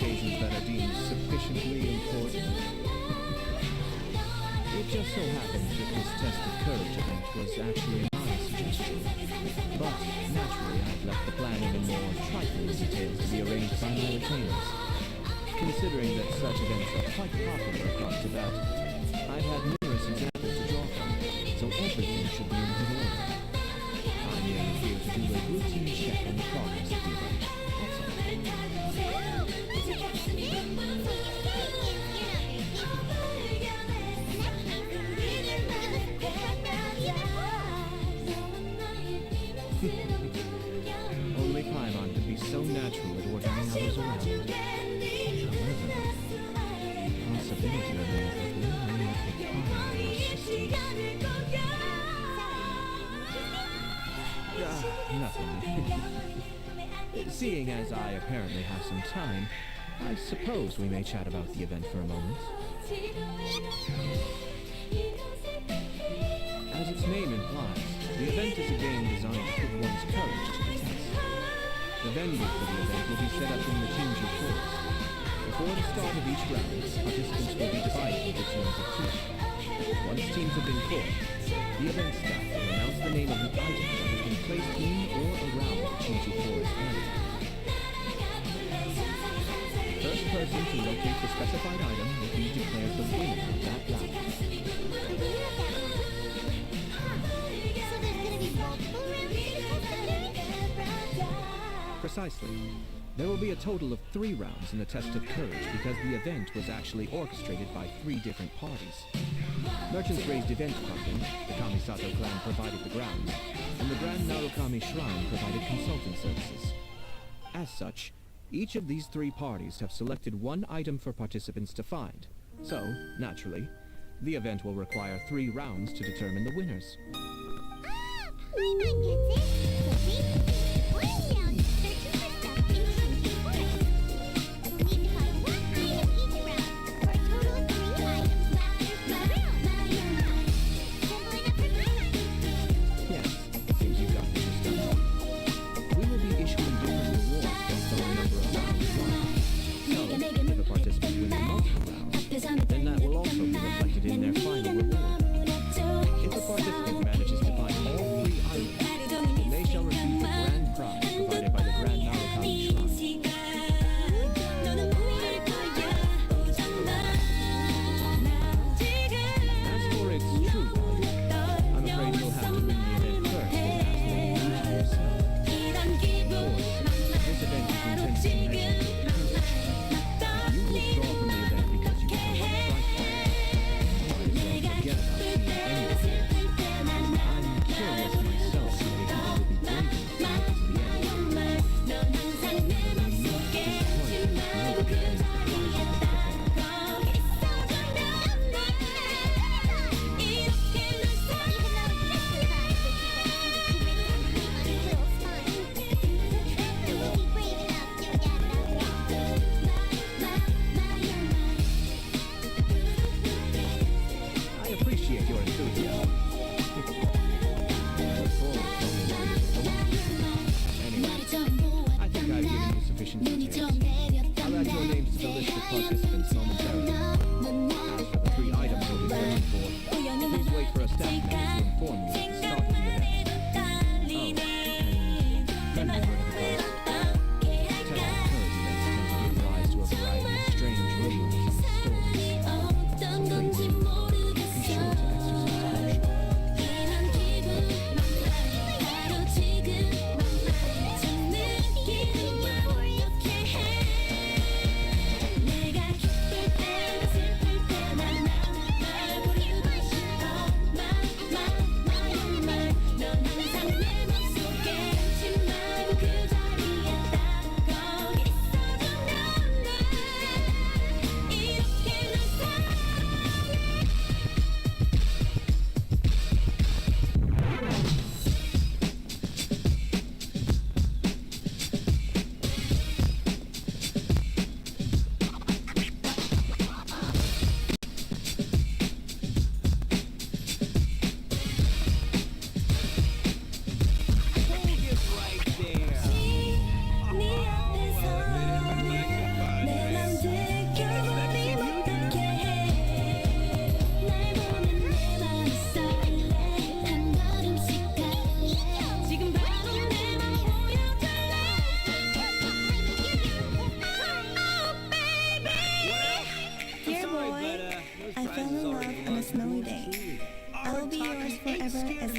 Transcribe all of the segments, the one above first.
occasions that are deemed sufficiently important. It just so happens that this test of courage event was actually my suggestion. But, naturally, I've left the planning and more trifling details to be arranged by my retainers. Considering that such events are quite popular across Tibet, I've had numerous examples to draw from, so everything should be in good order. I'm merely here to do a routine check on the progress of the event. That's all. Only Paimon could be so natural at ordering others around. However, the possibility remains that we may require nothing. Seeing as I apparently have some time, I suppose we may chat about the event for a moment. As its name implies, the event is a game designed to put one's courage to the test. The venue for the event will be set up in the Jinju Forest. Before the start of each round, participants will be divided into teams of two. Once teams have been formed, the event staff will announce the name of the item that has been placed in or around the Jinju Forest area. The first person to locate the specified item will be declared the winner of that round. Precisely. There will be a total of 3 rounds in the test of courage because the event was actually orchestrated by 3 different parties. Merchants raised event funding, the Kamisato clan provided the grounds, and the Grand Narukami Shrine provided consulting services. As such, each of these 3 parties have selected one item for participants to find. So, naturally, the event will require 3 rounds to determine the winners. Then that will also be reflected in their final reward. If a participant manages to find all 3 items, then they shall receive the grand prize provided by the Grand Narukami Shrine. As for its true value, I'm afraid you'll have to win the event first and ask for it yourself. Of course, this event is intended to measure your courage. You withdraw from the event because you become unstrike. I'm curious myself how many people will be brave enough to make it to the end. I appreciate your enthusiasm. Anyway, I think I've given you sufficient details. I'll add your names to the list of participants momentarily. As for the 3 items we'll be searching for, please wait for a staff member to inform you at the start of the event. Oh, and remember the past. Test of courage events tend to give rise to a variety of strange rumors and stories. So please, be sure to exercise caution.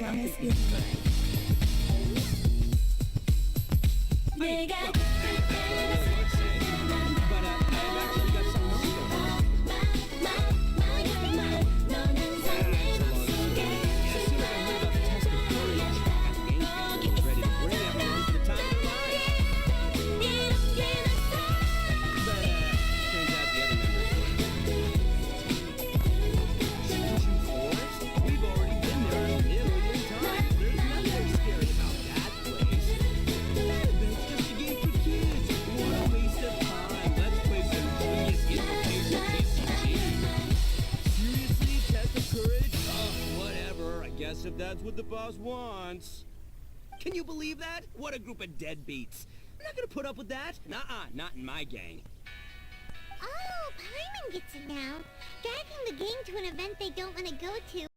promise is mine. 내가 If that's what the boss wants. Can you believe that? What a group of deadbeats. I'm not gonna put up with that. Nuh-uh, not in my gang. Oh, Paimon gets it now. Dragging the gang to an event they don't want to go to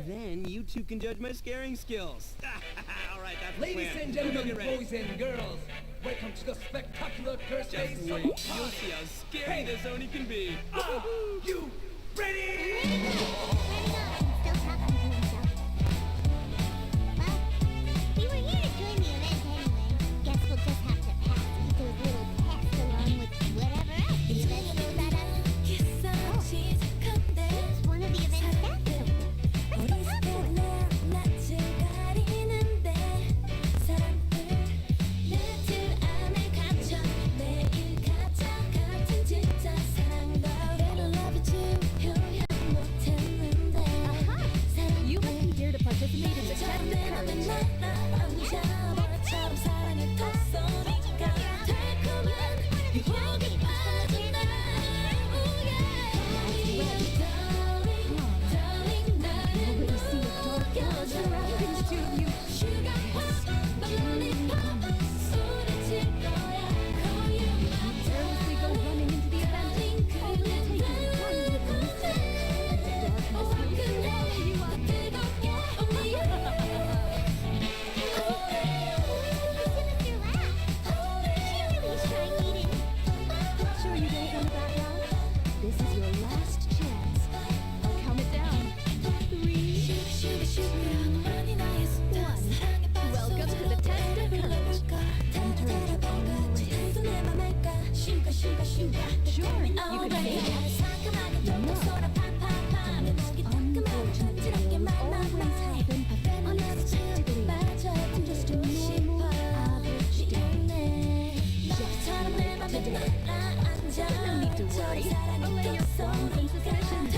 Then you two can judge my scaring skills. All right, that's the Ladies plan. and Go gentlemen, get ready. boys and girls, welcome to the spectacular curse Just phase wait. of You'll time. see how scary this Oni can be. Are you ready? Still talking to himself. Well, we were here to join the event anyway. Guess we'll just have to pass each those little tests along with whatever else the event throws at us. There's one of the event staff over there. Let's go talk to him. You must be here to participate in the test of courage. Already see a dark cloud surrounding the two of you. Carelessly go running into the event, only taking one little mistake. The darkness will swallow you up. Sure you don't want to back out? This is your last chance. I'll count it down. 3, 1. Welcome to the test of courage. Enter at your own risk. Sure, you can say yes. No. Unfortunately, will always happen unexpectedly. Just a normal, average day. Just like today. No need to worry. Allay your qualms and suspicions.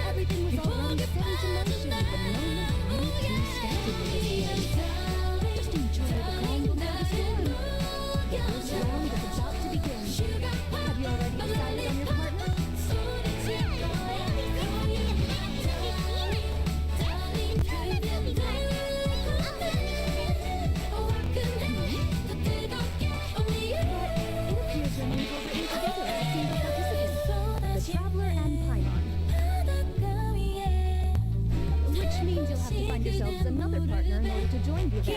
Everything was already set into motion the moment you two stepped into this place. Just enjoy the calm before the storm. The first round is about to begin. Have you already decided on your partner? It appears your names were written together as a single participant. The Traveler and Pylon. Which means you'll have to find yourselves another partner in order to join the event. As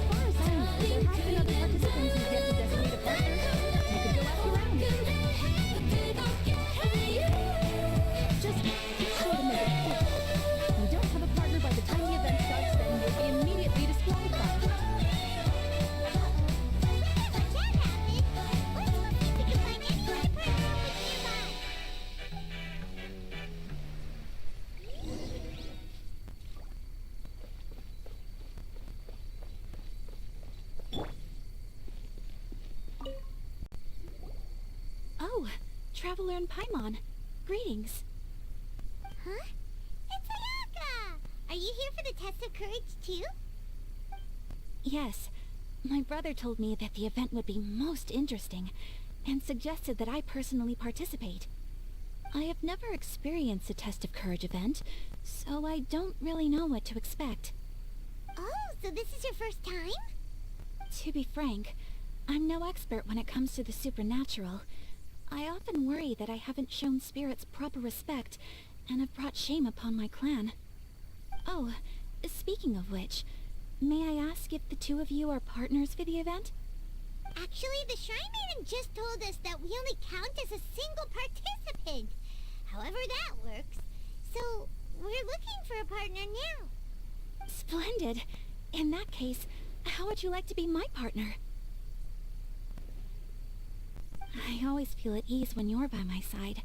far as I know, there have been other participants who've yet to designate a partner. You could go ask around. Just be sure to make it quick. If you don't have a partner by the time the event starts, then you'll be immediately disqualified. Oh, Traveler and Paimon. Greetings. Huh? It's Ayaka! Are you here for the test of courage too? Yes, my brother told me that the event would be most interesting, and suggested that I personally participate. I have never experienced a test of courage event, so I don't really know what to expect. Oh, so this is your first time? To be frank, I'm no expert when it comes to the supernatural. I often worry that I haven't shown spirits proper respect, and have brought shame upon my clan. Oh, speaking of which, may I ask if the two of you are partners for the event? Actually, the Shrine Maiden just told us that we only count as a single participant. However that works. So, we're looking for a partner now. Splendid. In that case, how would you like to be my partner? I always feel at ease when you're by my side.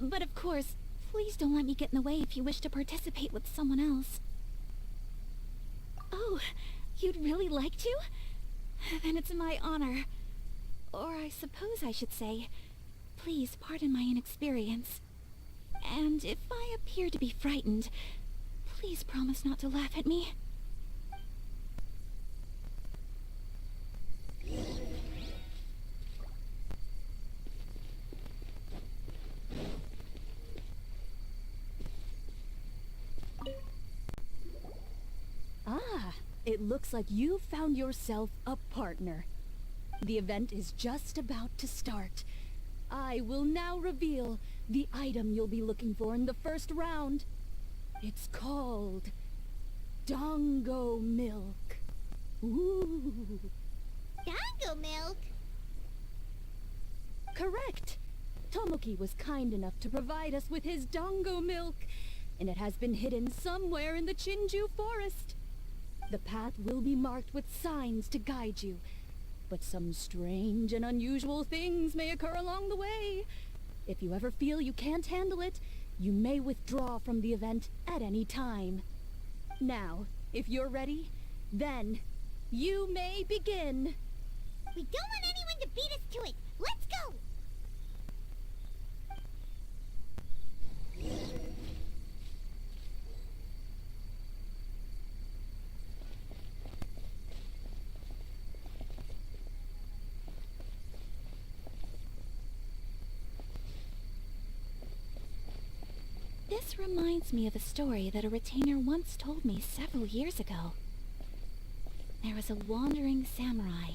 But of course, please don't let me get in the way if you wish to participate with someone else. Oh, you'd really like to? Then it's my honor. Or I suppose I should say, please pardon my inexperience. And if I appear to be frightened, please promise not to laugh at me. It looks like you found yourself a partner. The event is just about to start. I will now reveal the item you'll be looking for in the first round. It's called Dongo Milk. Ooh. Dongo milk? Correct. Tomoki was kind enough to provide us with his Dongo Milk, and it has been hidden somewhere in the Chinju forest. The path will be marked with signs to guide you, but some strange and unusual things may occur along the way. If you ever feel you can't handle it, you may withdraw from the event at any time. Now, if you're ready, then you may begin. We don't want anyone to beat us to it. Let's go! This reminds me of a story that a retainer once told me several years ago. There was a wandering samurai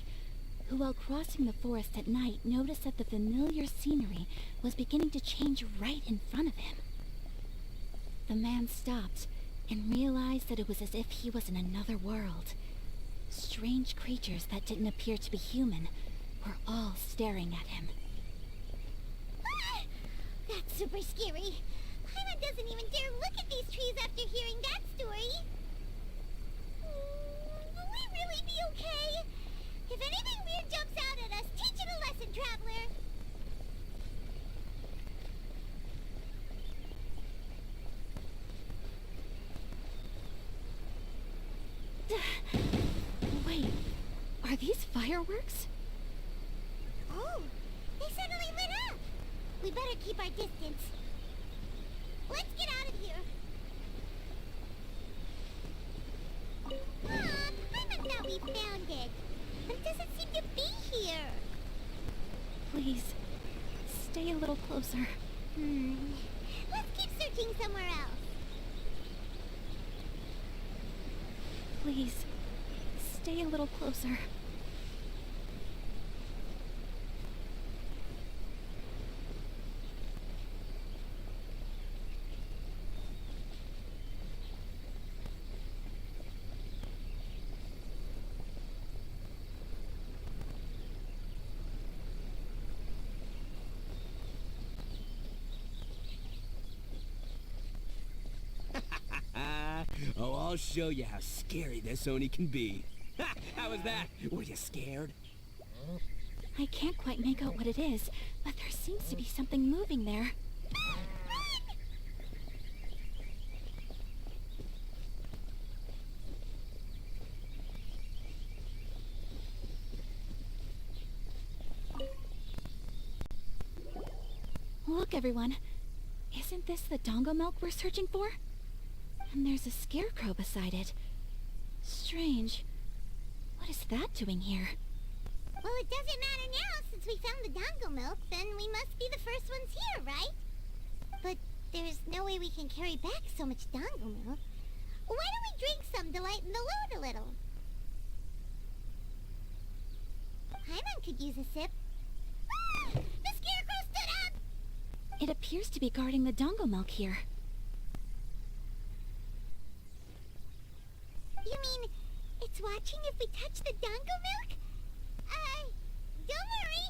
who, while crossing the forest at night, noticed that the familiar scenery was beginning to change right in front of him. The man stopped and realized that it was as if he was in another world. Strange creatures that didn't appear to be human were all staring at him. Ah! That's super scary. Paimon doesn't even dare look at these trees after hearing that story. Will we really be okay? If anything weird jumps out at us, teach it a lesson, traveler! Wait, are these fireworks? Oh, they suddenly lit up! We better keep our distance. Let's get out of here! Paimon thought we found it, but it doesn't seem to be here. Please, stay a little closer. Let's keep searching somewhere else. Please, stay a little closer. Oh, I'll show you how scary this Oni can be. Ha! How was that? Were you scared? I can't quite make out what it is, but there seems to be something moving there. Look, everyone. Isn't this the Dongo Milk we're searching for? And there's a scarecrow beside it. Strange. What is that doing here? Well, it doesn't matter now since we found the Dongo milk, then we must be the first ones here, right? But there's no way we can carry back so much Dongo milk. Why don't we drink some to lighten the load a little? Paimon could use a sip. Ah! The scarecrow stood up! It appears to be guarding the Dongo Milk here. You mean it's watching if we touch the Dongo milk? Don't worry.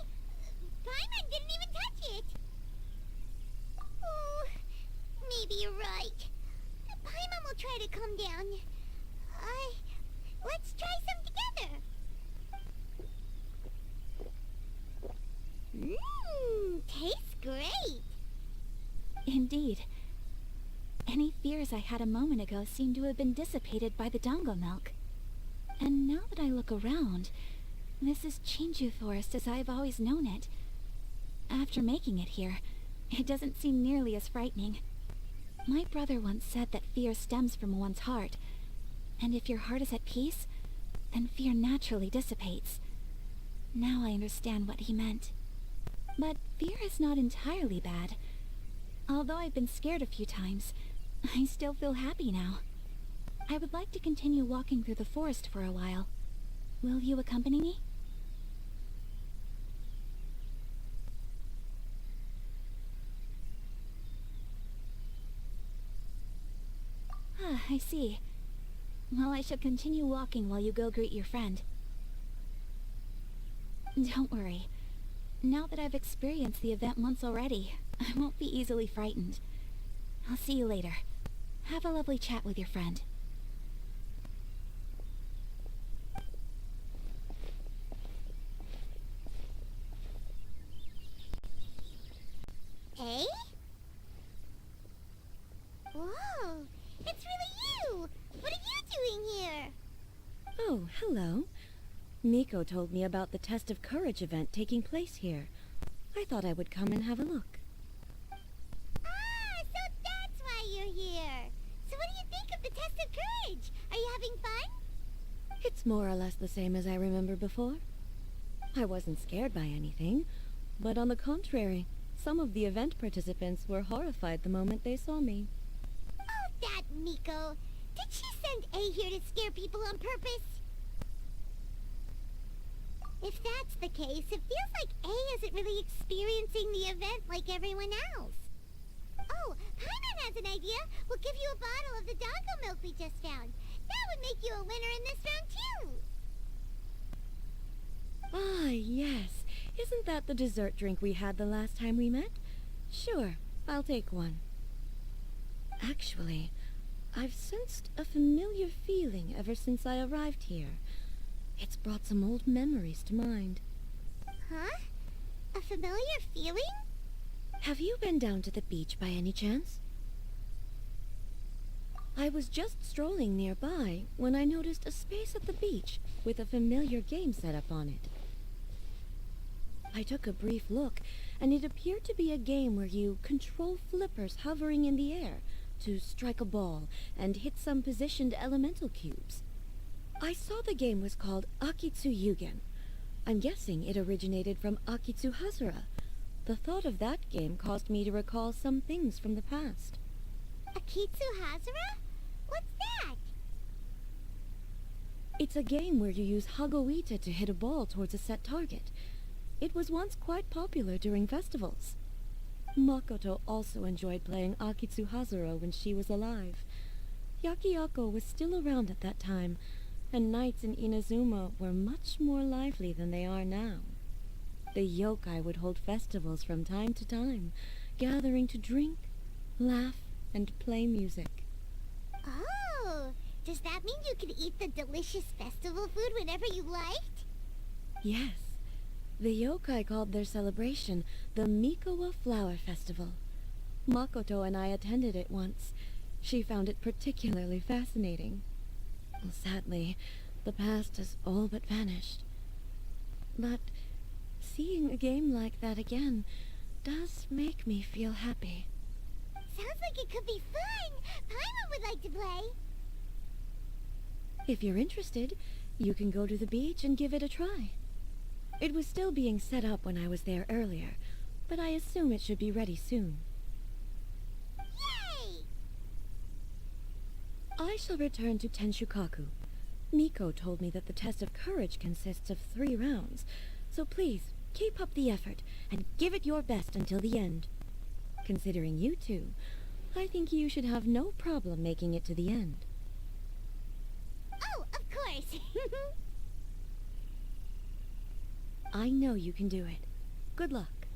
Paimon didn't even touch it. Oh, maybe you're right. Paimon will try to calm down. Let's try some together. Tastes great. Indeed. Any fears I had a moment ago seem to have been dissipated by the Dongo Milk. And now that I look around, this is Chinju Forest as I've always known it. After making it here, it doesn't seem nearly as frightening. My brother once said that fear stems from one's heart, and if your heart is at peace, then fear naturally dissipates. Now I understand what he meant. But fear is not entirely bad. Although I've been scared a few times, I still feel happy now. I would like to continue walking through the forest for a while. Will you accompany me? Ah, I see. Well, I shall continue walking while you go greet your friend. Don't worry. Now that I've experienced the event once already, I won't be easily frightened. I'll see you later. Have a lovely chat with your friend. Eh? Whoa! It's really you! What are you doing here? Oh, hello. Miko told me about the Test of Courage event taking place here. I thought I would come and have a look. Ah, so that's why you're here! So what do you think of the Test of Courage? Are you having fun? It's more or less the same as I remember before. I wasn't scared by anything, but on the contrary, some of the event participants were horrified the moment they saw me. Oh, that Miko! Did she send A here to scare people on purpose? If that's the case, it feels like A isn't really experiencing the event like everyone else. Oh, Paimon has an idea. We'll give you a bottle of the doggo milk we just found. That would make you a winner in this round, too. Ah, yes. Isn't that the dessert drink we had the last time we met? Sure, I'll take one. Actually, I've sensed a familiar feeling ever since I arrived here. It's brought some old memories to mind. Huh? A familiar feeling? Have you been down to the beach by any chance? I was just strolling nearby when I noticed a space at the beach with a familiar game set up on it. I took a brief look, and it appeared to be a game where you control flippers hovering in the air to strike a ball and hit some positioned elemental cubes. I saw the game was called Akitsu Yugen. I'm guessing it originated from Akitsu Hazura. The thought of that game caused me to recall some things from the past. Akitsu Hazura? What's that? It's a game where you use Hagoita to hit a ball towards a set target. It was once quite popular during festivals. Makoto also enjoyed playing Akitsu Hazura when she was alive. Yakiako was still around at that time, and nights in Inazuma were much more lively than they are now. The yokai would hold festivals from time to time, gathering to drink, laugh, and play music. Oh, does that mean you can eat the delicious festival food whenever you liked? Yes. The yokai called their celebration the Mikowa Flower Festival. Makoto and I attended it once. She found it particularly fascinating. Sadly, the past has all but vanished. But seeing a game like that again does make me feel happy. Sounds like it could be fun! Paimon would like to play! If you're interested, you can go to the beach and give it a try. It was still being set up when I was there earlier, but I assume it should be ready soon. Yay! I shall return to Tenshukaku. Miko told me that the test of courage consists of 3 rounds, so please, keep up the effort and give it your best until the end. Considering you two, I think you should have no problem making it to the end. Oh, of course! I know you can do it. Good luck.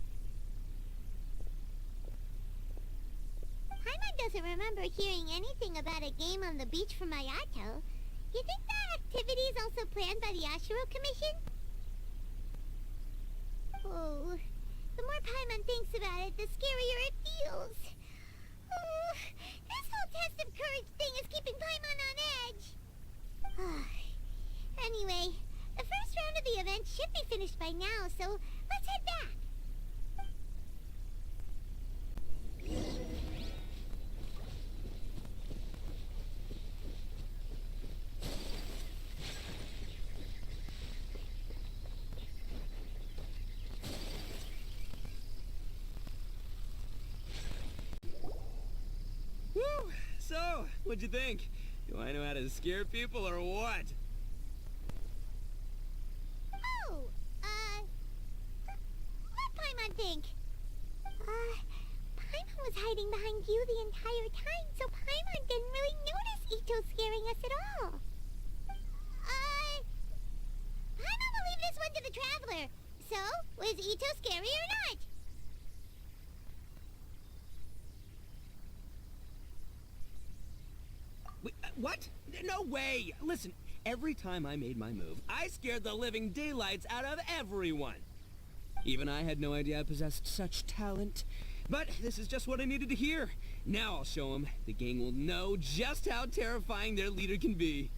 Paimon doesn't remember hearing anything about a game on the beach from Ayato. You think that activity is also planned by the Ashiro Commission? Oh, the more Paimon thinks about it, the scarier it feels. Oh, this whole test of courage thing is keeping Paimon on edge. Anyway, the first round of the event should be finished by now, so let's head back. Whew! So, what'd you think? Do I know how to scare people or what? Oh, let Paimon think. Paimon was hiding behind you the entire time, so Paimon didn't really notice Ito scaring us at all. Paimon will leave this one to the Traveler. So, was Ito scary or not? Wait, what? No way! Listen, every time I made my move, I scared the living daylights out of everyone. Even I had no idea I possessed such talent. But this is just what I needed to hear. Now I'll show them. The gang will know just how terrifying their leader can be.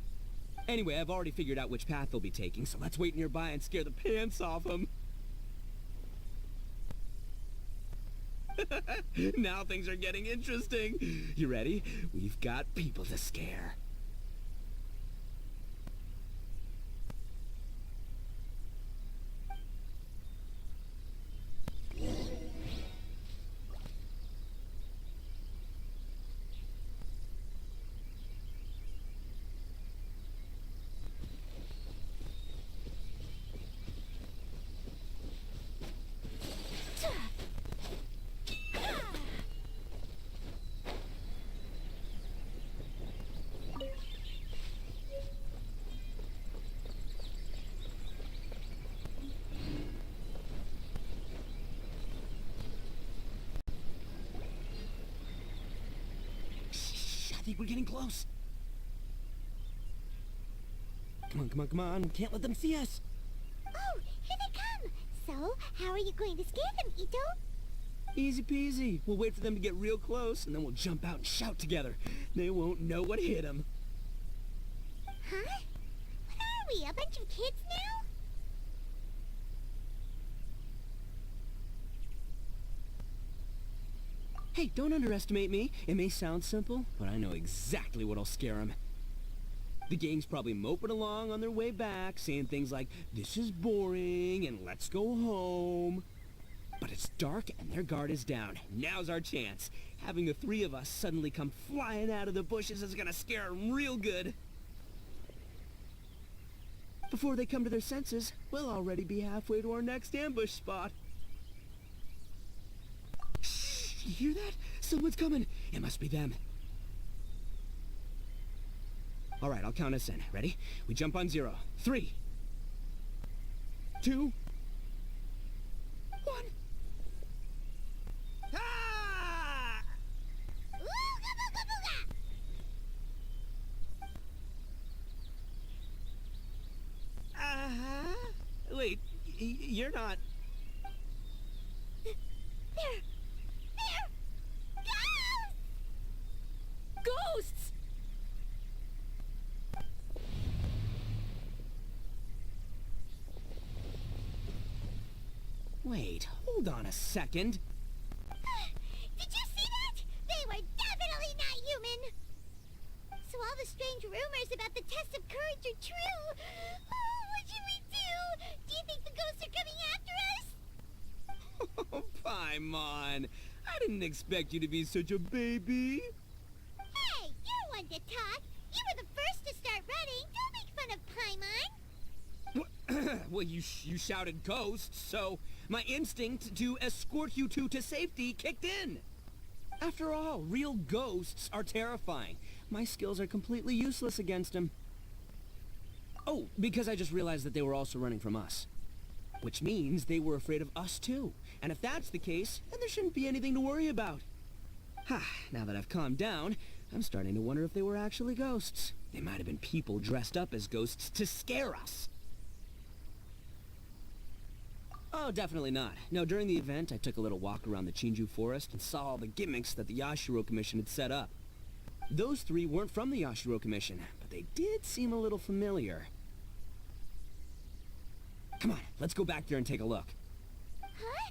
Anyway, I've already figured out which path they'll be taking, so let's wait nearby and scare the pants off them. Now things are getting interesting. You ready? We've got people to scare. I think we're getting close. Come on, come on, come on. We can't let them see us. Oh, here they come! So, how are you going to scare them, Ito? Easy peasy. We'll wait for them to get real close, and then we'll jump out and shout together. They won't know what hit them. Huh? What are we, a bunch of kids now? Hey, don't underestimate me. It may sound simple, but I know exactly what'll scare them. The gang's probably moping along on their way back, saying things like, "This is boring," and "Let's go home." But it's dark and their guard is down. Now's our chance. Having the three of us suddenly come flying out of the bushes is gonna scare them real good. Before they come to their senses, we'll already be halfway to our next ambush spot. Shh! You hear that? Someone's coming. It must be them. All right, I'll count us in. Ready? We jump on 0. 3, 2, 1. Ah! Ooga booga booga! Wait, you're not... There! Ghosts! Wait, hold on a second. Did you see that? They were definitely not human! So all the strange rumors about the test of courage are true! Oh, what should we do? Do you think the ghosts are coming after us? Oh, Paimon. I didn't expect you to be such a baby. Hey, you're one to talk! You were the first to start running! Don't make fun of Paimon! Well, you shouted ghosts, so my instinct to escort you two to safety kicked in. After all, real ghosts are terrifying. My skills are completely useless against them. Oh, because I just realized that they were also running from us. Which means they were afraid of us too. And if that's the case, then there shouldn't be anything to worry about. Now that I've calmed down, I'm starting to wonder if they were actually ghosts. They might have been people dressed up as ghosts to scare us. Oh, definitely not. No, during the event, I took a little walk around the Chinju forest and saw all the gimmicks that the Yashiro Commission had set up. Those three weren't from the Yashiro Commission, but they did seem a little familiar. Come on, let's go back there and take a look. Huh?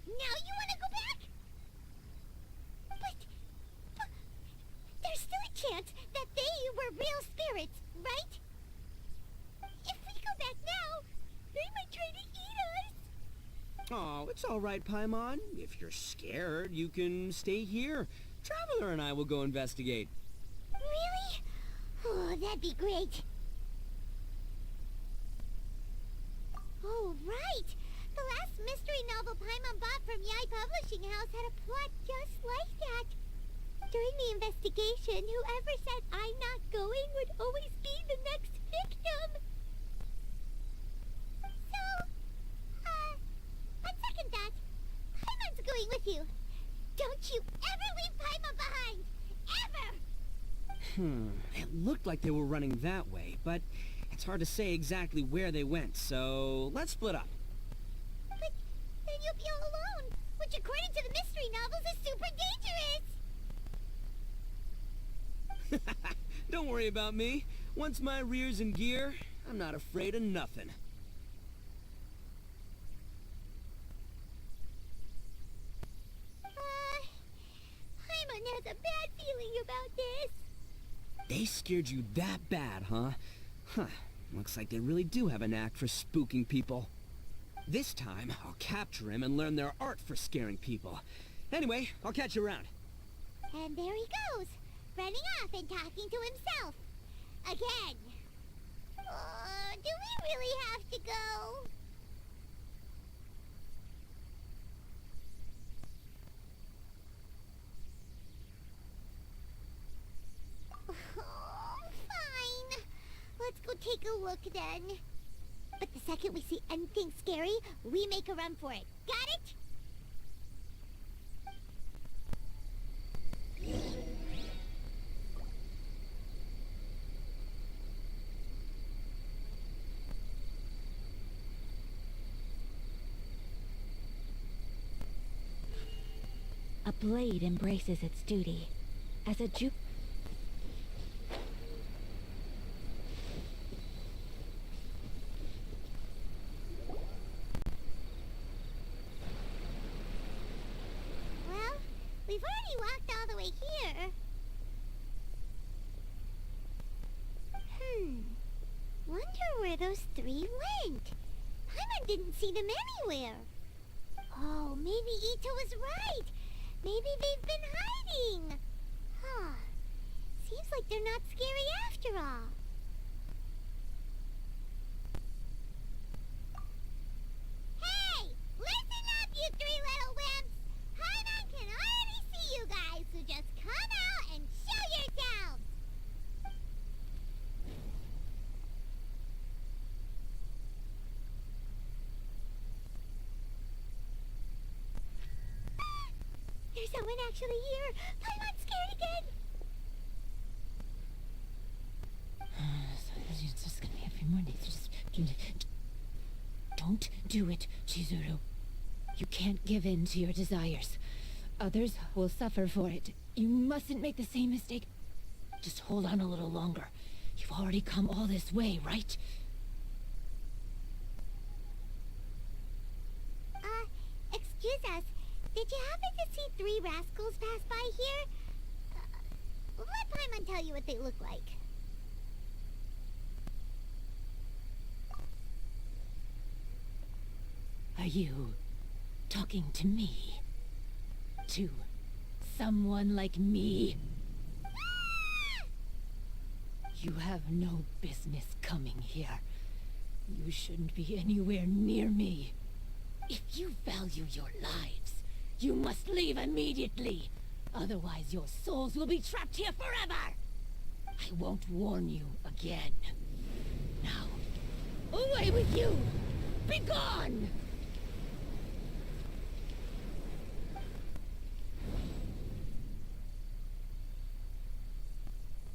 Now you want to go back? But there's still a chance that they were real spirits, right? If we go back now, they might try to eat us. Oh, it's all right, Paimon. If you're scared, you can stay here. Traveler and I will go investigate. Really? Oh, that'd be great. Oh, right! The last mystery novel Paimon bought from Yai Publishing House had a plot just like that. During the investigation, whoever said I'm not going would always be the next victim. So, on second thought, Paimon's going with you. Don't you ever leave Paimon behind! Ever! It looked like they were running that way, but it's hard to say exactly where they went, so let's split up. But then you'll be all alone, which according to the mystery novels is super dangerous! Don't worry about me. Once my rear's in gear, I'm not afraid of nothing. Paimon has a bad feeling about this. They scared you that bad, huh? Huh. Looks like they really do have a knack for spooking people. This time, I'll capture him and learn their art for scaring people. Anyway, I'll catch you around. And there he goes, running off and talking to himself. Again. Do we really have to go? Oh, fine. Let's go take a look then. But the second we see anything scary, we make a run for it. Got it? A blade embraces its duty. As a Well, we've already walked all the way here. Wonder where those three went. Paimon didn't see them anywhere. Oh, maybe Ito was right. Maybe they've been hiding. Huh. Seems like they're not scary after all. Hey! Listen up, you three little wimps! Paimon can already see you guys, so just come out and show yourselves! There's someone actually here! Paimon's scared again! It's just gonna be a few more days. Just don't do it, Chizuru. You can't give in to your desires. Others will suffer for it. You mustn't make the same mistake. Just hold on a little longer. You've already come all this way, right? Excuse us. Did you happen to see three rascals pass by here? Let Paimon tell you what they look like. Are you talking to me? To someone like me? You have no business coming here. You shouldn't be anywhere near me. If you value your lives, you must leave immediately. Otherwise your souls will be trapped here forever. I won't warn you again. Now, away with you! Be gone!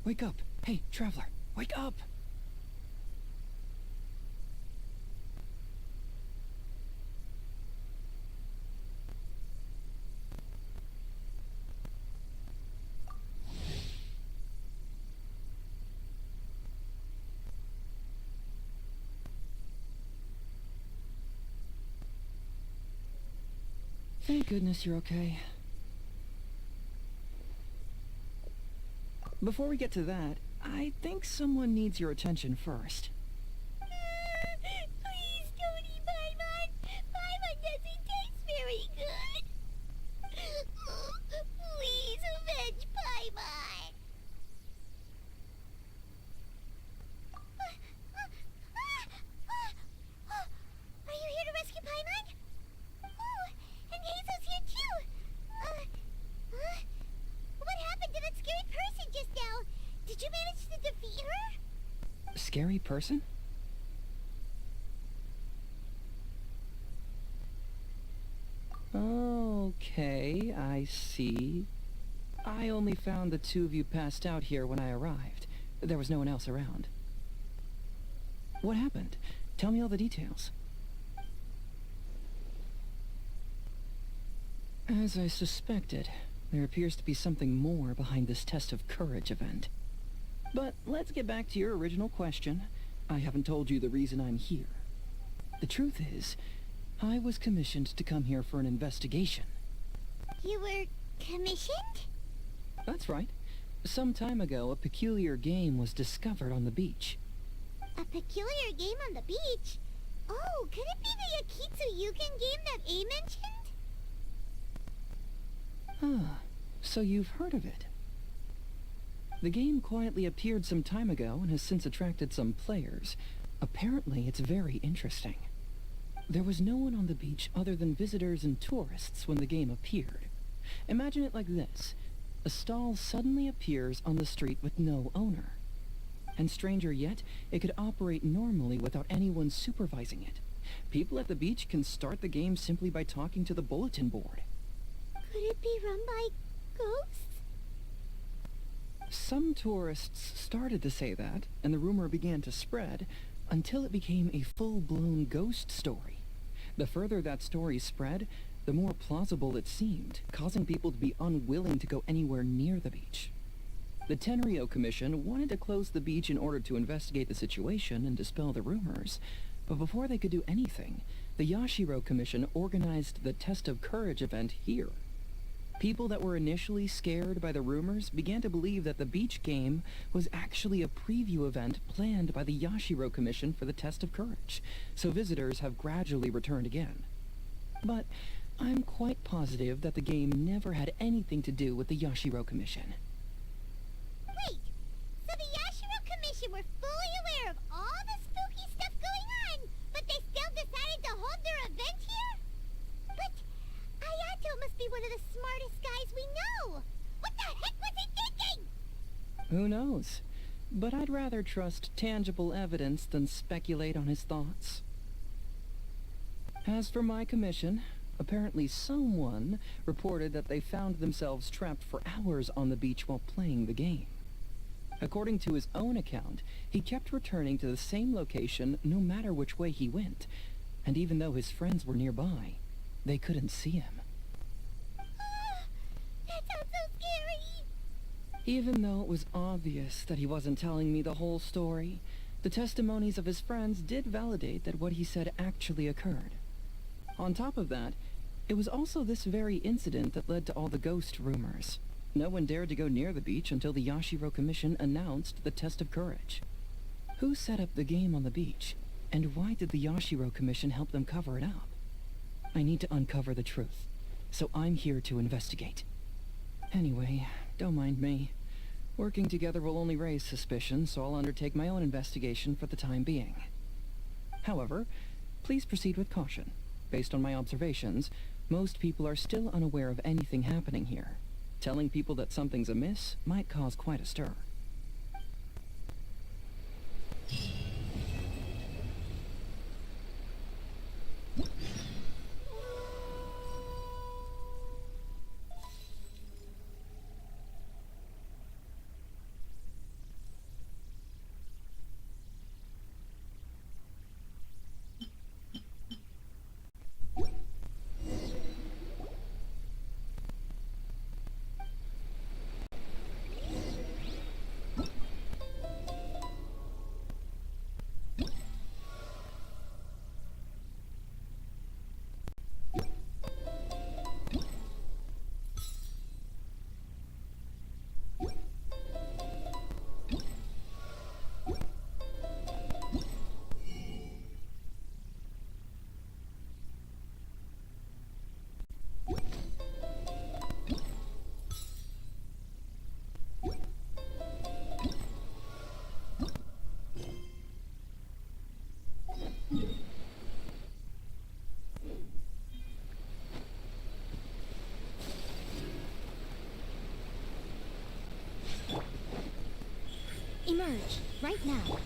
Wake up! Hey, traveler! Wake up! Thank goodness you're okay. Before we get to that, I think someone needs your attention first. Please don't eat Paimon. Paimon doesn't taste very good. Please avenge Paimon. scary person? Okay, I see. I only found the two of you passed out here when I arrived. There was no one else around. What happened? Tell me all the details. As I suspected, there appears to be something more behind this test of courage event. But let's get back to your original question. I haven't told you the reason I'm here. The truth is, I was commissioned to come here for an investigation. You were commissioned? That's right. Some time ago, a peculiar game was discovered on the beach. A peculiar game on the beach? Oh, could it be the Akitsu Yugen game that A mentioned? Ah, so you've heard of it. The game quietly appeared some time ago and has since attracted some players. Apparently, it's very interesting. There was no one on the beach other than visitors and tourists when the game appeared. Imagine it like this. A stall suddenly appears on the street with no owner. And stranger yet, it could operate normally without anyone supervising it. People at the beach can start the game simply by talking to the bulletin board. Could it be run by ghosts? Some tourists started to say that, and the rumor began to spread, until it became a full-blown ghost story. The further that story spread, the more plausible it seemed, causing people to be unwilling to go anywhere near the beach. The Tenryo Commission wanted to close the beach in order to investigate the situation and dispel the rumors, but before they could do anything, the Yashiro Commission organized the Test of Courage event here. People that were initially scared by the rumors began to believe that the beach game was actually a preview event planned by the Yashiro Commission for the Test of Courage, so visitors have gradually returned again. But I'm quite positive that the game never had anything to do with the Yashiro Commission. Wait, so the Yashiro Commission were fully aware of all the spooky stuff going on, but they still decided to hold their event here? But Ayato must be one of the smartest guys we know! What the heck was he thinking? Who knows? But I'd rather trust tangible evidence than speculate on his thoughts. As for my commission, apparently someone reported that they found themselves trapped for hours on the beach while playing the game. According to his own account, he kept returning to the same location no matter which way he went, and even though his friends were nearby, they couldn't see him. That sounds so scary! Even though it was obvious that he wasn't telling me the whole story, the testimonies of his friends did validate that what he said actually occurred. On top of that, it was also this very incident that led to all the ghost rumors. No one dared to go near the beach until the Yashiro Commission announced the Test of Courage. Who set up the game on the beach? And why did the Yashiro Commission help them cover it up? I need to uncover the truth, so I'm here to investigate. Anyway, don't mind me. Working together will only raise suspicion, so I'll undertake my own investigation for the time being. However, please proceed with caution. Based on my observations, most people are still unaware of anything happening here. Telling people that something's amiss might cause quite a stir. Emerge, right now.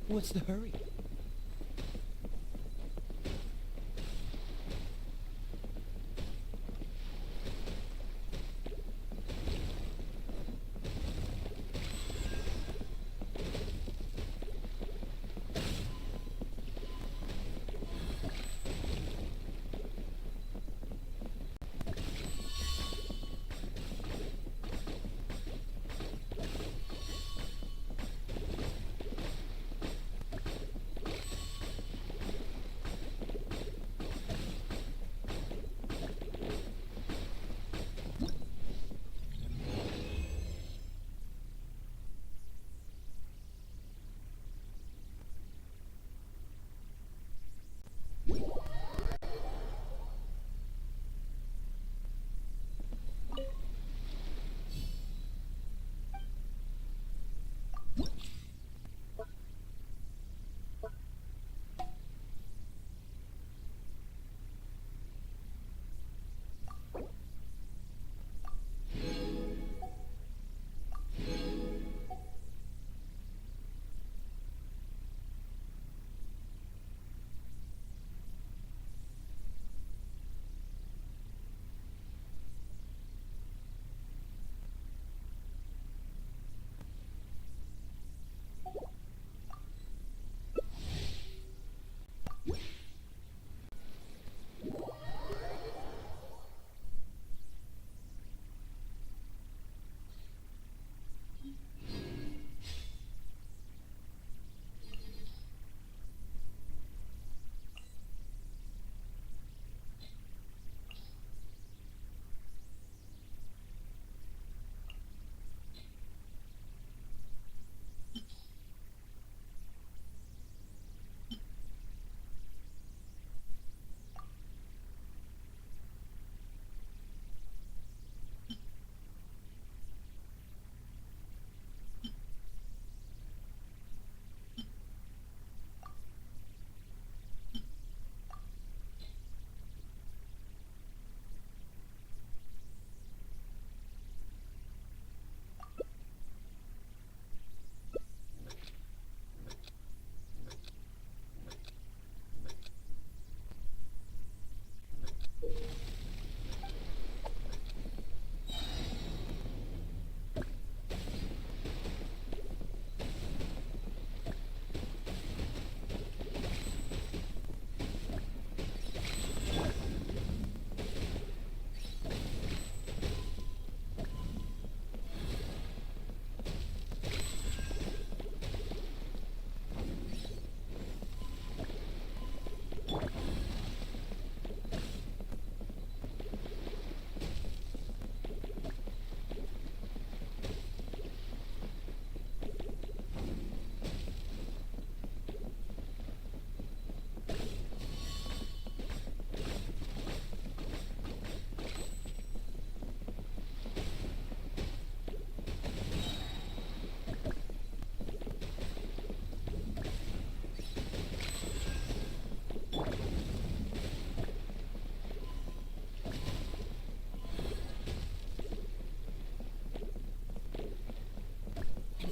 What's the hurry?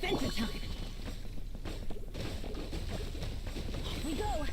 Adventure time! Off we go!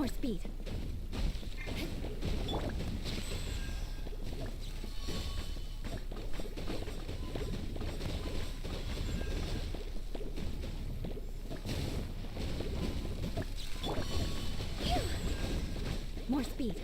More speed. More speed.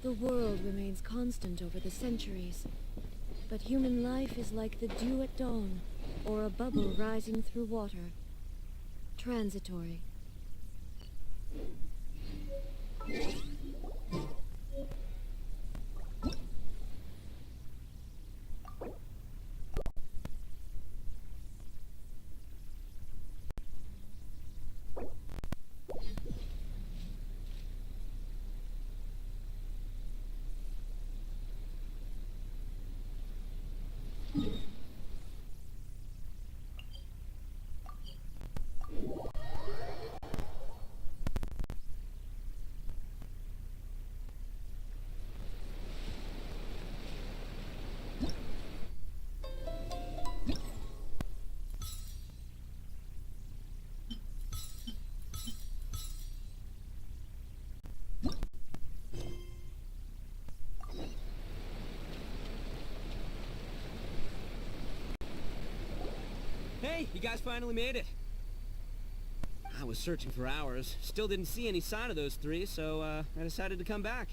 The world remains constant over the centuries, but human life is like the dew at dawn, or a bubble rising through water. Transitory. Hey, you guys finally made it. I was searching for hours. Still didn't see any sign of those three, so I decided to come back.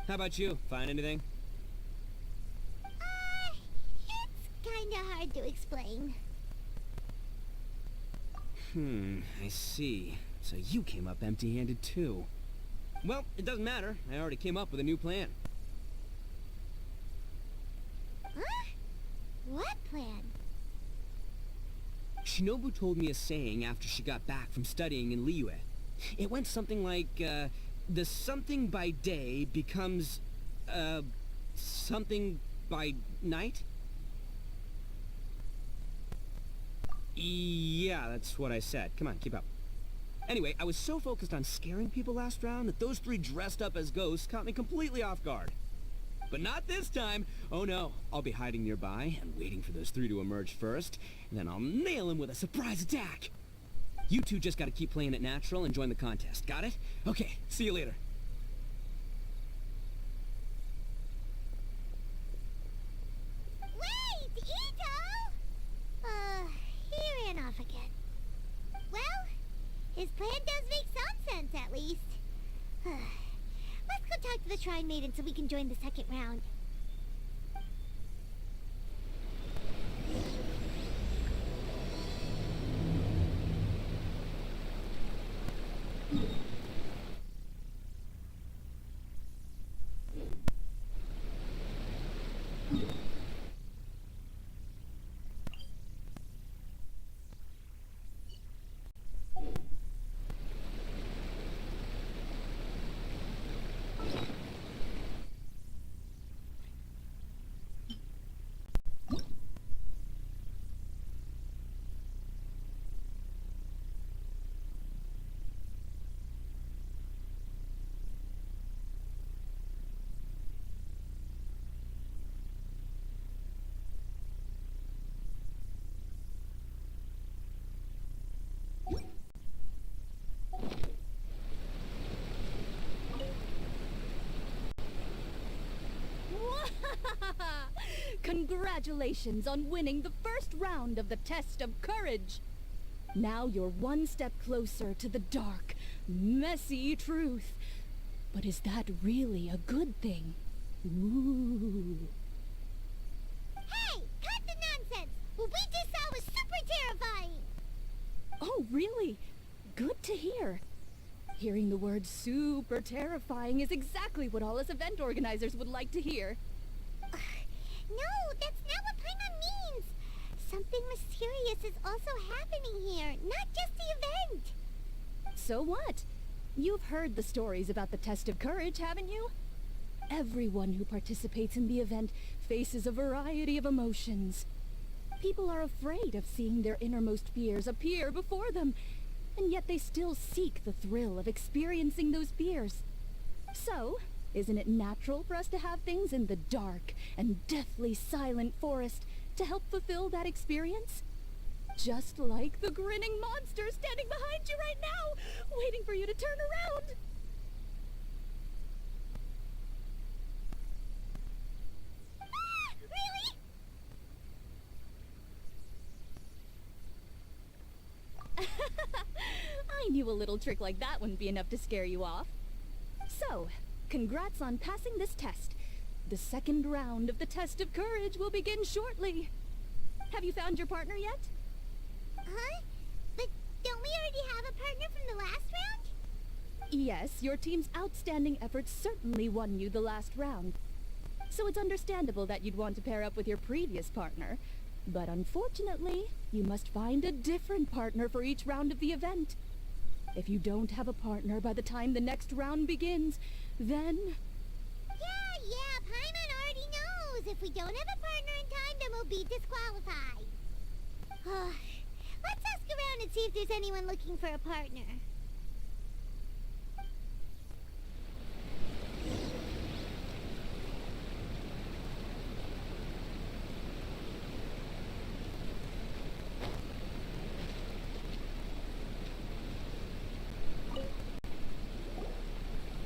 How about you? Find anything? It's kinda hard to explain. I see. So you came up empty-handed too. Well, it doesn't matter. I already came up with a new plan. Huh? What plan? Shinobu told me a saying after she got back from studying in Liyue. It went something like, the something by day becomes, something by night? Yeah, that's what I said. Come on, keep up. Anyway, I was so focused on scaring people last round that those three dressed up as ghosts caught me completely off guard. But not this time. Oh no, I'll be hiding nearby and waiting for those three to emerge first, and then I'll nail them with a surprise attack. You two just gotta keep playing it natural and join the contest. Got it? Okay, see you later. Wait, Ito! He ran off again. Well, his plan does make some sense at least. Let's go talk to the Shrine Maiden so we can join the second round. Congratulations on winning the first round of the test of courage. Now you're one step closer to the dark, messy truth. But is that really a good thing? Ooh. Hey! Cut the nonsense! What we just saw was super terrifying! Oh, really? Good to hear. Hearing the word super terrifying is exactly what all us event organizers would like to hear. No, that's not what Paimon means! Something mysterious is also happening here, not just the event! So what? You've heard the stories about the test of courage, haven't you? Everyone who participates in the event faces a variety of emotions. People are afraid of seeing their innermost fears appear before them, and yet they still seek the thrill of experiencing those fears. So, isn't it natural for us to have things in the dark and deathly silent forest to help fulfill that experience? Just like the grinning monster standing behind you right now, waiting for you to turn around. Ah, really? I knew a little trick like that wouldn't be enough to scare you off. So, congrats on passing this test. The second round of the test of courage will begin shortly. Have you found your partner yet? Huh? But don't we already have a partner from the last round? Yes, your team's outstanding efforts certainly won you the last round. So it's understandable that you'd want to pair up with your previous partner. But unfortunately, you must find a different partner for each round of the event. If you don't have a partner by the time the next round begins, then... Yeah, Paimon already knows. If we don't have a partner in time, then we'll be disqualified. Let's ask around and see if there's anyone looking for a partner.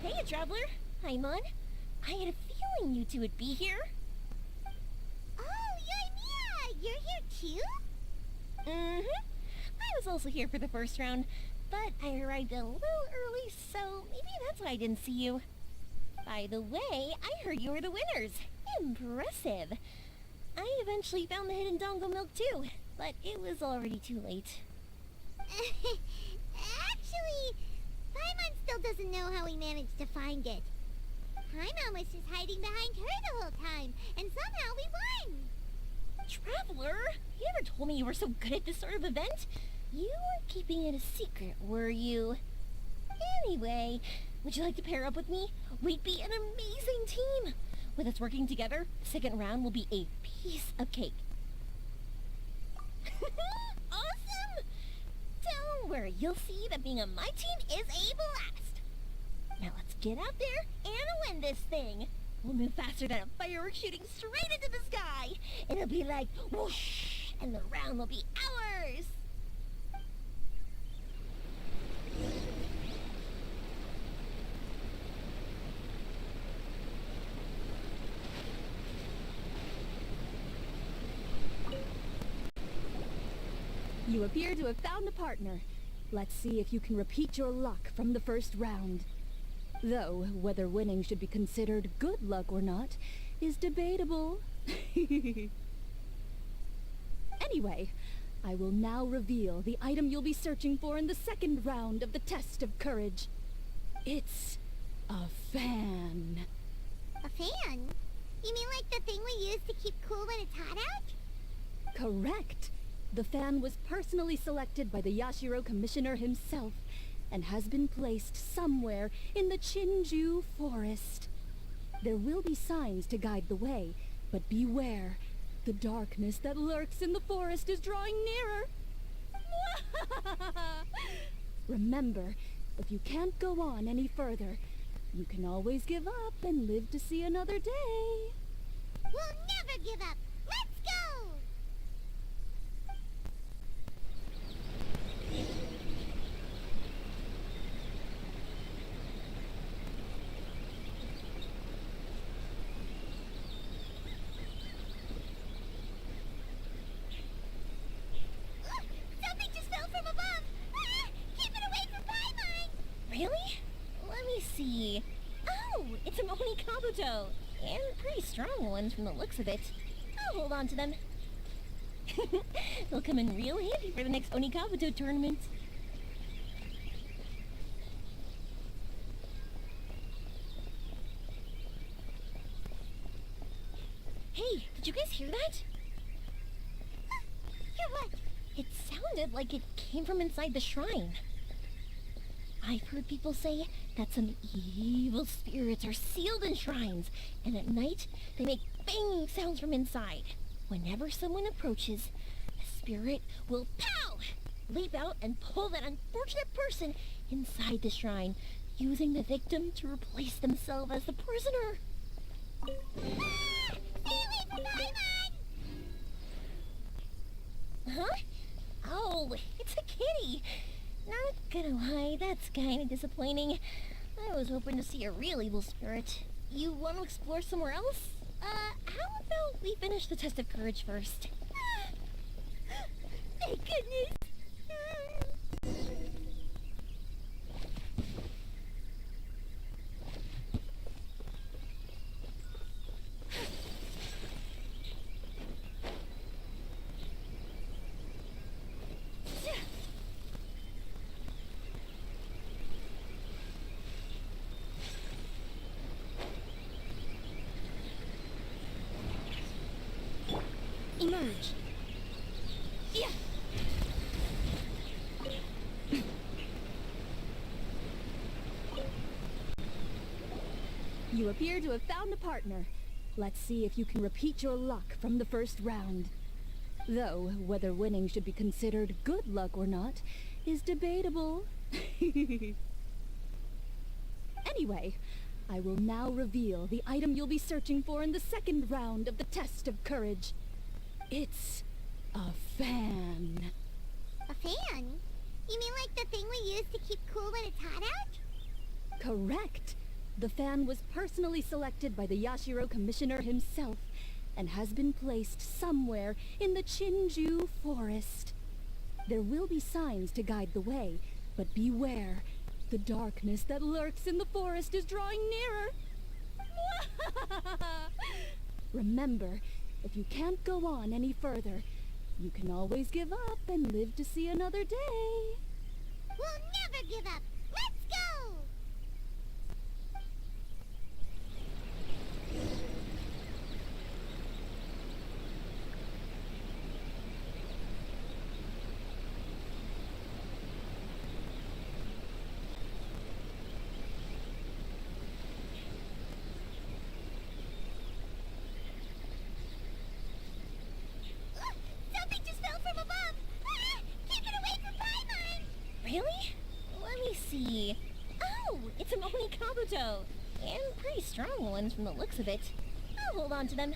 Hey, Traveler. Paimon. I had a feeling you two would be here. Oh, Yoimiya! You're here too? Mm-hmm. I was also here for the first round, but I arrived a little early, so maybe that's why I didn't see you. By the way, I heard you were the winners. Impressive. I eventually found the hidden dongo milk too, but it was already too late. Actually, Paimon still doesn't know how we managed to find it. Paimon was just hiding behind her the whole time, and somehow we won! Traveler, you never told me you were so good at this sort of event. You were keeping it a secret, were you? Anyway, would you like to pair up with me? We'd be an amazing team. With us working together, the second round will be a piece of cake. Awesome! Don't worry, you'll see that being on my team is a blast. Now let's get out there and win this thing. We'll move faster than a firework shooting straight into the sky. It'll be like whoosh, and the round will be ours. You appear to have found a partner. Let's see if you can repeat your luck from the first round. Though whether winning should be considered good luck or not is debatable. Anyway, I will now reveal the item you'll be searching for in the second round of the test of courage. It's a fan. A fan? You mean like the thing we use to keep cool when it's hot out? Correct. The fan was personally selected by the Yashiro Commissioner himself and has been placed somewhere in the Chinju Forest. There will be signs to guide the way, but beware. The darkness that lurks in the forest is drawing nearer. Remember, if you can't go on any further, you can always give up and live to see another day. We'll never give up! Let's go! Look! Something just fell from above! Ah! Keep it away from Paimon! Really? Let me see. Oh, it's a Oni Kabuto. And pretty strong ones from the looks of it. I'll hold on to them. They'll come in real handy for the next Oni Kabuto tournament. Hey, did you guys hear that? Hear what? It sounded like it came from inside the shrine. I've heard people say that some evil spirits are sealed in shrines, and at night they make banging sounds from inside. Whenever someone approaches, a spirit will pow! Leap out and pull that unfortunate person inside the shrine, using the victim to replace themselves as the prisoner. Ah! Stay away from Paimon! Huh? Oh, it's a kitty. Not gonna lie, that's kinda disappointing. I was hoping to see a real evil spirit. You want to explore somewhere else? How about we finish the test of courage first? Thank goodness! Emerge. Yeah. You appear to have found a partner. Let's see if you can repeat your luck from the first round. Though whether winning should be considered good luck or not is debatable. Anyway, I will now reveal the item you'll be searching for in the second round of the test of courage. It's a fan. A fan? You mean like the thing we use to keep cool when it's hot out? Correct. The fan was personally selected by the Yashiro Commissioner himself and has been placed somewhere in the Chinju Forest. There will be signs to guide the way, but beware. The darkness that lurks in the forest is drawing nearer. Remember, if you can't go on any further, you can always give up and live to see another day. We'll never give up! Let's go! Look! Something just fell from above! Ah! Keep it away from Paimon! Really? Let me see. Oh, it's a Oni Kabuto. And pretty strong ones from the looks of it. I'll hold on to them.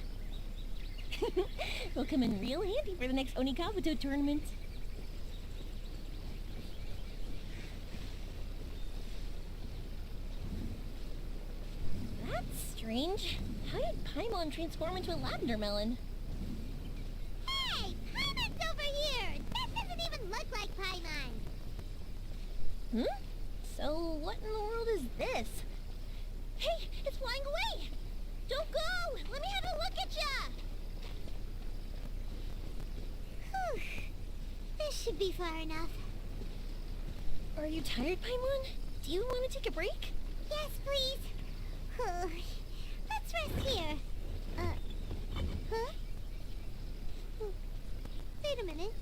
They'll come in real handy for the next Oni Kabuto tournament. That's strange. How did Paimon transform into a lavender melon? Hey! Paimon's over here! That doesn't even look like Paimon! Hmm? So what in the world is this? flying away! Don't go! Let me have a look at ya! Whew. This should be far enough. Are you tired, Paimon? Do you want to take a break? Yes, please. Let's rest here. Huh? Wait a minute.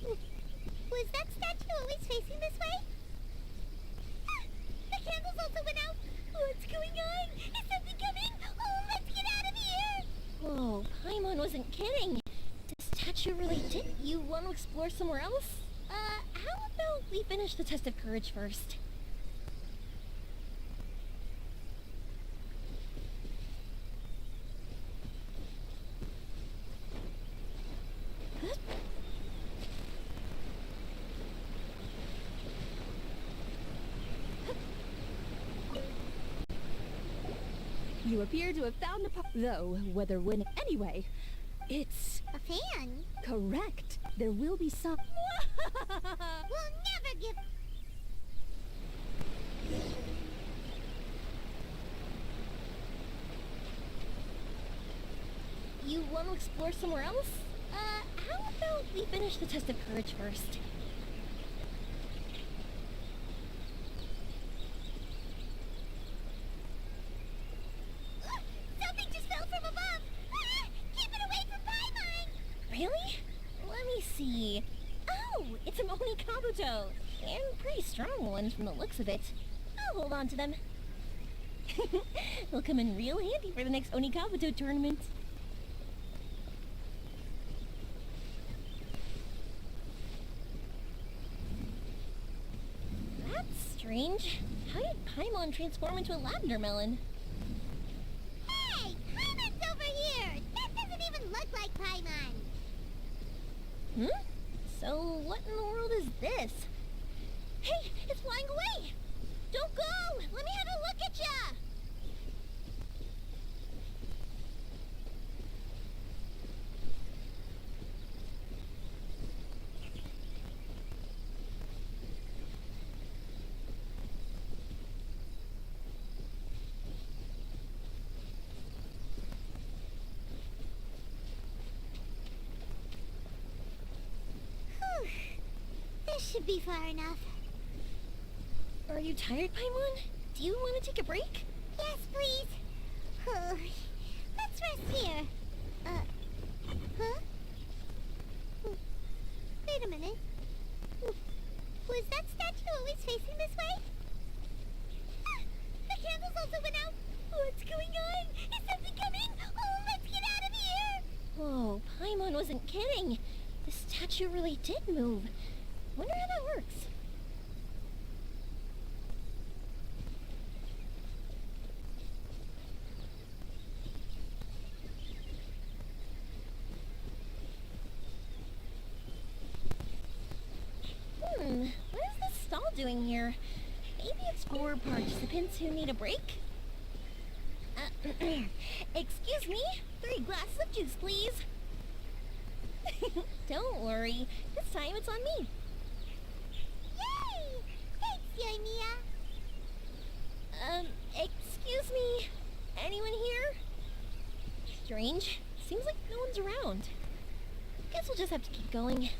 Was that statue always facing this way? Ah, the candles also went out. What's going on? Is something coming? Oh, let's get out of here! Whoa, Paimon wasn't kidding. The statue really did. You want to explore somewhere else? How about we finish the test of courage first? You appear to have found a though, whether when anyway, it's A fan? correct. There will be some. We'll never give... You want to explore somewhere else? How about we finish the test of courage first? Something just fell from above! Keep it away from Paimon! Really? Let me see. Oh, it's an Oni Kabuto. And pretty strong ones from the looks of it. I'll hold on to them. They'll come in real handy for the next Oni Kabuto tournament. That's strange. How did Paimon transform into a lavender melon? Hey! Paimon's over here! That doesn't even look like Paimon! Hmm? So what in the world is this? Hey, it's flying away! Don't go! Let me have a look at ya! Whew. This should be far enough. Are you tired, Paimon? Do you want to take a break? Yes, please. Let's rest here. Huh? Wait a minute. Was that statue always facing this way? Ah, the candles also went out. What's going on? Is something coming? Oh, let's get out of here! Whoa, Paimon wasn't kidding. The statue really did move. Wonder how that works. What is this stall doing here? Maybe it's for participants who need a break? Excuse me? 3 glasses of juice, please. Don't worry. This time it's on me. Yay! Thanks, Yoimiya. Excuse me? Anyone here? Strange. Seems like no one's around. Guess we'll just have to keep going.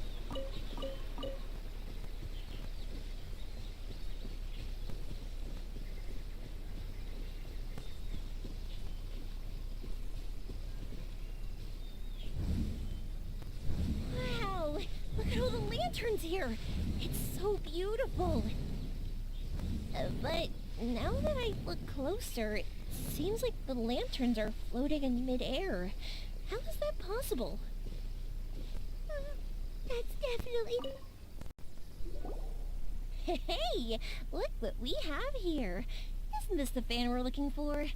Wow! Look at all the lanterns here! It's so beautiful! But now that I look closer, it seems like the lanterns are floating in midair. How is that possible? That's definitely... Hey! Look what we have here! Isn't this the fan we're looking for?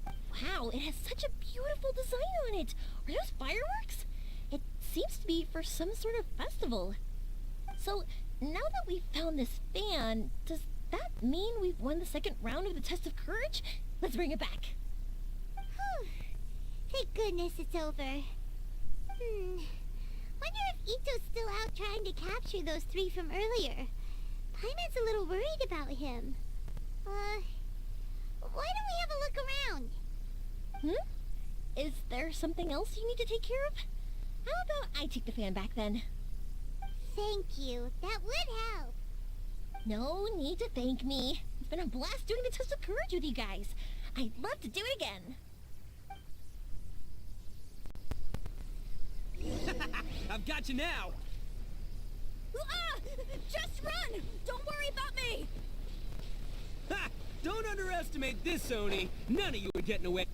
Wow, it has such a beautiful design on it! Are those fireworks? It seems to be for some sort of festival. So, now that we've found this fan, does that mean we've won the second round of the test of courage? Let's bring it back. Whew. Thank goodness it's over. Wonder if Ito's still out trying to capture those 3 from earlier. Paimon's a little worried about him. Why don't we have a look around? Is there something else you need to take care of? How about I take the fan back then? Thank you. That would help. No need to thank me. It's been a blast doing the test of courage with you guys. I'd love to do it again. I've got you now! Ah! Just run! Don't worry about me! Ha! Don't underestimate this, Oni! None of you are getting away.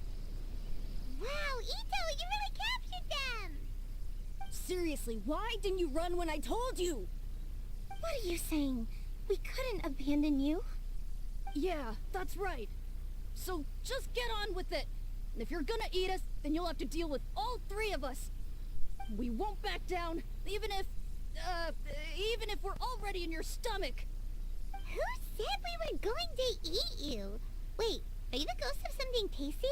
Wow, Ito, you really captured them! Seriously, why didn't you run when I told you? What are you saying? We couldn't abandon you? Yeah, that's right. So just get on with it. And if you're gonna eat us, then you'll have to deal with all three of us. We won't back down, even if we're already in your stomach. Who said we were going to eat you? Wait, are you the ghost of something tasty?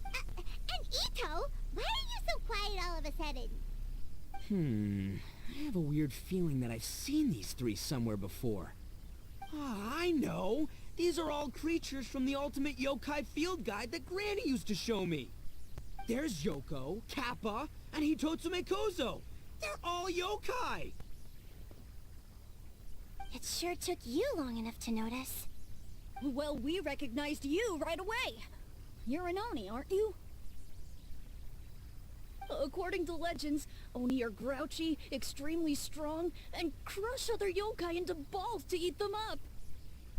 And Ito, why are you so quiet all of a sudden? I have a weird feeling that I've seen these three somewhere before. Ah, I know! These are all creatures from the Ultimate Yokai Field Guide that Granny used to show me. There's Yoko, Kappa, and Hitotsume Kozo. They're all yokai! It sure took you long enough to notice. Well, we recognized you right away. You're an Oni, aren't you? According to legends, Oni are grouchy, extremely strong, and crush other yokai into balls to eat them up.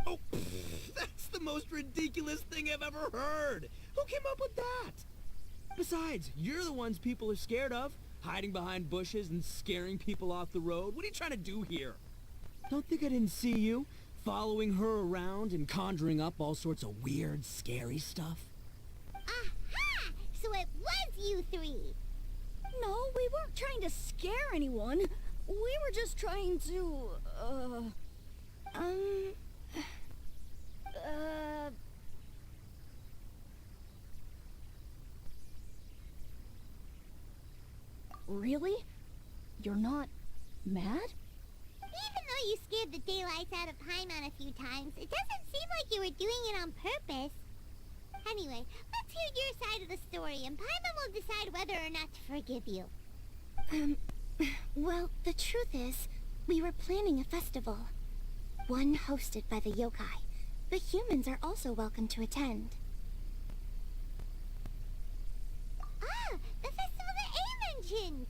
Oh, that's the most ridiculous thing I've ever heard! Who came up with that? Besides, you're the ones people are scared of, hiding behind bushes and scaring people off the road. What are you trying to do here? Don't think I didn't see you, following her around and conjuring up all sorts of weird, scary stuff. Aha! So it was you three! No, we weren't trying to scare anyone. We were just trying to, Really? You're not mad? Even though you scared the daylights out of Paimon a few times, it doesn't seem like you were doing it on purpose. Anyway, let's hear your side of the story, and Paimon will decide whether or not to forgive you. Well, the truth is, we were planning a festival. One hosted by the yokai, but humans are also welcome to attend. Ah, the festival that A mentioned!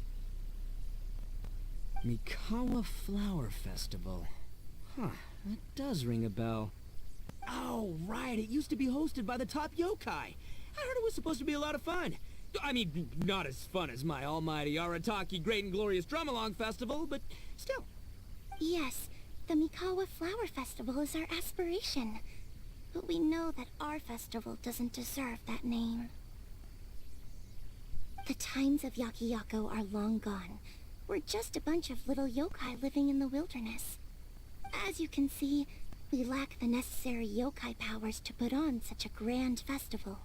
Mikawa Flower Festival. Huh, that does ring a bell. Oh, right, it used to be hosted by the top yokai. I heard it was supposed to be a lot of fun. I mean, not as fun as my almighty Arataki Great and Glorious Drum-Along Festival, but still. Yes, the Mikawa Flower Festival is our aspiration. But we know that our festival doesn't deserve that name. The times of Yakiyako are long gone. We're just a bunch of little yokai living in the wilderness. As you can see, we lack the necessary yokai powers to put on such a grand festival.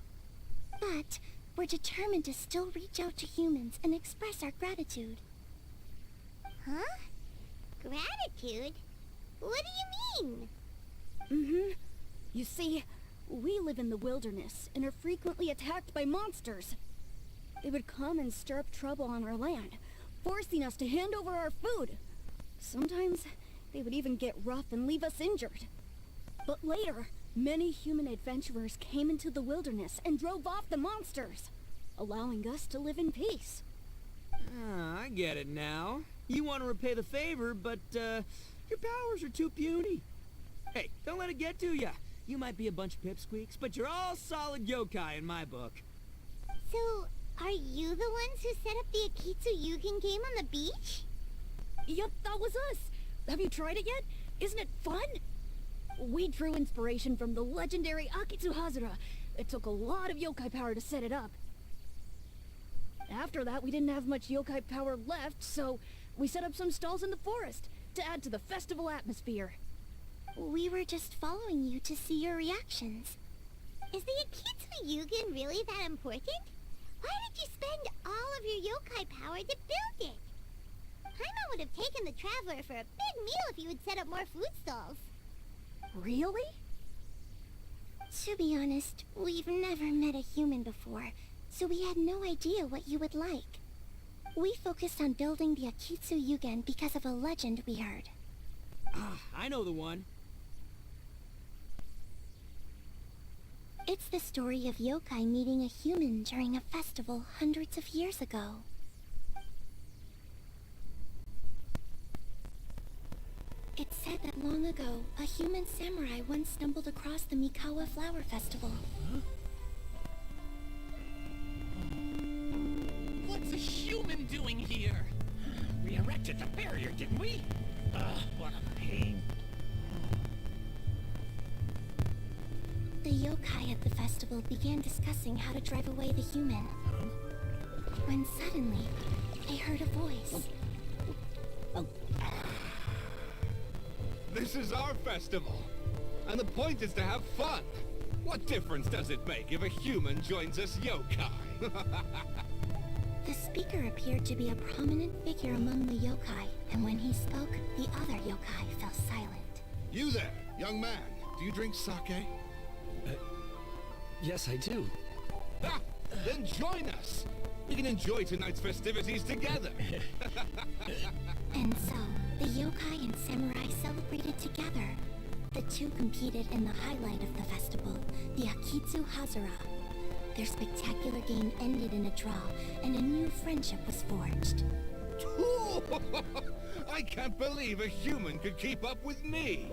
But we're determined to still reach out to humans and express our gratitude. Huh? Gratitude? What do you mean? You see, we live in the wilderness and are frequently attacked by monsters. They would come and stir up trouble on our land, forcing us to hand over our food. Sometimes they would even get rough and leave us injured. But later, many human adventurers came into the wilderness and drove off the monsters, allowing us to live in peace. Ah, I get it now. You want to repay the favor, but, your powers are too puny. Hey, don't let it get to ya. You might be a bunch of pipsqueaks, but you're all solid yokai in my book. So, are you the ones who set up the Akitsu Yugen game on the beach? Yep, that was us. Have you tried it yet? Isn't it fun? We drew inspiration from the legendary Akitsu Hazura. It took a lot of yokai power to set it up. After that, we didn't have much yokai power left, so we set up some stalls in the forest to add to the festival atmosphere. We were just following you to see your reactions. Is the Akitsu Yugen really that important? Why did you spend all of your yokai power to build it? Paimon would have taken the Traveler for a big meal if you had set up more food stalls. Really? To be honest, we've never met a human before, so we had no idea what you would like. We focused on building the Akitsu Yugen because of a legend we heard. Ah, I know the one. It's the story of yokai meeting a human during a festival hundreds of years ago. It's said that long ago, a human samurai once stumbled across the Mikawa Flower Festival. What's a human doing here? We erected the barrier, didn't we? What a pain. The yokai at the festival began discussing how to drive away the human. When suddenly, they heard a voice. This is our festival, and the point is to have fun. What difference does it make if a human joins us yokai? The speaker appeared to be a prominent figure among the yokai, and when he spoke, the other yokai fell silent. You there, young man. Do you drink sake? Yes, I do. Ah, then join us. We can enjoy tonight's festivities together. And so, the yokai and samurai celebrated together. The two competed in the highlight of the festival, the Akitsu Hazara. Their spectacular game ended in a draw, and a new friendship was forged. I can't believe a human could keep up with me.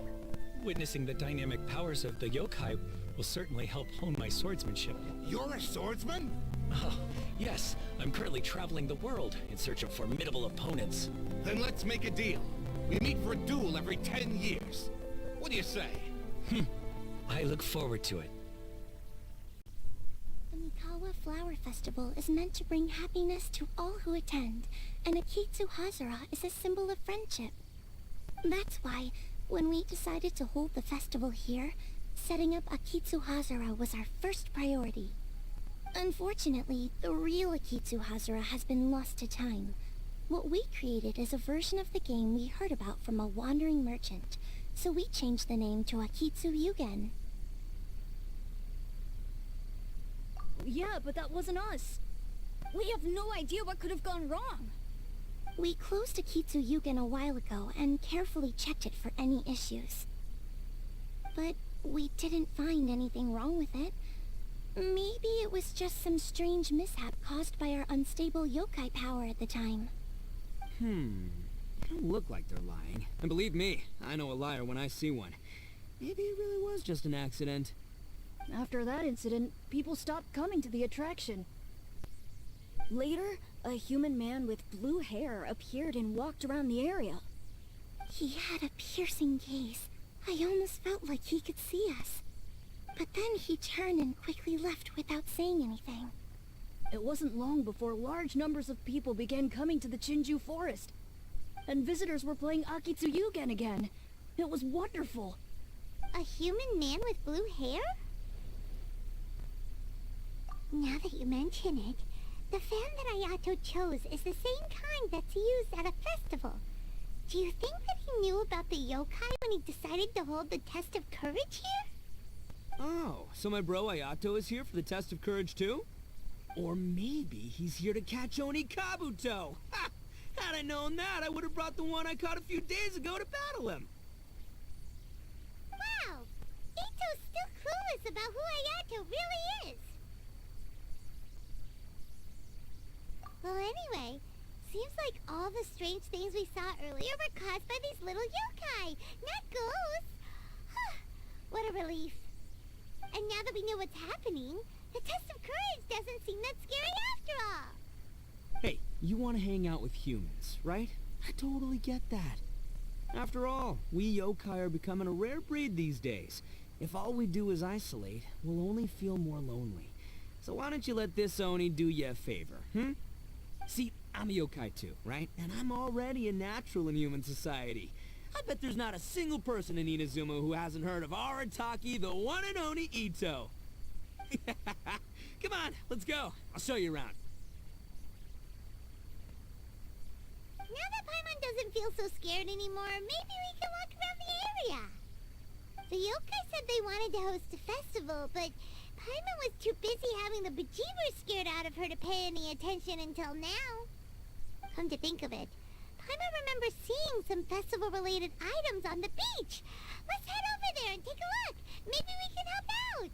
Witnessing the dynamic powers of the yokai will certainly help hone my swordsmanship. You're a swordsman? Oh, yes. I'm currently traveling the world in search of formidable opponents. Then let's make a deal. We meet for a duel every 10 years. What do you say? I look forward to it. The Mikawa Flower Festival is meant to bring happiness to all who attend, and Akitsu Hazara is a symbol of friendship. That's why, when we decided to hold the festival here, setting up Akitsu Hazara was our first priority. Unfortunately, the real Akitsu Hazara has been lost to time. What we created is a version of the game we heard about from a wandering merchant, so we changed the name to Akitsu Yugen. Yeah, but that wasn't us. We have no idea what could have gone wrong. We closed Akitsu Yugen a while ago and carefully checked it for any issues. But we didn't find anything wrong with it. Maybe it was just some strange mishap caused by our unstable yokai power at the time. They don't look like they're lying. And believe me, I know a liar when I see one. Maybe it really was just an accident. After that incident, people stopped coming to the attraction. Later, a human man with blue hair appeared and walked around the area. He had a piercing gaze. I almost felt like he could see us. But then he turned and quickly left without saying anything. It wasn't long before large numbers of people began coming to the Chinju forest. And visitors were playing Akitsu Yugen again. It was wonderful. A human man with blue hair? Now that you mention it, the fan that Ayato chose is the same kind that's used at a festival. Do you think that he knew about the yokai when he decided to hold the test of courage here? Oh, so my bro Ayato is here for the test of courage too? Or maybe he's here to catch Oni Kabuto! Ha! Had I known that, I would have brought the one I caught a few days ago to battle him! Wow! Ito's still clueless about who Ayato really is! Well, anyway, seems like all the strange things we saw earlier were caused by these little yokai, not ghosts! What a relief. And now that we know what's happening, the test of courage doesn't seem that scary after all! Hey, you want to hang out with humans, right? I totally get that. After all, we yokai are becoming a rare breed these days. If all we do is isolate, we'll only feel more lonely. So why don't you let this Oni do you a favor, See, I'm a yokai too, right? And I'm already a natural in human society. I bet there's not a single person in Inazuma who hasn't heard of Arataki, the one and only Ito. Come on, let's go. I'll show you around. Now that Paimon doesn't feel so scared anymore, maybe we can walk around the area. The yokai said they wanted to host a festival, but Paimon was too busy having the bejeebers scared out of her to pay any attention until now. Come to think of it, Paimon remembers seeing some festival-related items on the beach. Let's head over there and take a look. Maybe we can help out.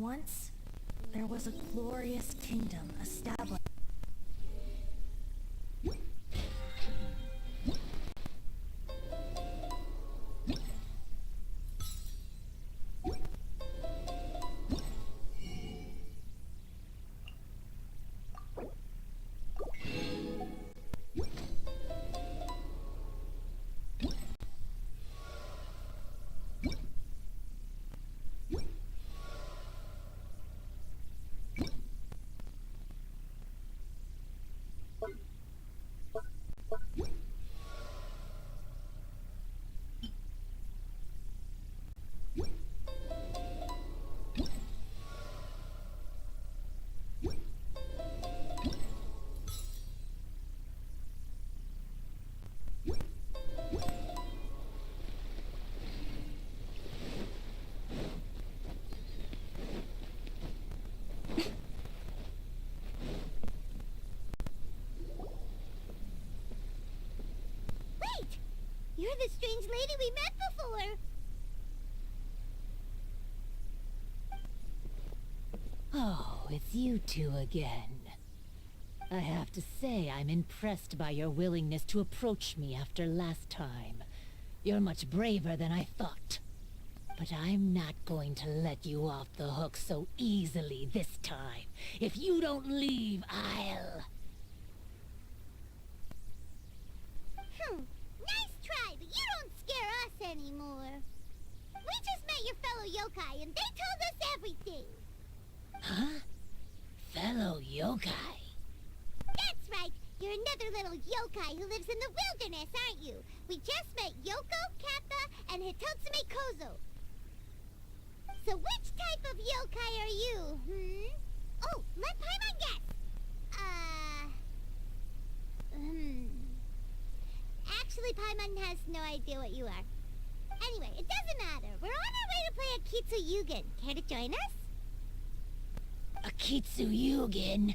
Once, there was a glorious kingdom established. Wait! You're the strange lady we met before! Oh, it's you two again. I have to say I'm impressed by your willingness to approach me after last time. You're much braver than I thought. But I'm not going to let you off the hook so easily this time. If you don't leave, I'll... Nice try, but you don't scare us anymore. We just met your fellow yokai and they told us everything. Huh? Fellow yokai? That's right. You're another little yokai who lives in the wilderness, aren't you? We just met Yoko, Kappa, and Hitotsume Kozo. So which type of yokai are you, Oh, let Paimon guess. Actually, Paimon has no idea what you are. Anyway, it doesn't matter. We're on our way to play Akitsu Yugen. Care to join us? Akitsu Yugen.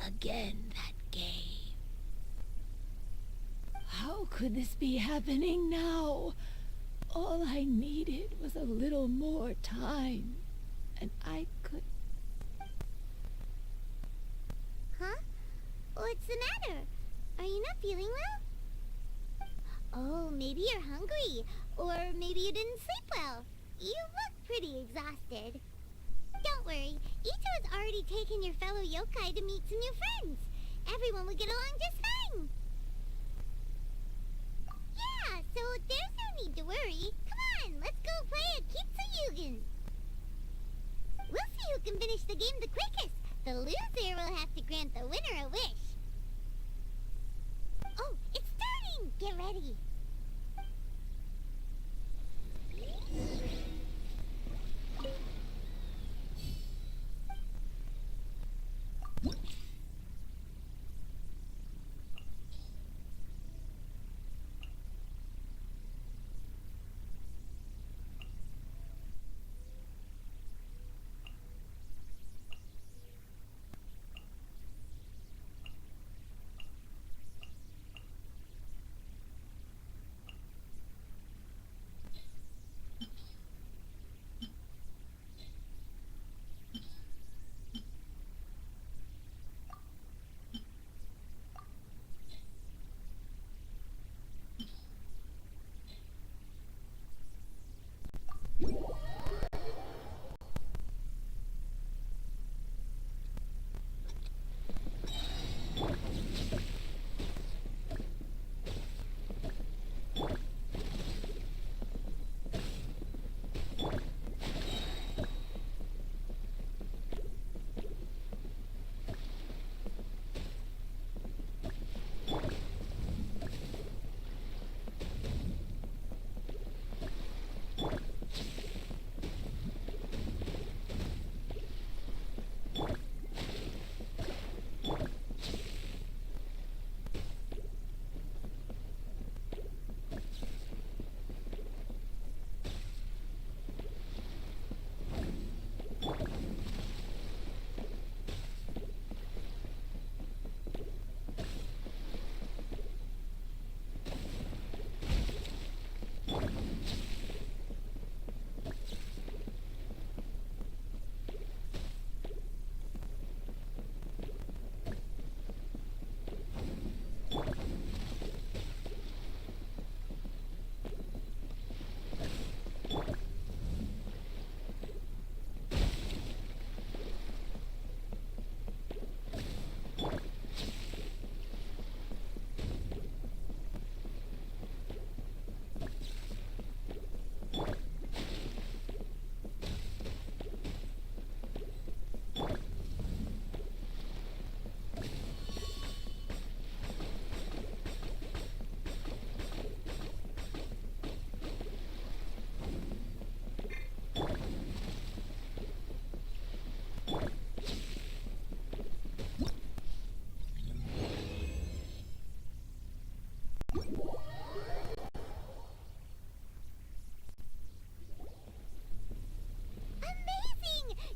Again, that game. How could this be happening now? All I needed was a little more time, and I could... Huh? What's the matter? Are you not feeling well? Oh, maybe you're hungry. Or maybe you didn't sleep well. You look pretty exhausted. Don't worry. Ito has already taken your fellow yokai to meet some new friends. Everyone will get along just fine. Yeah, so there's no need to worry. Come on, let's go play Akitsu Yugen. We'll see who can finish the game the quickest. The loser will have to grant the winner a wish. Oh, it's starting! Get ready.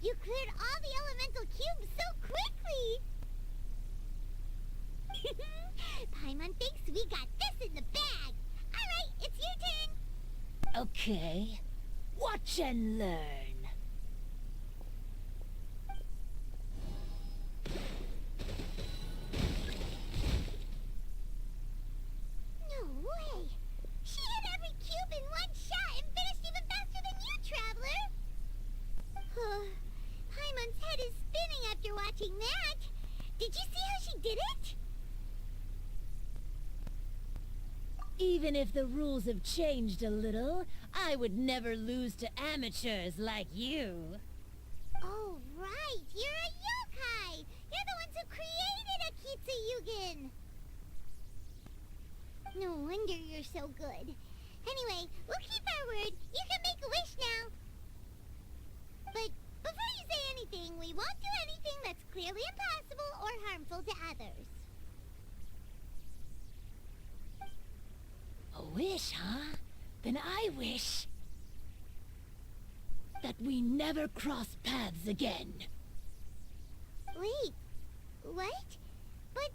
You cleared all the elemental cubes so quickly! Paimon thinks we got this in the bag! Alright, it's your turn! Okay. Watch and learn. No way! She hit every cube in one shot and finished even faster than you, Traveler! Paimon's head is spinning after watching that! Did you see how she did it? Even if the rules have changed a little, I would never lose to amateurs like you. Oh, right! You're a yokai! You're the ones who created Akitsu Yugen! No wonder you're so good. Anyway, we'll keep our word. You can make a wish now. But before you say anything, we won't do anything that's clearly impossible or harmful to others. A wish, huh? Then I wish that we never cross paths again. Wait, what? But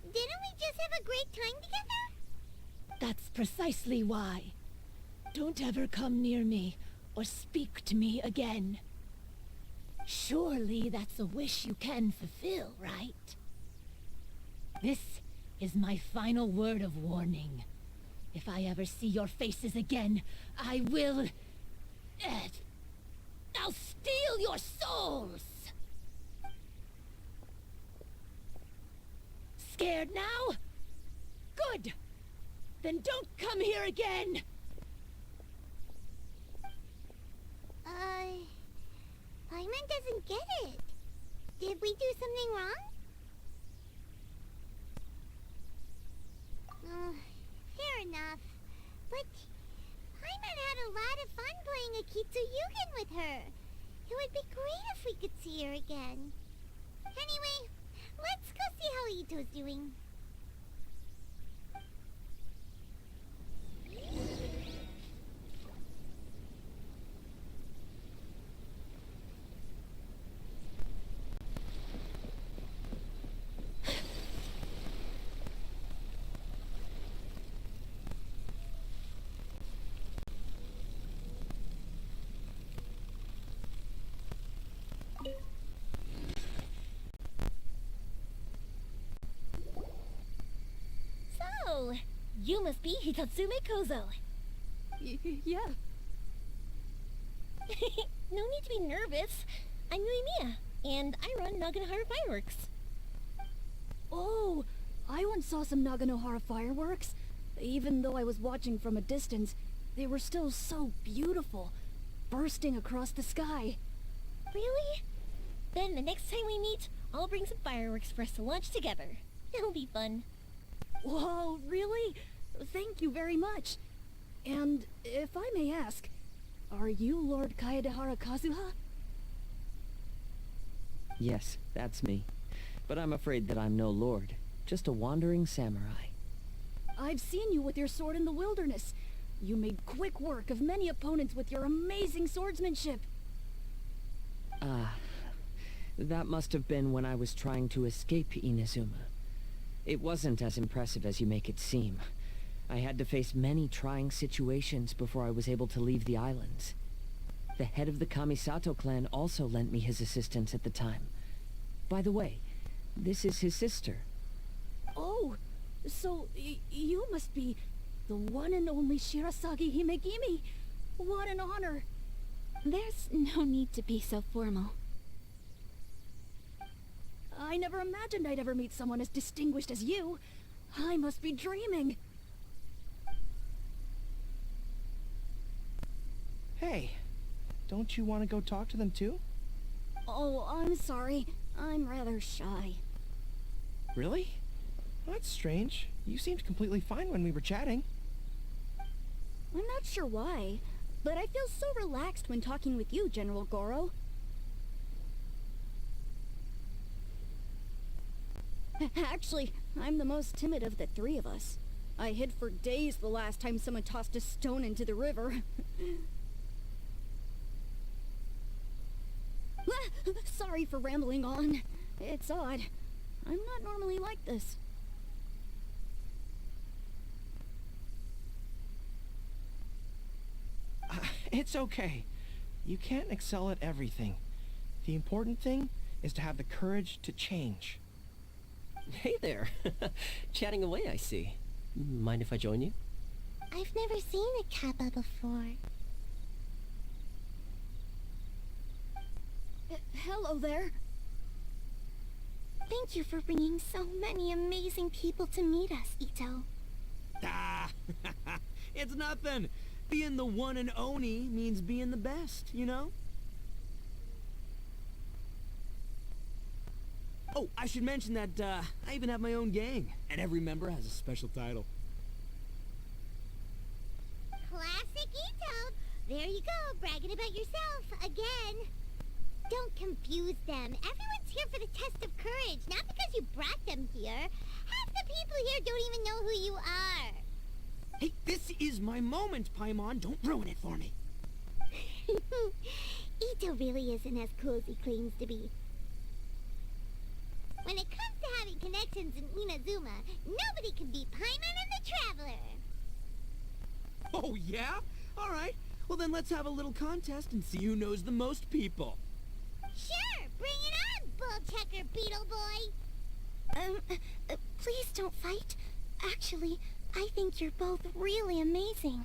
didn't we just have a great time together? That's precisely why. Don't ever come near me or speak to me again. Surely that's a wish you can fulfill, right? This is my final word of warning. If I ever see your faces again, I will... I'll steal your souls! Scared now? Good! Then don't come here again! Paimon doesn't get it. Did we do something wrong? Fair enough. But Paimon had a lot of fun playing Akitsu Yugen with her. It would be great if we could see her again. Anyway, let's go see how Ito's doing. So, you must be Hitatsume Kozo. Yeah. No need to be nervous. I'm Yuimiya, and I run Naganohara Fireworks. Oh, I once saw some Naganohara fireworks. Even though I was watching from a distance, they were still so beautiful, bursting across the sky. Really? Then the next time we meet, I'll bring some fireworks for us to launch together. It'll be fun. Whoa, really? Thank you very much. And if I may ask, are you Lord Kaedehara Kazuha? Yes, that's me. But I'm afraid that I'm no lord, just a wandering samurai. I've seen you with your sword in the wilderness. You made quick work of many opponents with your amazing swordsmanship. That must have been when I was trying to escape Inazuma. It wasn't as impressive as you make it seem. I had to face many trying situations before I was able to leave the islands. The head of the Kamisato clan also lent me his assistance at the time. By the way, this is his sister. Oh, so you must be the one and only Shirasagi Himegimi. What an honor. There's no need to be so formal. I never imagined I'd ever meet someone as distinguished as you. I must be dreaming. Hey, don't you want to go talk to them too? Oh, I'm sorry. I'm rather shy. Really? That's strange. You seemed completely fine when we were chatting. I'm not sure why, but I feel so relaxed when talking with you, General Goro. Actually, I'm the most timid of the three of us. I hid for days the last time someone tossed a stone into the river. Sorry for rambling on. It's odd. I'm not normally like this. It's okay. You can't excel at everything. The important thing is to have the courage to change. Hey there. Chatting away, I see. Mind if I join you? I've never seen a kappa before. Hello there. Thank you for bringing so many amazing people to meet us, Ito. Ah, it's nothing. Being the one and only means being the best, you know? Oh, I should mention that, I even have my own gang, and every member has a special title. Classic Ito! There you go, bragging about yourself, again. Don't confuse them. Everyone's here for the test of courage, not because you brought them here. Half the people here don't even know who you are. Hey, this is my moment, Paimon. Don't ruin it for me. Ito really isn't as cool as he claims to be. When it comes to having connections in Inazuma, nobody can beat Paimon and the Traveler. Oh, yeah? All right. Well, then let's have a little contest and see who knows the most people. Sure, bring it on, bull checker beetle boy. Please don't fight. Actually, I think you're both really amazing.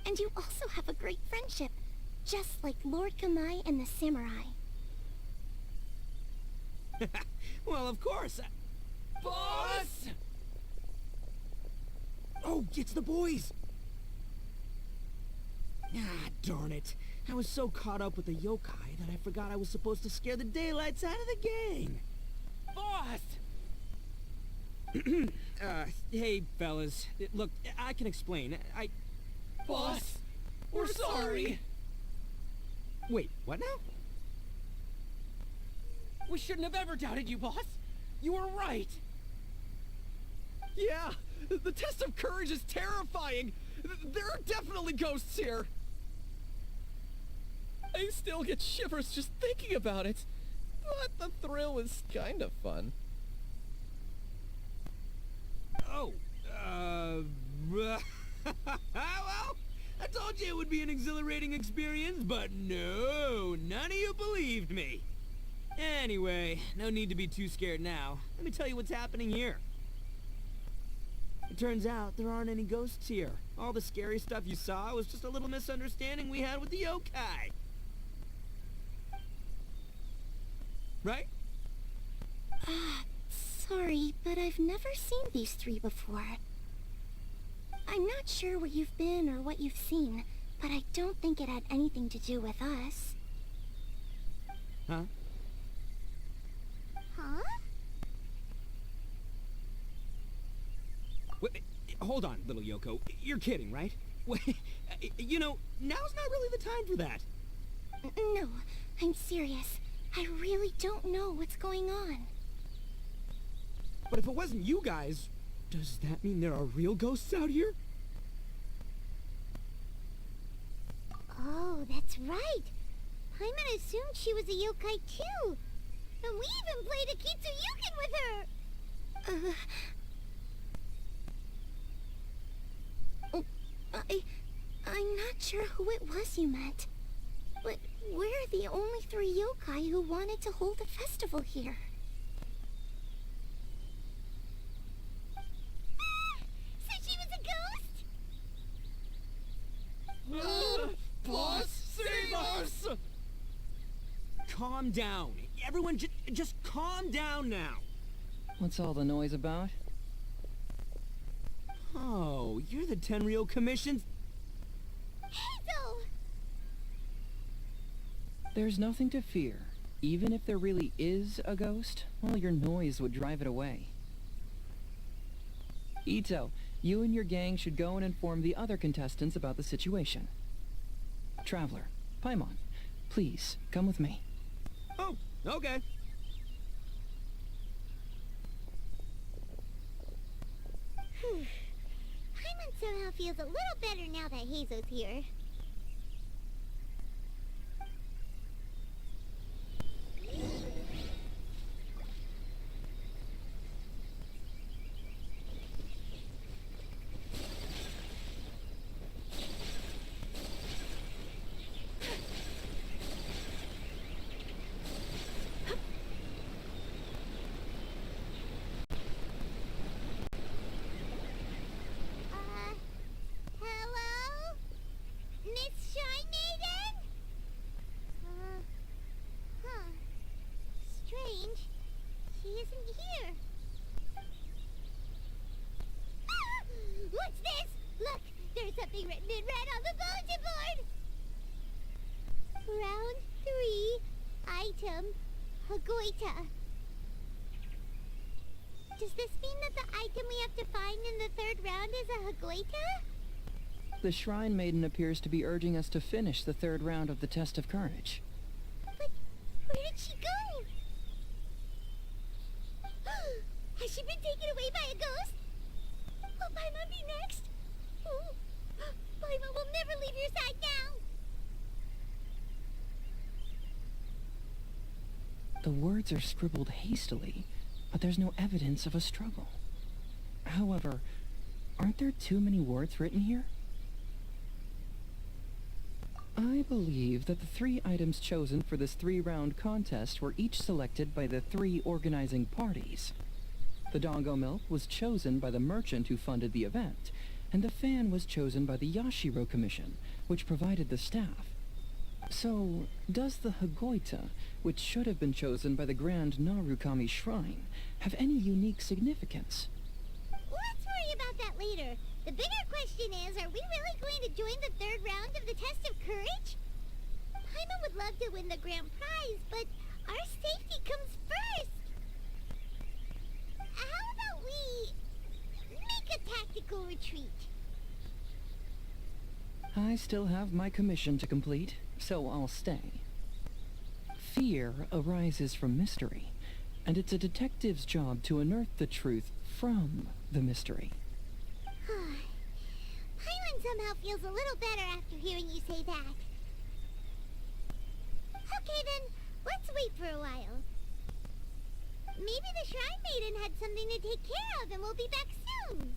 And you also have a great friendship, just like Lord Kamai and the samurai. Well, of course. Boss! Oh, it's the boys! Ah, darn it. I was so caught up with the yokai that I forgot I was supposed to scare the daylights out of the gang. Boss! Hey, fellas. Look, I can explain. Boss! We're sorry! Wait, what now? We shouldn't have ever doubted you, boss! You were right! Yeah, the test of courage is terrifying. There are definitely ghosts here. I still get shivers just thinking about it. But the thrill is kind of fun. Oh, well, I told you it would be an exhilarating experience, but no, none of you believed me. Anyway, no need to be too scared now. Let me tell you what's happening here. It turns out there aren't any ghosts here. All the scary stuff you saw was just a little misunderstanding we had with the yokai. Right? Sorry, but I've never seen these three before. I'm not sure where you've been or what you've seen, but I don't think it had anything to do with us. Huh? Huh? Wait, hold on, little Yoko. You're kidding, right? You know, now's not really the time for that. No, I'm serious. I really don't know what's going on. But if it wasn't you guys, does that mean there are real ghosts out here? Oh, that's right. Paimon assumed she was a yokai too. And we even played Akitsu Yukin with her. I'm not sure who it was you meant. But we're the only three yokai who wanted to hold a festival here. So she was a ghost? Boss, save us! Calm down. Everyone just calm down now. What's all the noise about? Oh, you're the Tenryou Commission's... Hazel! There's nothing to fear. Even if there really is a ghost, well, your noise would drive it away. Ito, you and your gang should go and inform the other contestants about the situation. Traveler, Paimon, please, come with me. Oh, okay. Paimon somehow feels a little better now that Hazo's here. round 3 item Hagoita. Does this mean that the item we have to find in the 3rd round is a Hagoita? The Shrine Maiden appears to be urging us to finish the 3rd round of the Test of Courage. But where did she go? Has she been taken away by a ghost? Will Paimon be next? Oh, Paimon will never leave your side now! The words are scribbled hastily, but there's no evidence of a struggle. However, aren't there too many words written here? I believe that the 3 items chosen for this 3-round contest were each selected by the 3 organizing parties. The Doggo Milk was chosen by the merchant who funded the event, and the fan was chosen by the Yashiro Commission, which provided the staff. So, does the Hagoita, which should have been chosen by the Grand Narukami Shrine, have any unique significance? Let's worry about that later. The bigger question is, are we really going to join the 3rd round of the Test of Courage? Paimon would love to win the grand prize, but our safety comes first. How about we make a tactical retreat? I still have my commission to complete, so I'll stay. Fear arises from mystery, and it's a detective's job to unearth the truth from the mystery. Paimon somehow feels a little better after hearing you say that. Okay then, let's wait for a while. Maybe the Shrine Maiden had something to take care of and we'll be back soon.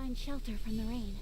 find shelter from the rain.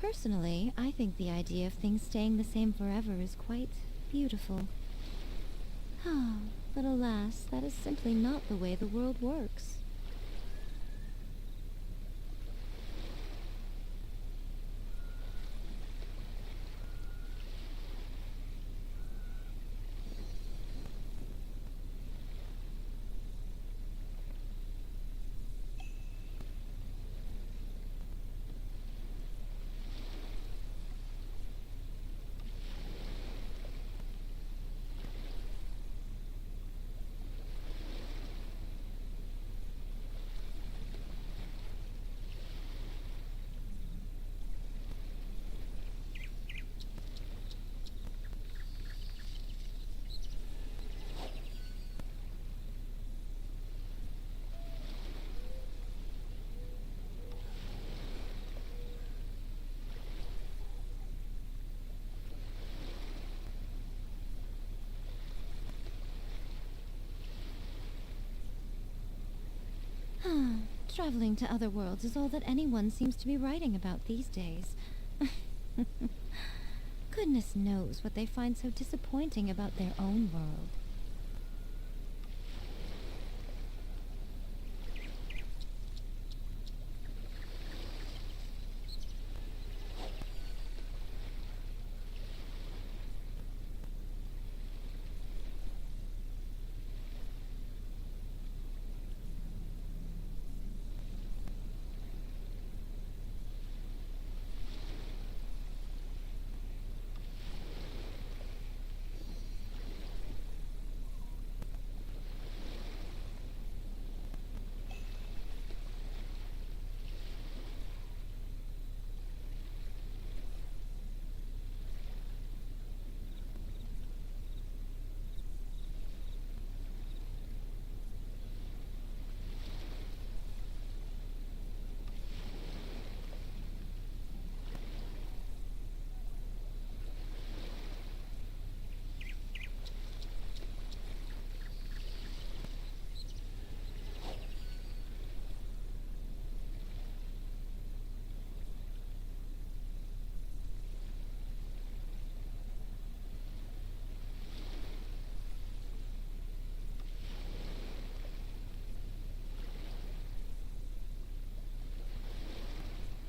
Personally, I think the idea of things staying the same forever is quite beautiful. But alas, that is simply not the way the world works. Traveling to other worlds is all that anyone seems to be writing about these days. Goodness knows what they find so disappointing about their own world.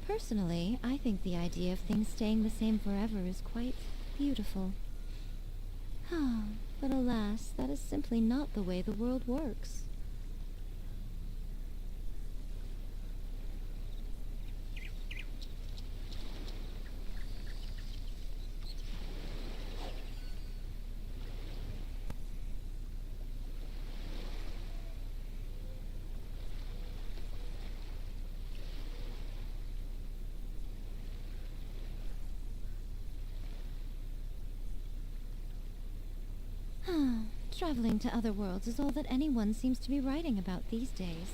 Personally, I think the idea of things staying the same forever is quite beautiful. But alas, that is simply not the way the world works. Traveling to other worlds is all that anyone seems to be writing about these days.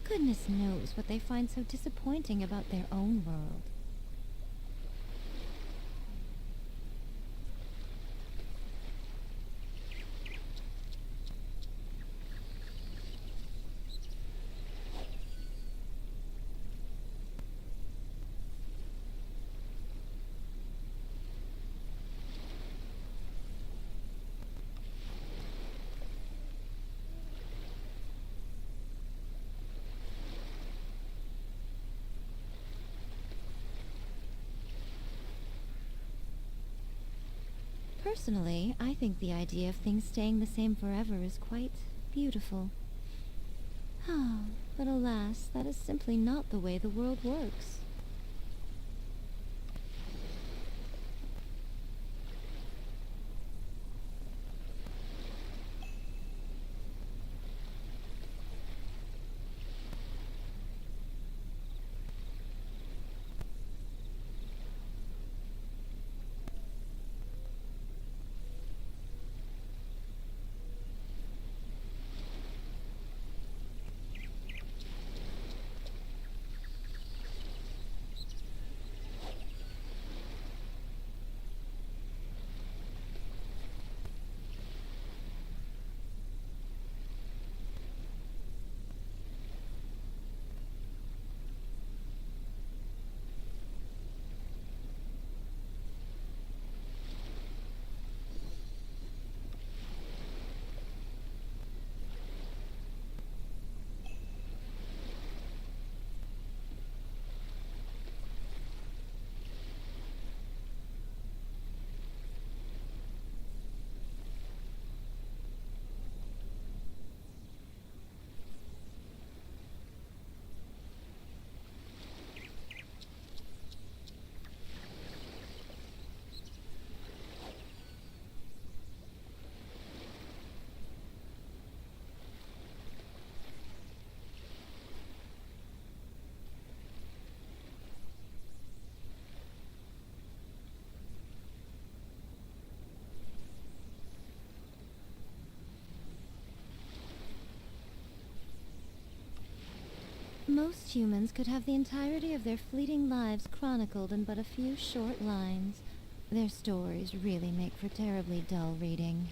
Goodness knows what they find so disappointing about their own world. Personally, I think the idea of things staying the same forever is quite beautiful. But alas, that is simply not the way the world works. Most humans could have the entirety of their fleeting lives chronicled in but a few short lines. Their stories really make for terribly dull reading.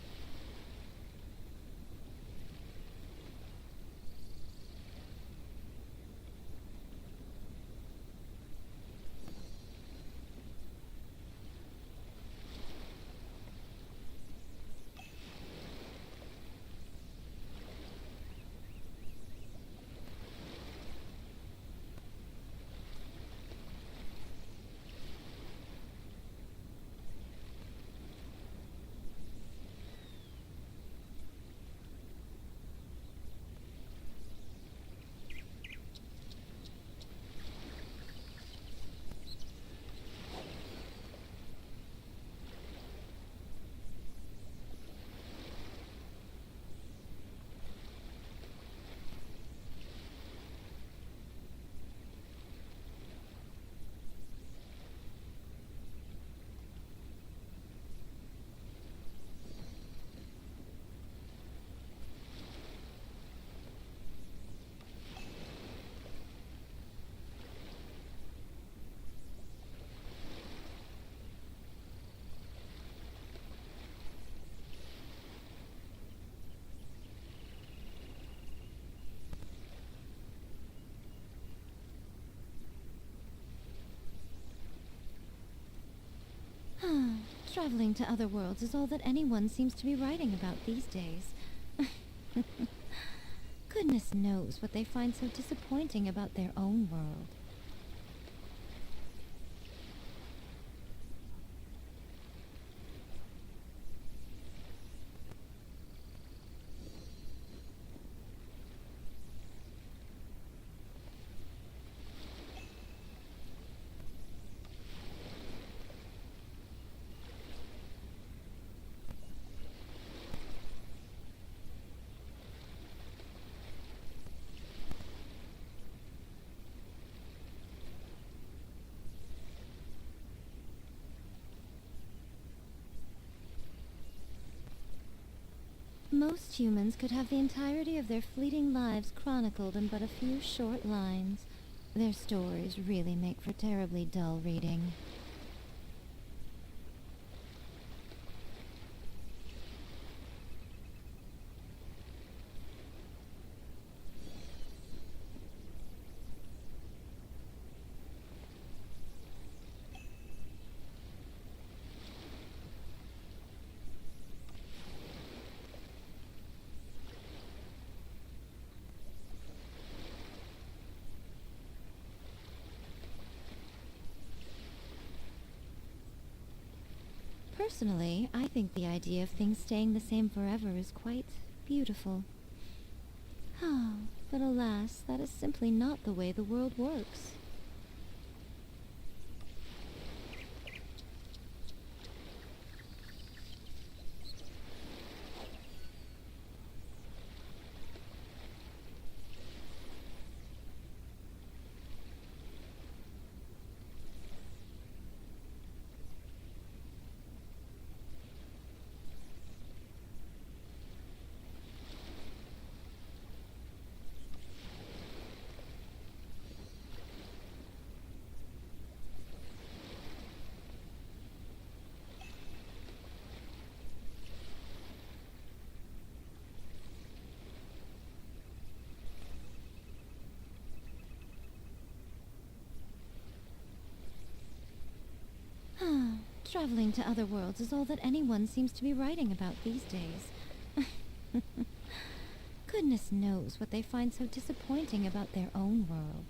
Traveling to other worlds is all that anyone seems to be writing about these days. Goodness knows what they find so disappointing about their own world. Most humans could have the entirety of their fleeting lives chronicled in but a few short lines. Their stories really make for terribly dull reading. Personally, I think the idea of things staying the same forever is quite beautiful. But alas, that is simply not the way the world works. Traveling to other worlds is all that anyone seems to be writing about these days. Goodness knows what they find so disappointing about their own world.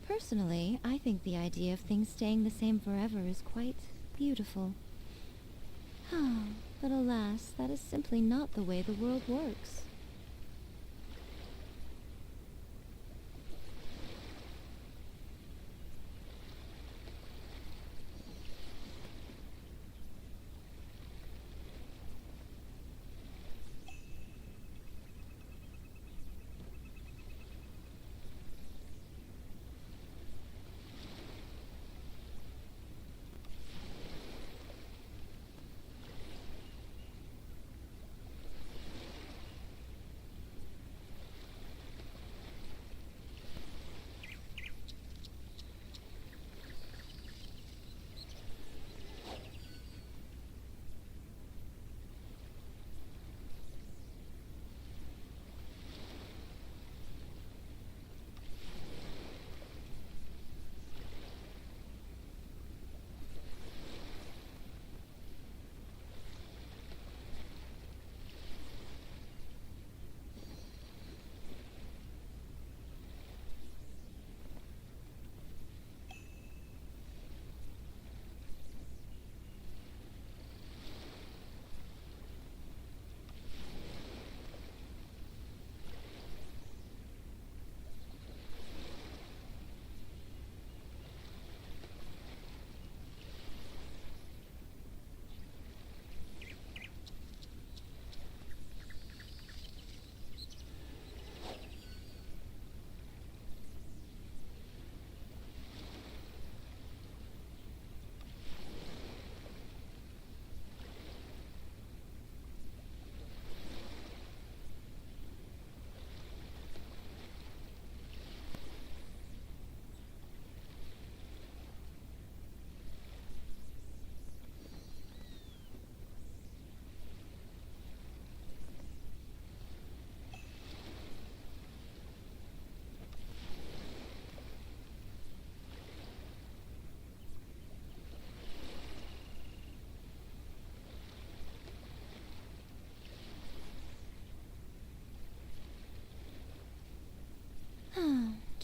Personally, I think the idea of things staying the same forever is quite beautiful. But alas, that is simply not the way the world works.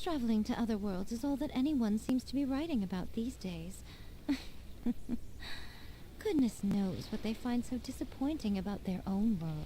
Traveling to other worlds is all that anyone seems to be writing about these days. Goodness knows what they find so disappointing about their own world.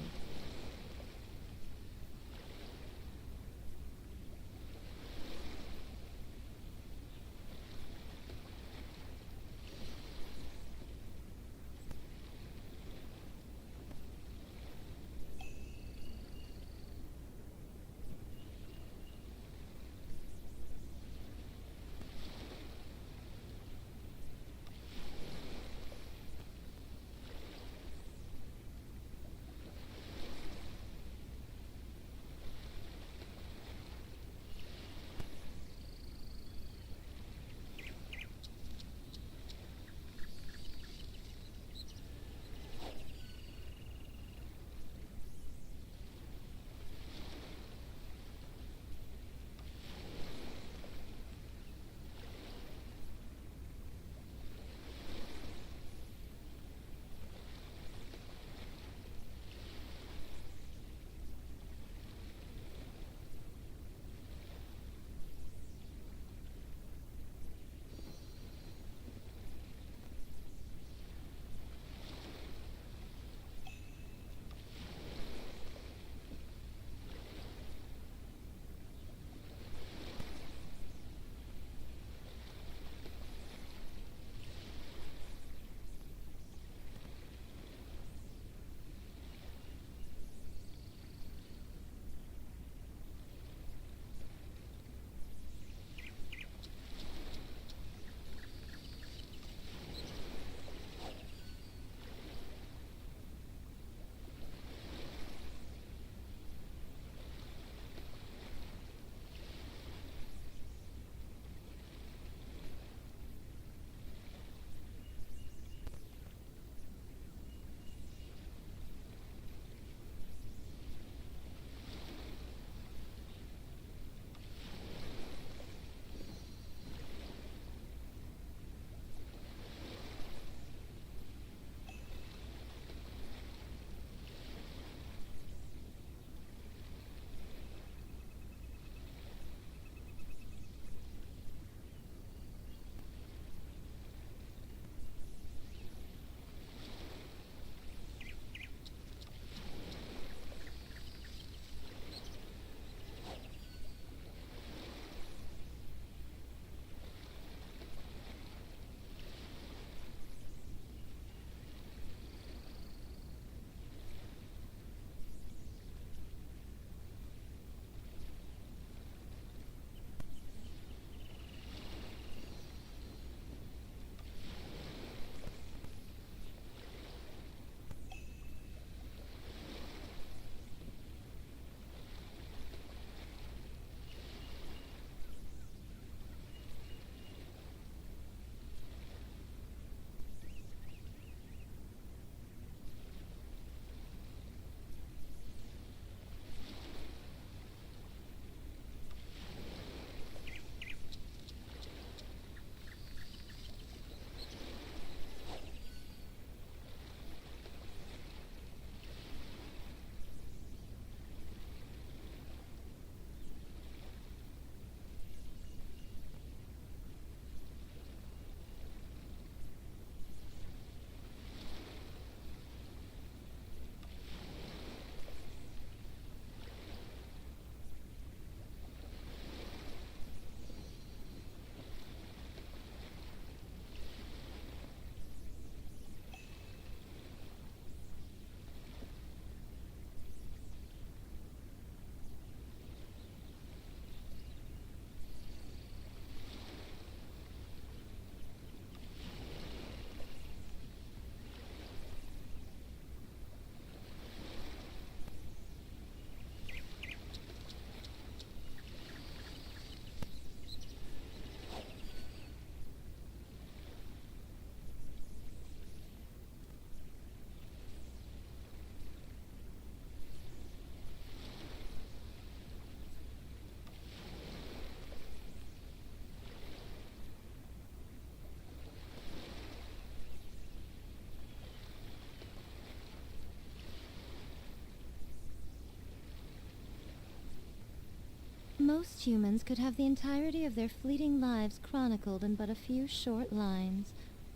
Most humans could have the entirety of their fleeting lives chronicled in but a few short lines.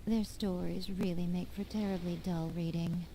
Their stories really make for terribly dull reading.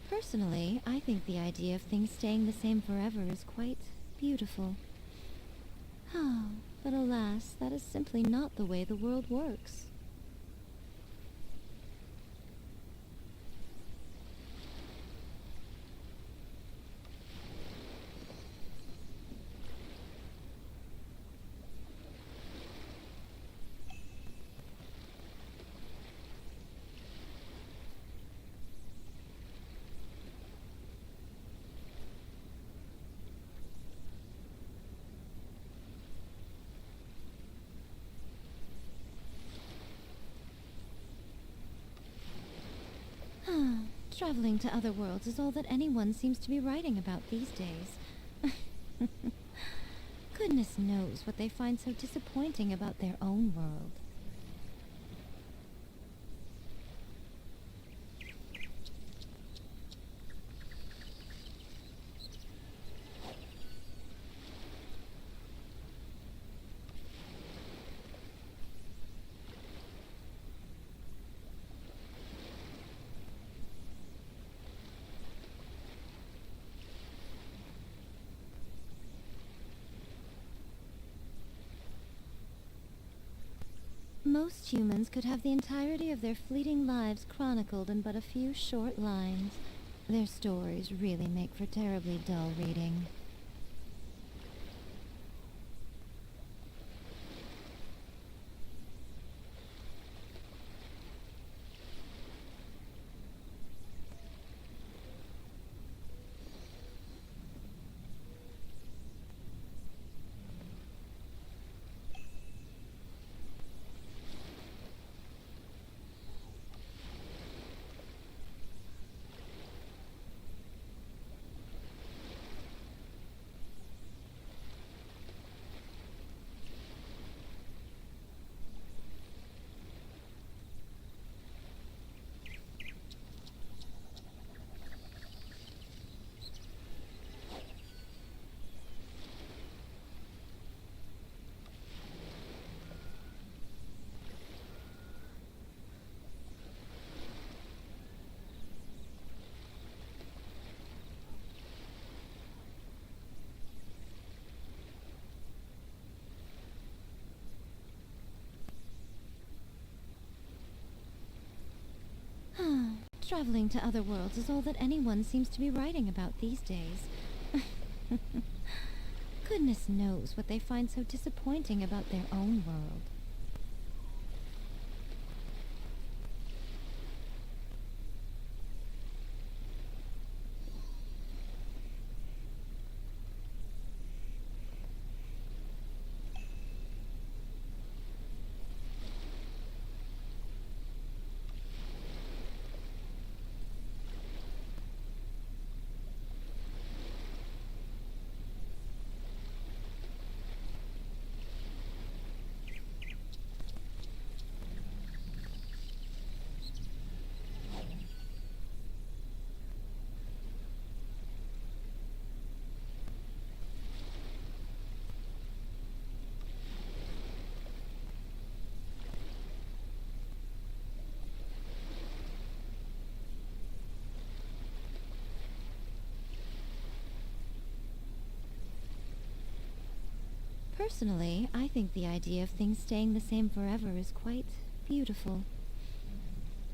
Personally, I think the idea of things staying the same forever is quite beautiful. Oh, but alas, that is simply not the way the world works. Traveling to other worlds is all that anyone seems to be writing about these days. Goodness knows what they find so disappointing about their own world. Most humans could have the entirety of their fleeting lives chronicled in but a few short lines. Their stories really make for terribly dull reading. Traveling to other worlds is all that anyone seems to be writing about these days. Goodness knows what they find so disappointing about their own world. Personally, I think the idea of things staying the same forever is quite beautiful.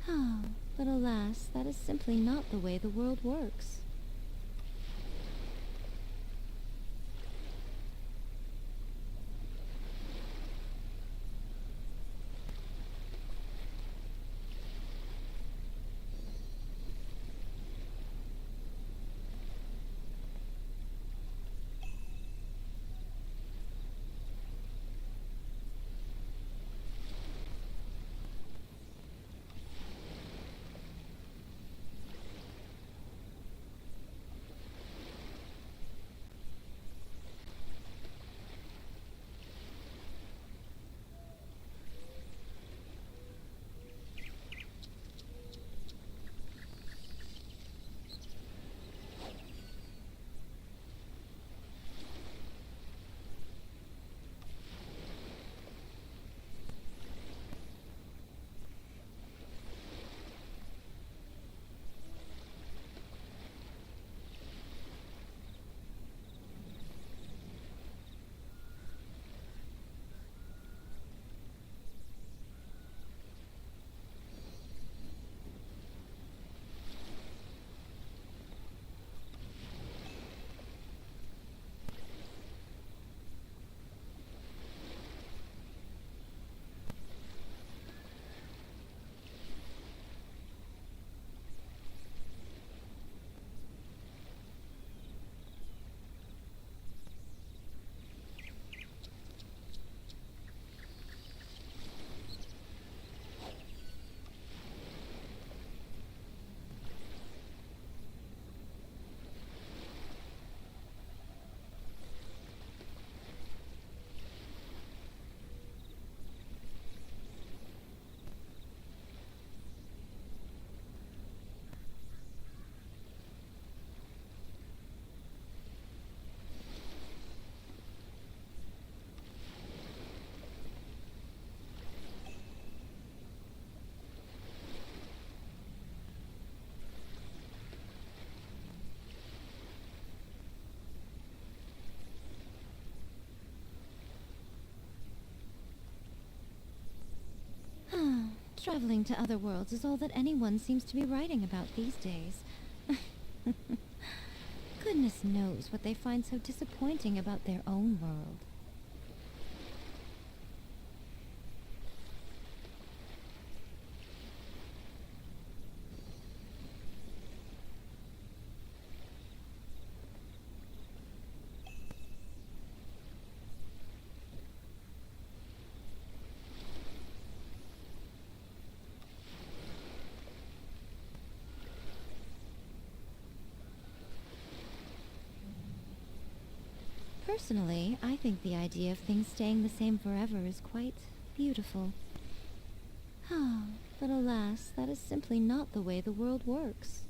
Oh, but alas, that is simply not the way the world works. Traveling to other worlds is all that anyone seems to be writing about these days. Goodness knows what they find so disappointing about their own world. Personally, I think the idea of things staying the same forever is quite beautiful. But alas, that is simply not the way the world works.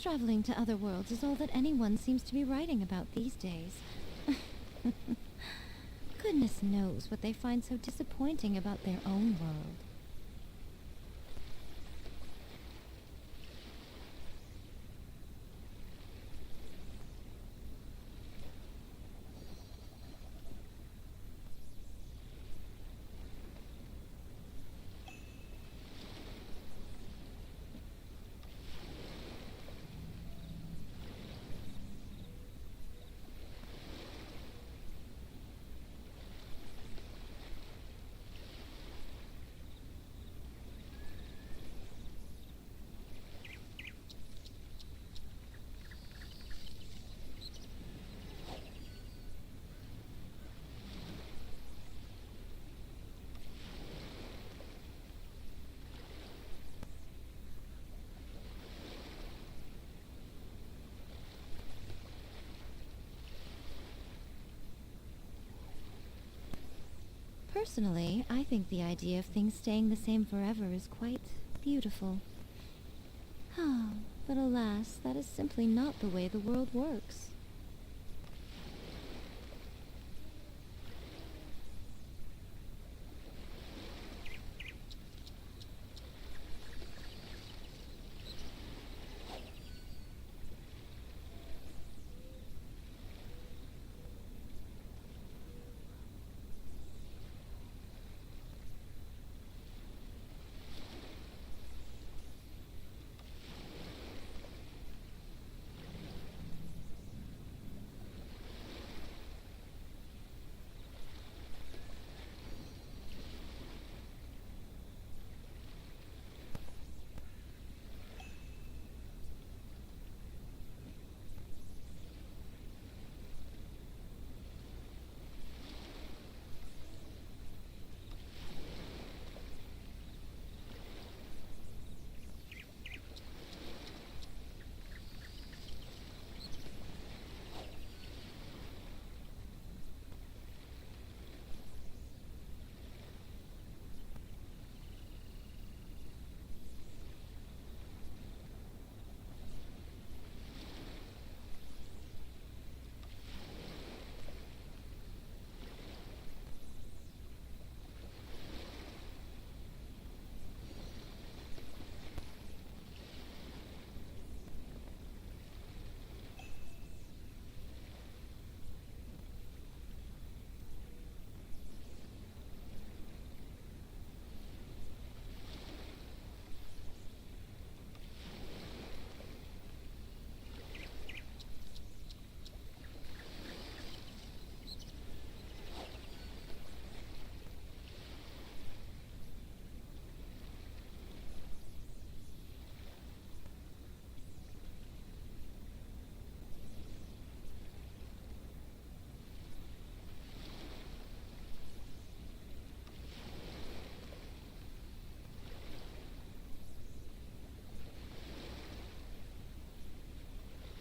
Traveling to other worlds is all that anyone seems to be writing about these days. Goodness knows what they find so disappointing about their own world. Personally, I think the idea of things staying the same forever is quite beautiful. But alas, that is simply not the way the world works.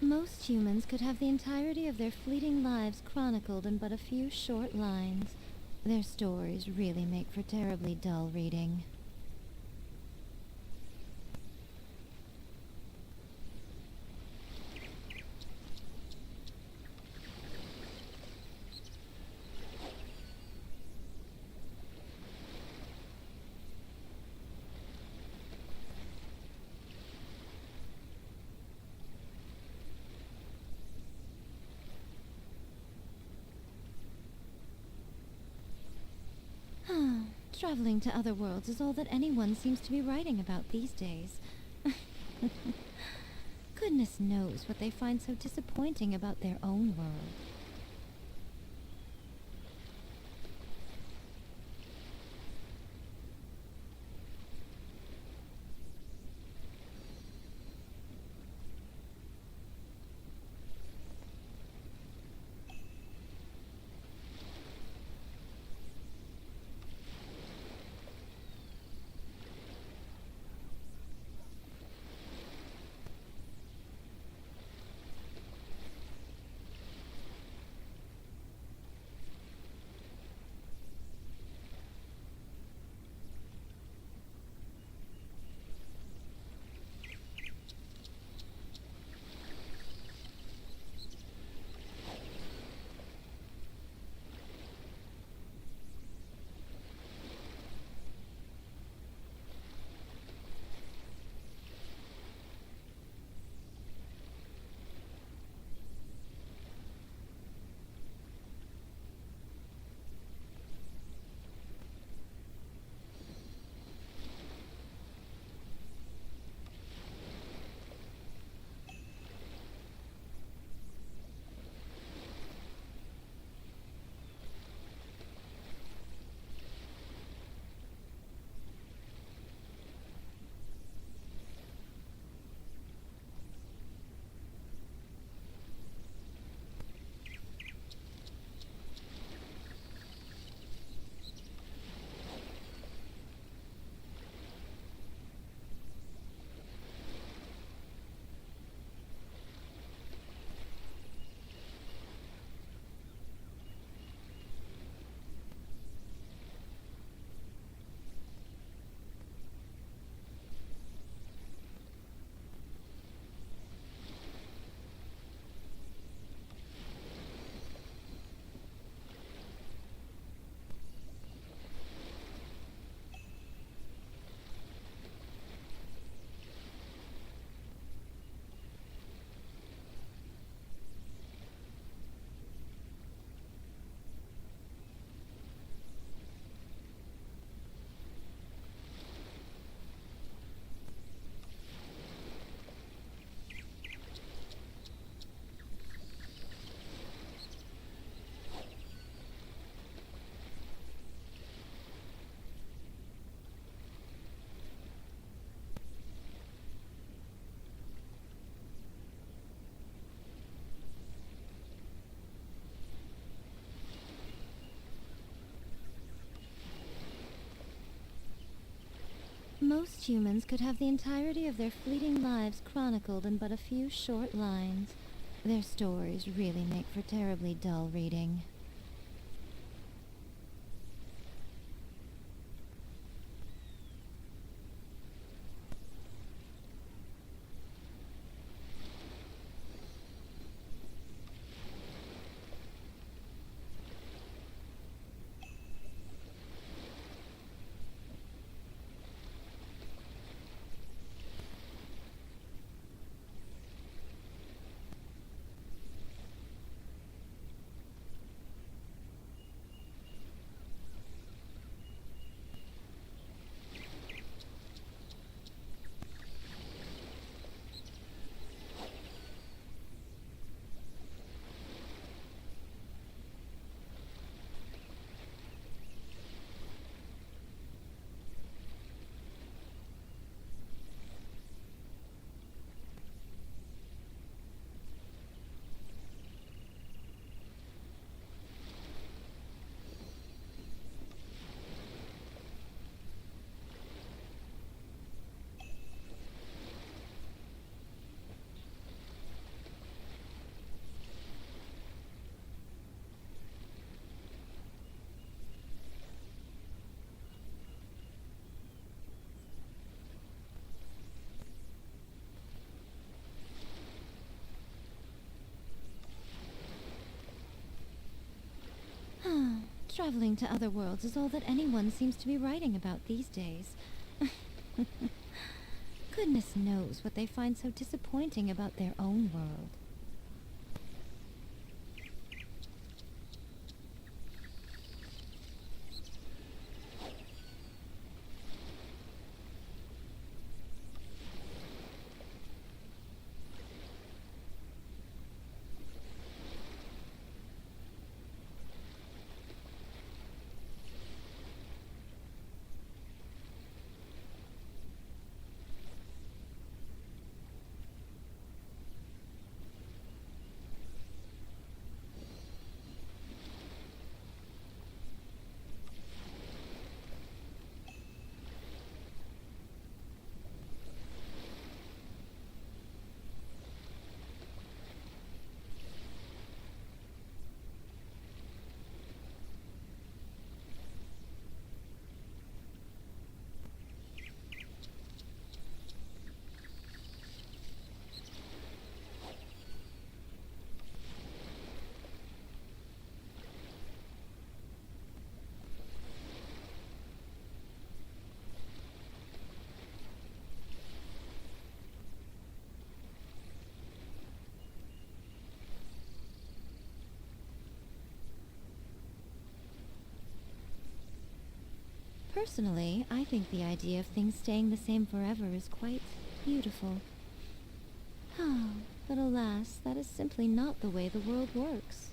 Most humans could have the entirety of their fleeting lives chronicled in but a few short lines. Their stories really make for terribly dull reading. Traveling to other worlds is all that anyone seems to be writing about these days. Goodness knows what they find so disappointing about their own world. Most humans could have the entirety of their fleeting lives chronicled in but a few short lines. Their stories really make for terribly dull reading. Traveling to other worlds is all that anyone seems to be writing about these days. Goodness knows what they find so disappointing about their own world. Personally, I think the idea of things staying the same forever is quite beautiful. Oh, but alas, that is simply not the way the world works.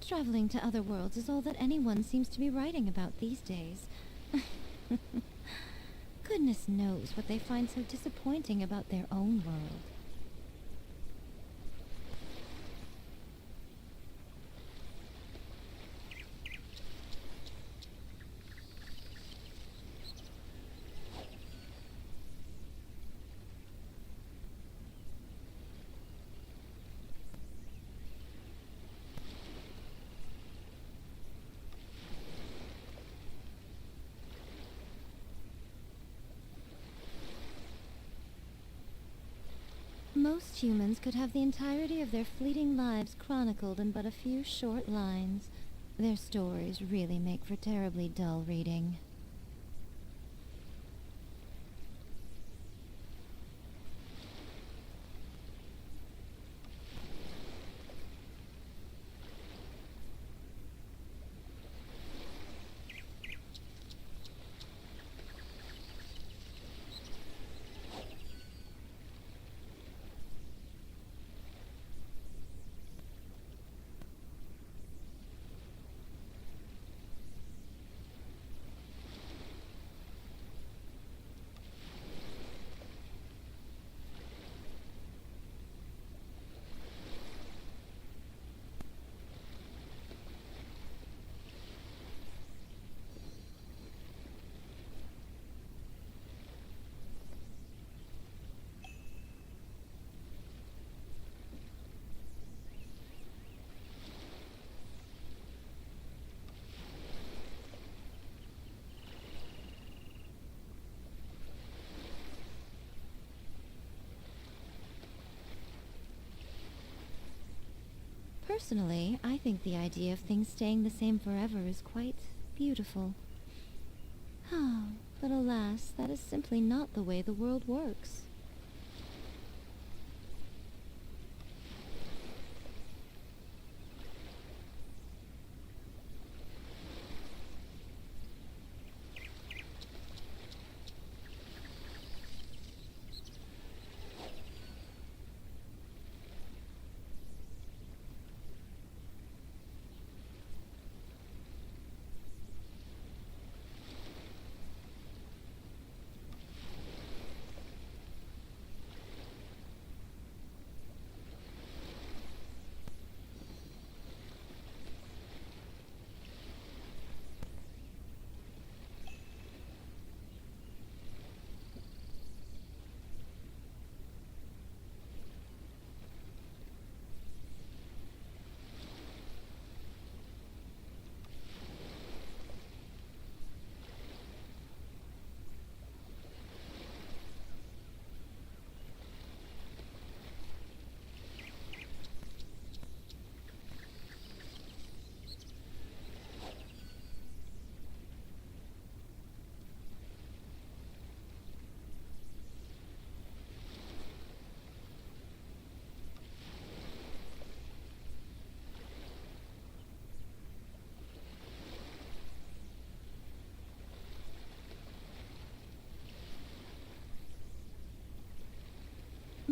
Traveling to other worlds is all that anyone seems to be writing about these days. Goodness knows what they find so disappointing about their own world. Most humans could have the entirety of their fleeting lives chronicled in but a few short lines. Their stories really make for terribly dull reading. Personally, I think the idea of things staying the same forever is quite beautiful. Oh, but alas, that is simply not the way the world works.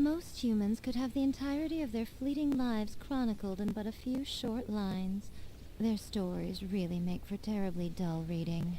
Most humans could have the entirety of their fleeting lives chronicled in but a few short lines. Their stories really make for terribly dull reading.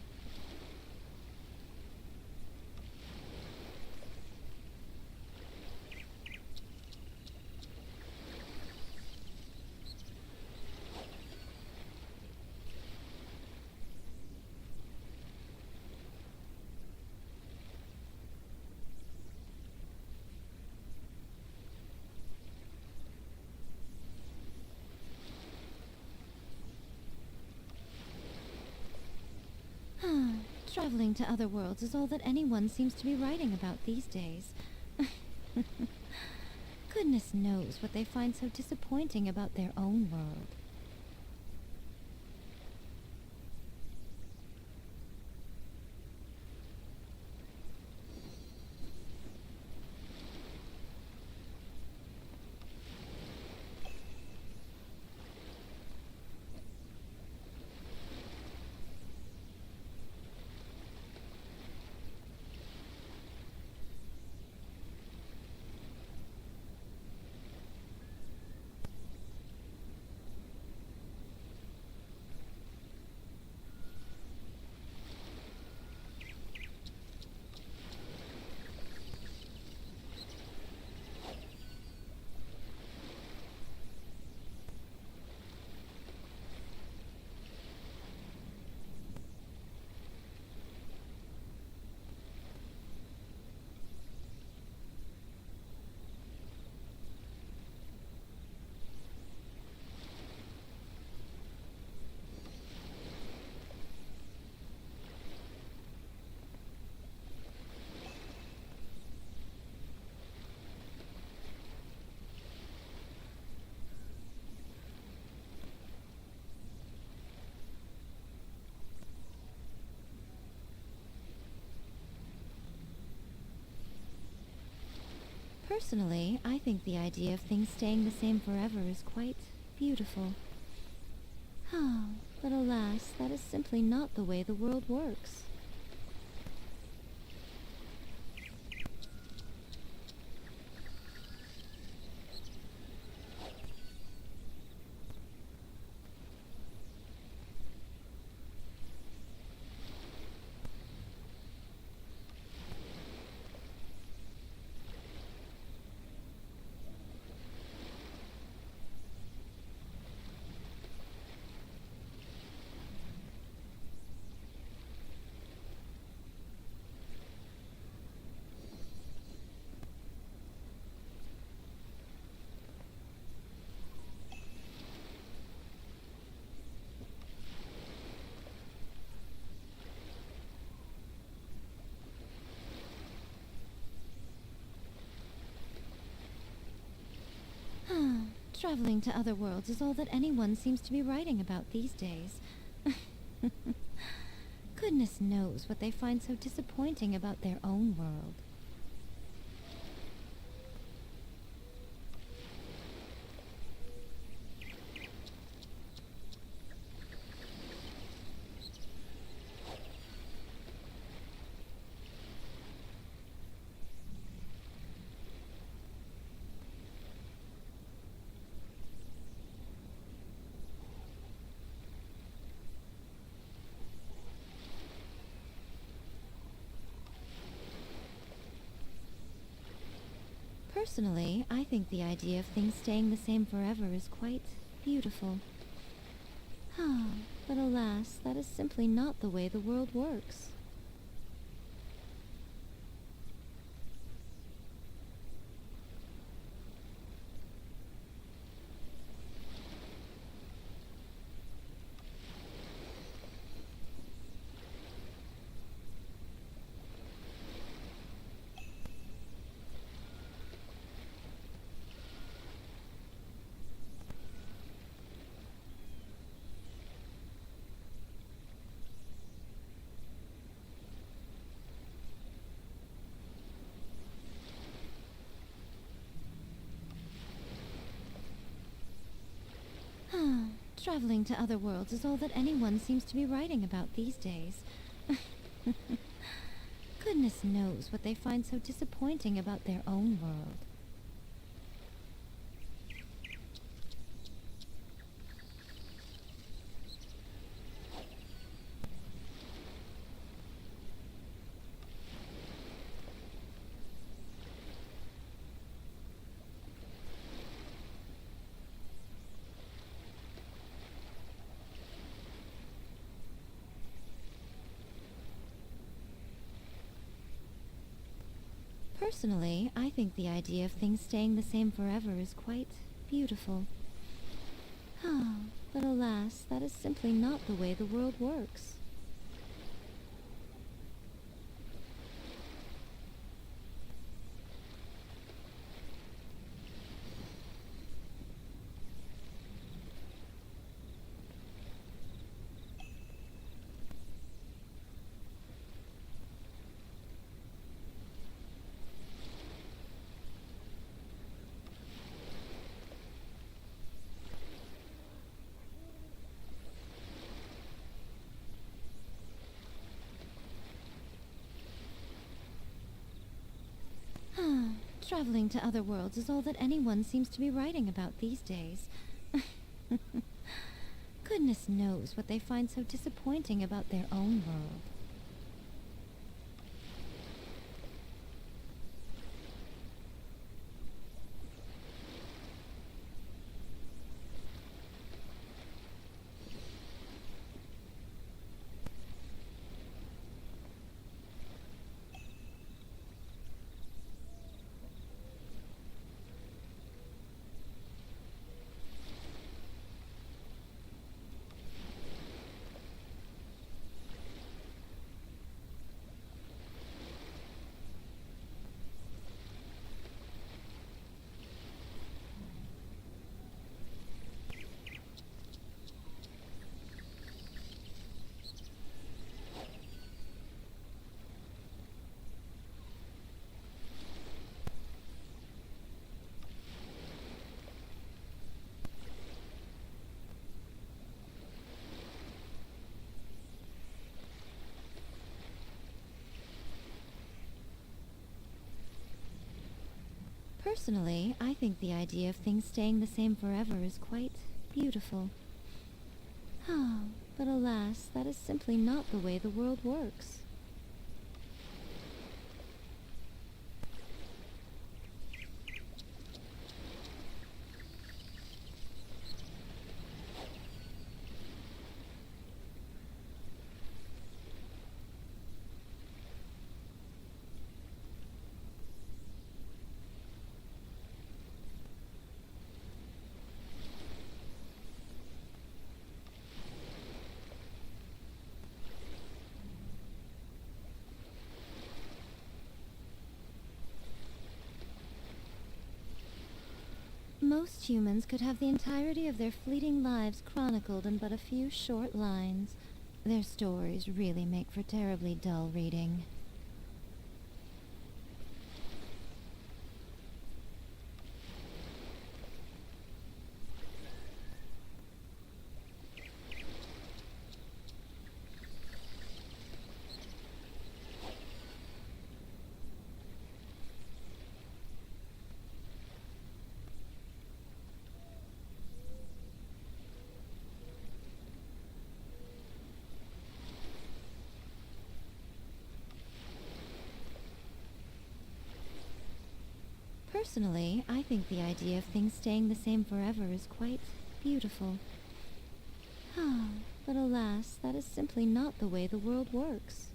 Traveling to other worlds is all that anyone seems to be writing about these days. Goodness knows what they find so disappointing about their own world. Personally, I think the idea of things staying the same forever is quite beautiful. Oh, but alas, that is simply not the way the world works. Traveling to other worlds is all that anyone seems to be writing about these days. Goodness knows what they find so disappointing about their own world. Personally, I think the idea of things staying the same forever is quite beautiful. Ah, but alas, that is simply not the way the world works. Traveling to other worlds is all that anyone seems to be writing about these days. Goodness knows what they find so disappointing about their own world. Personally, I think the idea of things staying the same forever is quite beautiful. But alas, that is simply not the way the world works. Traveling to other worlds is all that anyone seems to be writing about these days. Goodness knows what they find so disappointing about their own world. Personally, I think the idea of things staying the same forever is quite beautiful. But alas, that is simply not the way the world works. Most humans could have the entirety of their fleeting lives chronicled in but a few short lines. Their stories really make for terribly dull reading. Personally, I think the idea of things staying the same forever is quite beautiful. But alas, that is simply not the way the world works.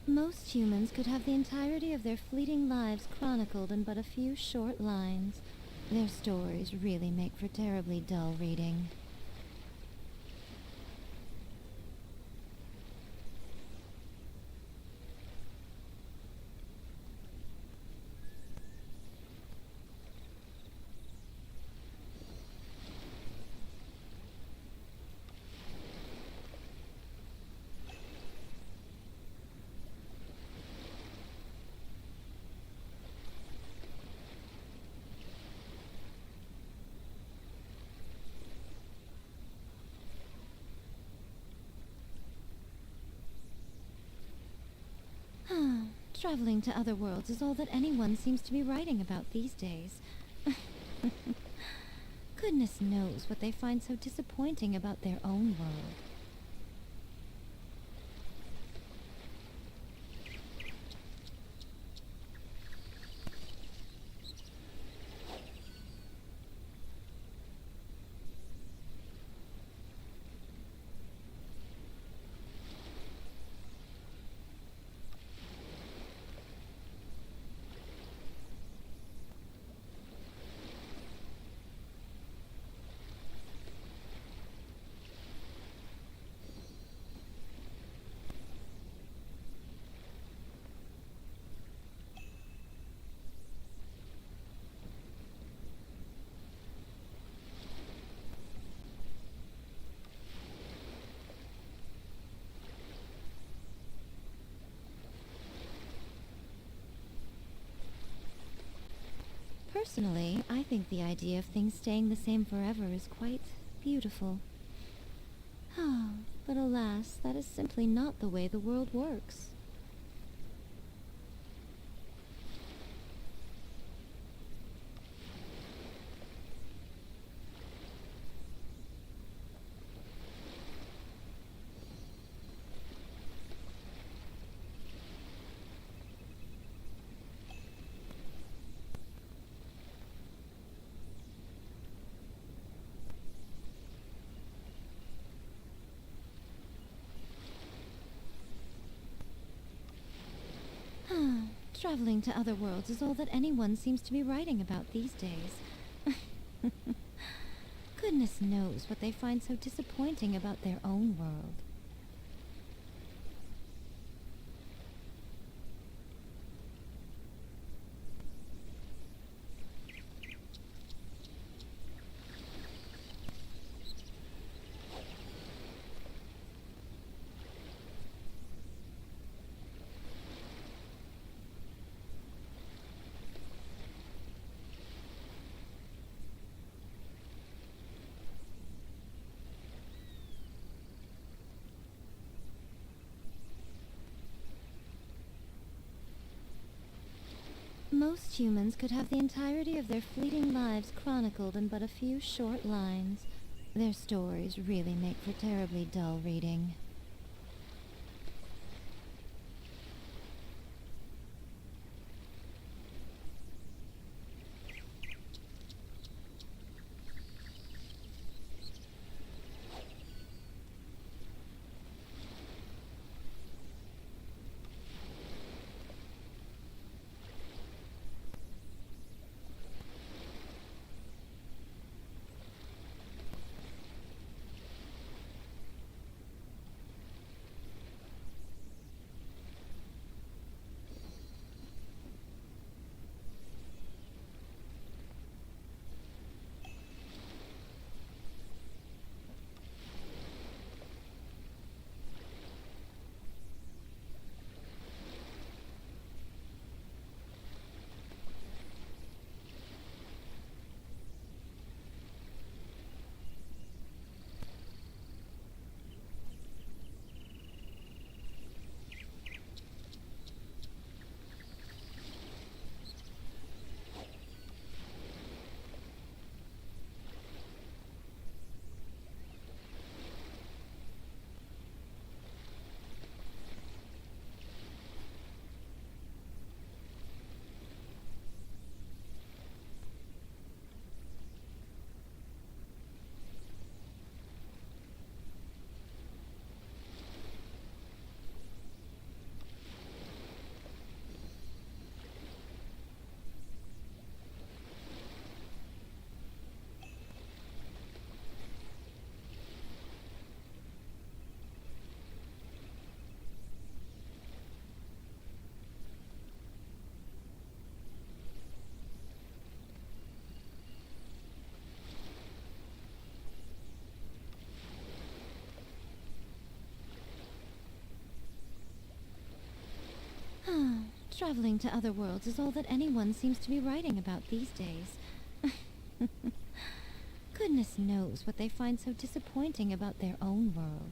Most humans could have the entirety of their fleeting lives chronicled in but a few short lines. Their stories really make for terribly dull reading. Traveling to other worlds is all that anyone seems to be writing about these days. Goodness knows what they find so disappointing about their own world. Personally, I think the idea of things staying the same forever is quite beautiful. But alas, that is simply not the way the world works. Traveling to other worlds is all that anyone seems to be writing about these days. Goodness knows what they find so disappointing about their own world. Most humans could have the entirety of their fleeting lives chronicled in but a few short lines. Their stories really make for terribly dull reading. Traveling to other worlds is all that anyone seems to be writing about these days. Goodness knows what they find so disappointing about their own world.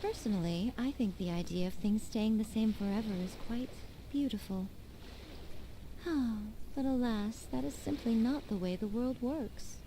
Personally, I think the idea of things staying the same forever is quite beautiful. Ah, but alas, that is simply not the way the world works.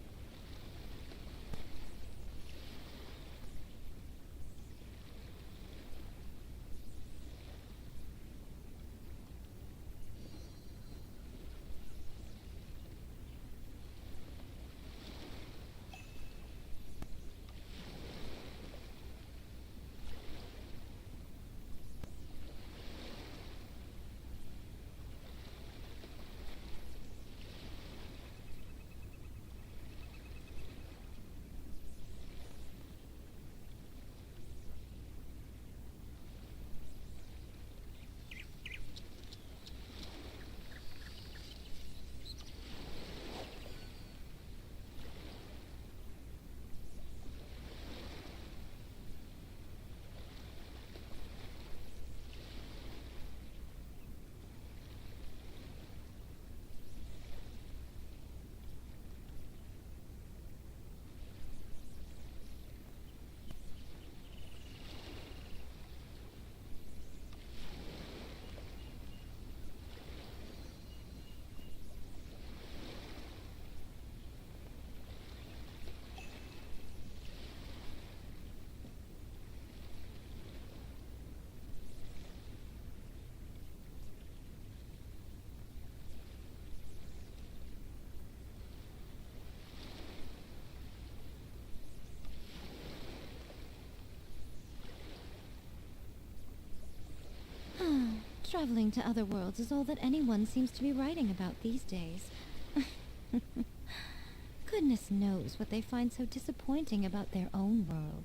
Traveling to other worlds is all that anyone seems to be writing about these days. Goodness knows what they find so disappointing about their own world.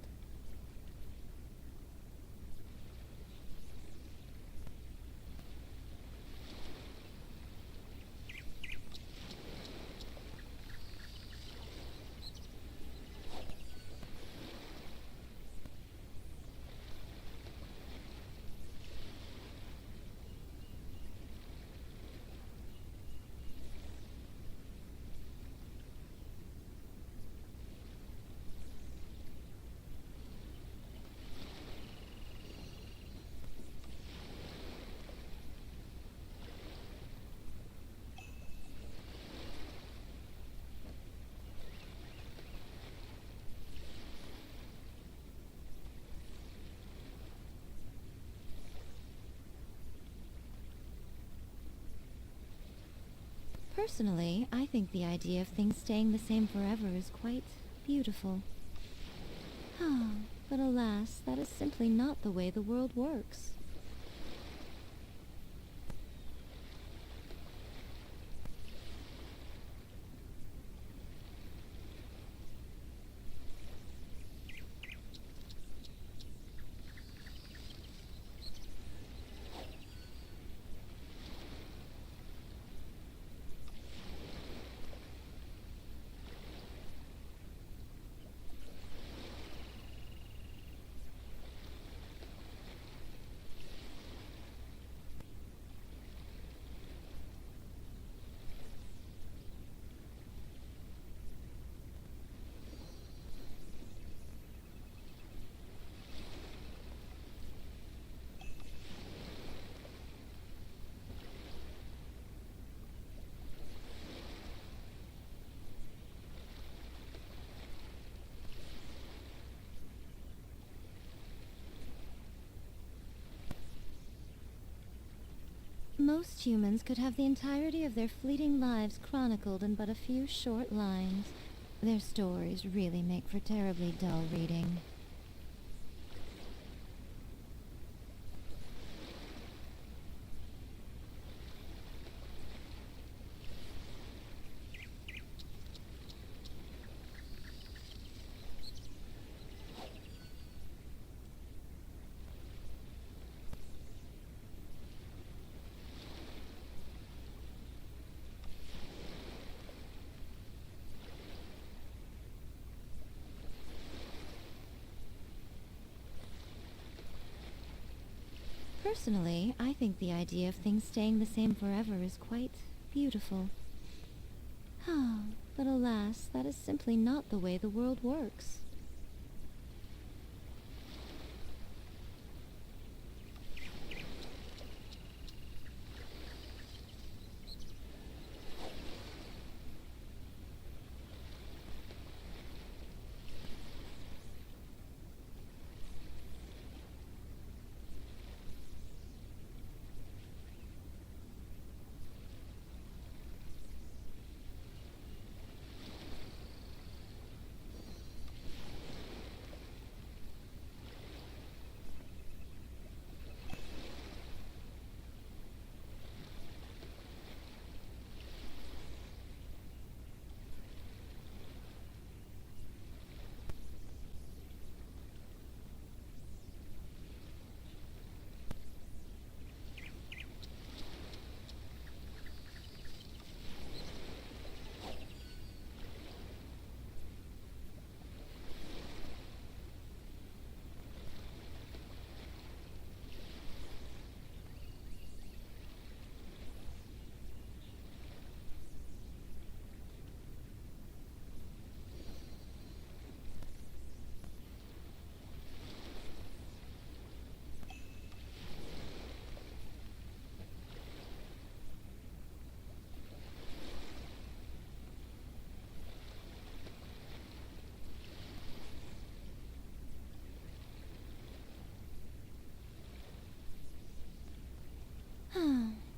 Personally, I think the idea of things staying the same forever is quite beautiful. Ah, but alas, that is simply not the way the world works. Most humans could have the entirety of their fleeting lives chronicled in but a few short lines. Their stories really make for terribly dull reading. Personally, I think the idea of things staying the same forever is quite beautiful. Ah, but alas, that is simply not the way the world works.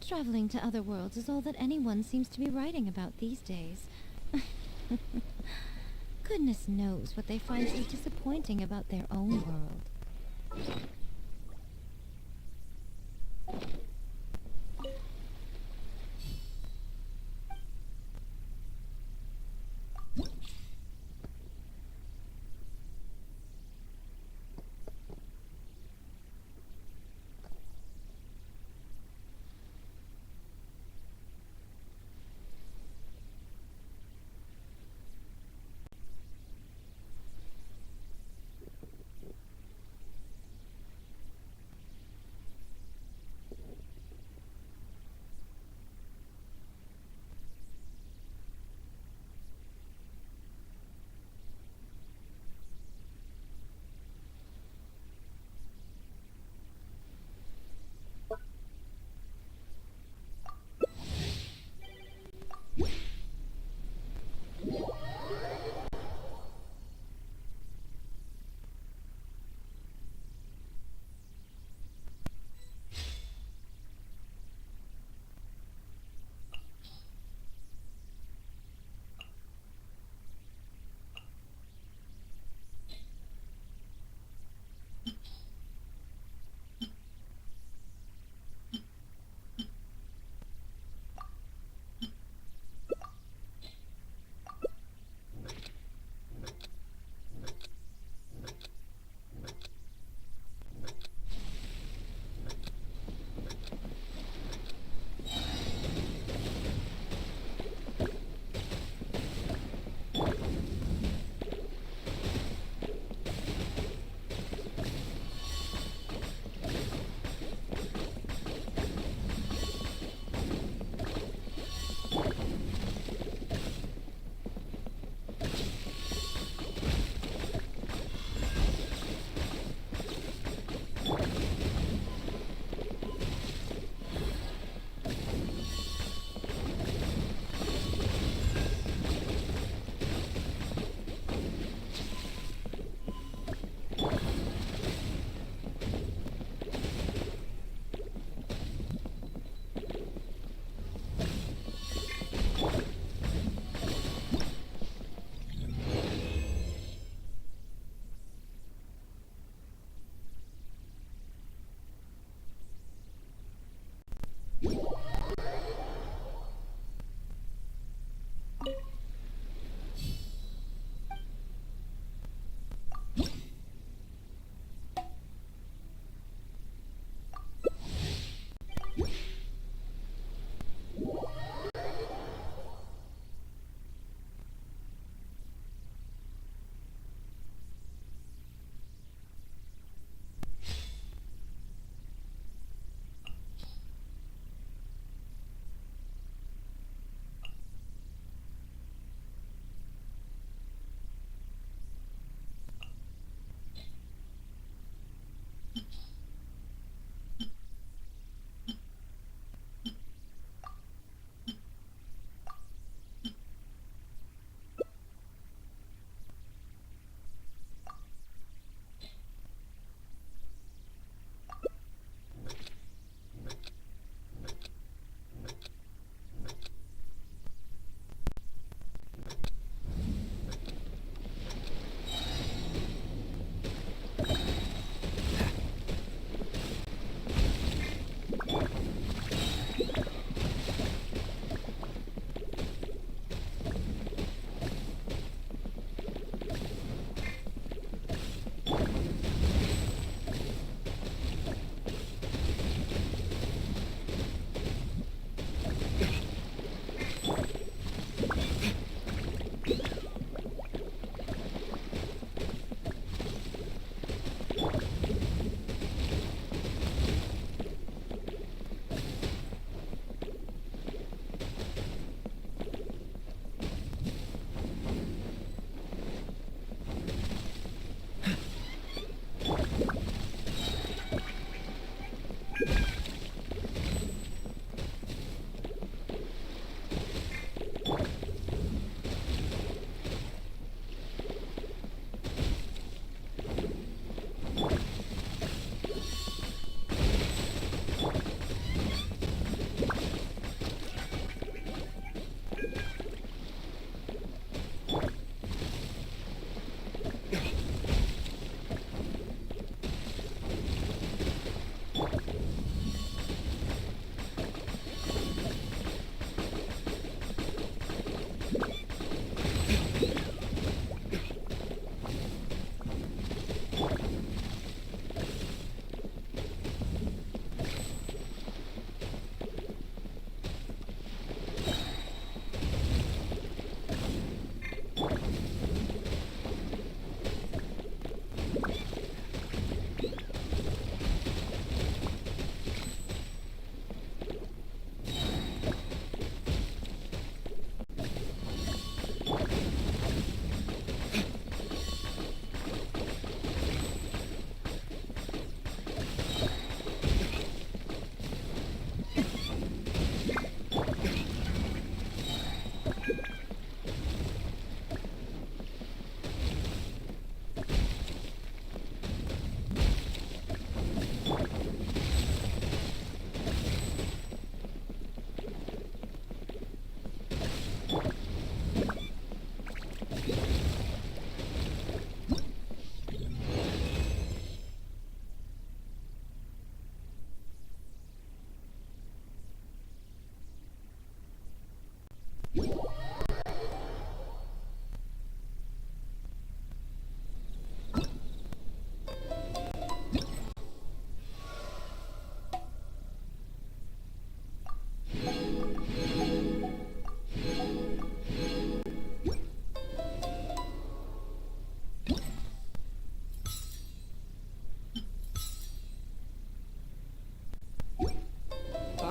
Traveling to other worlds is all that anyone seems to be writing about these days. Goodness knows what they find so disappointing about their own world.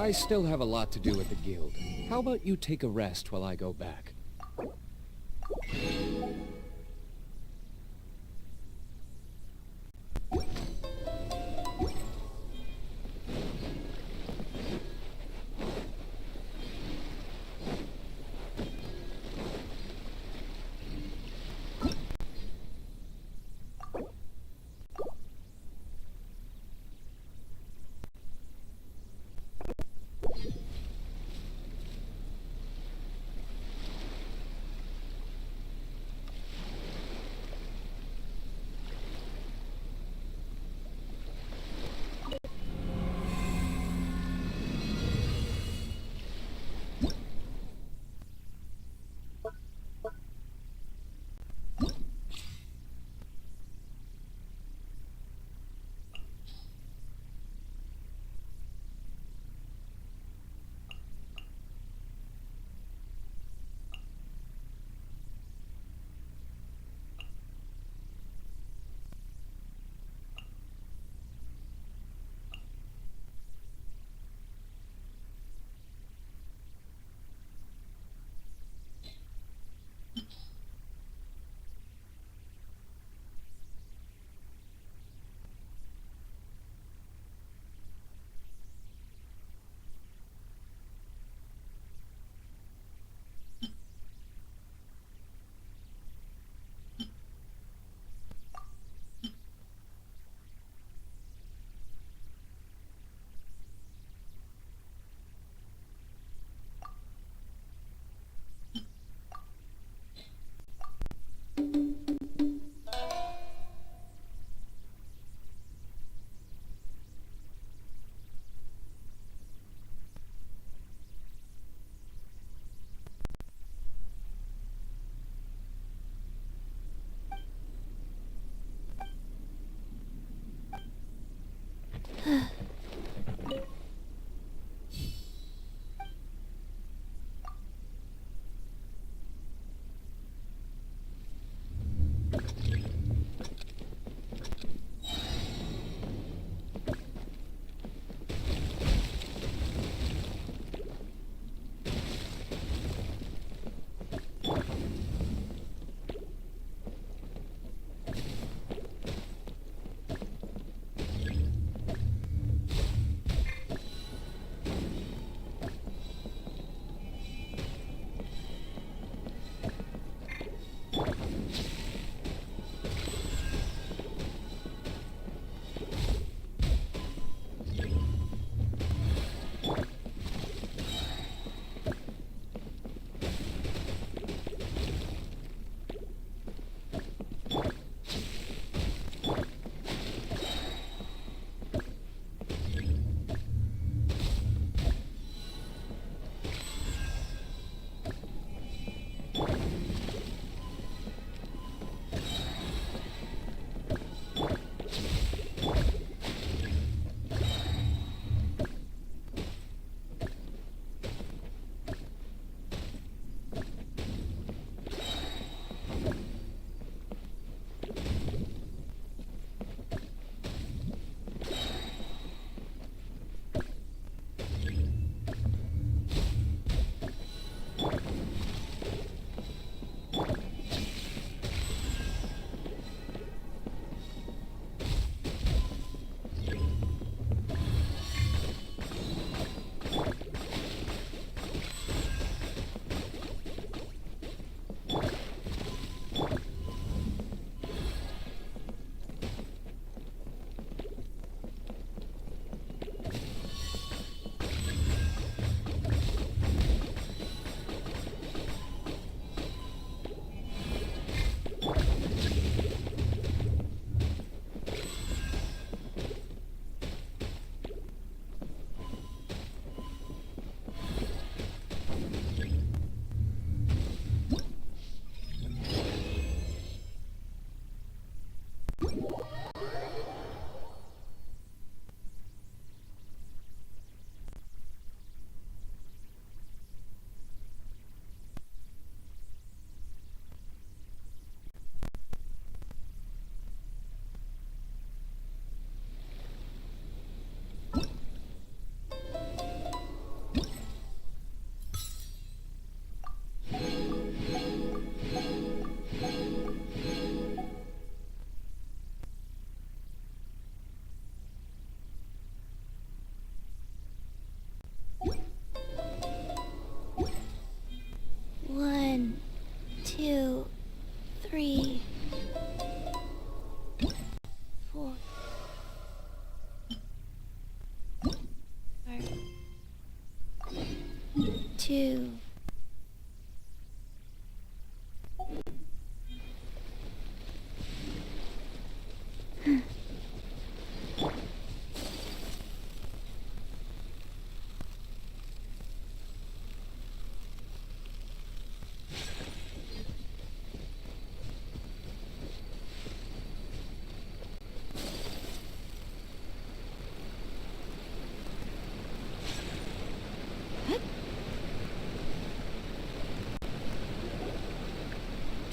I still have a lot to do with the guild. How about you take a rest while I go back?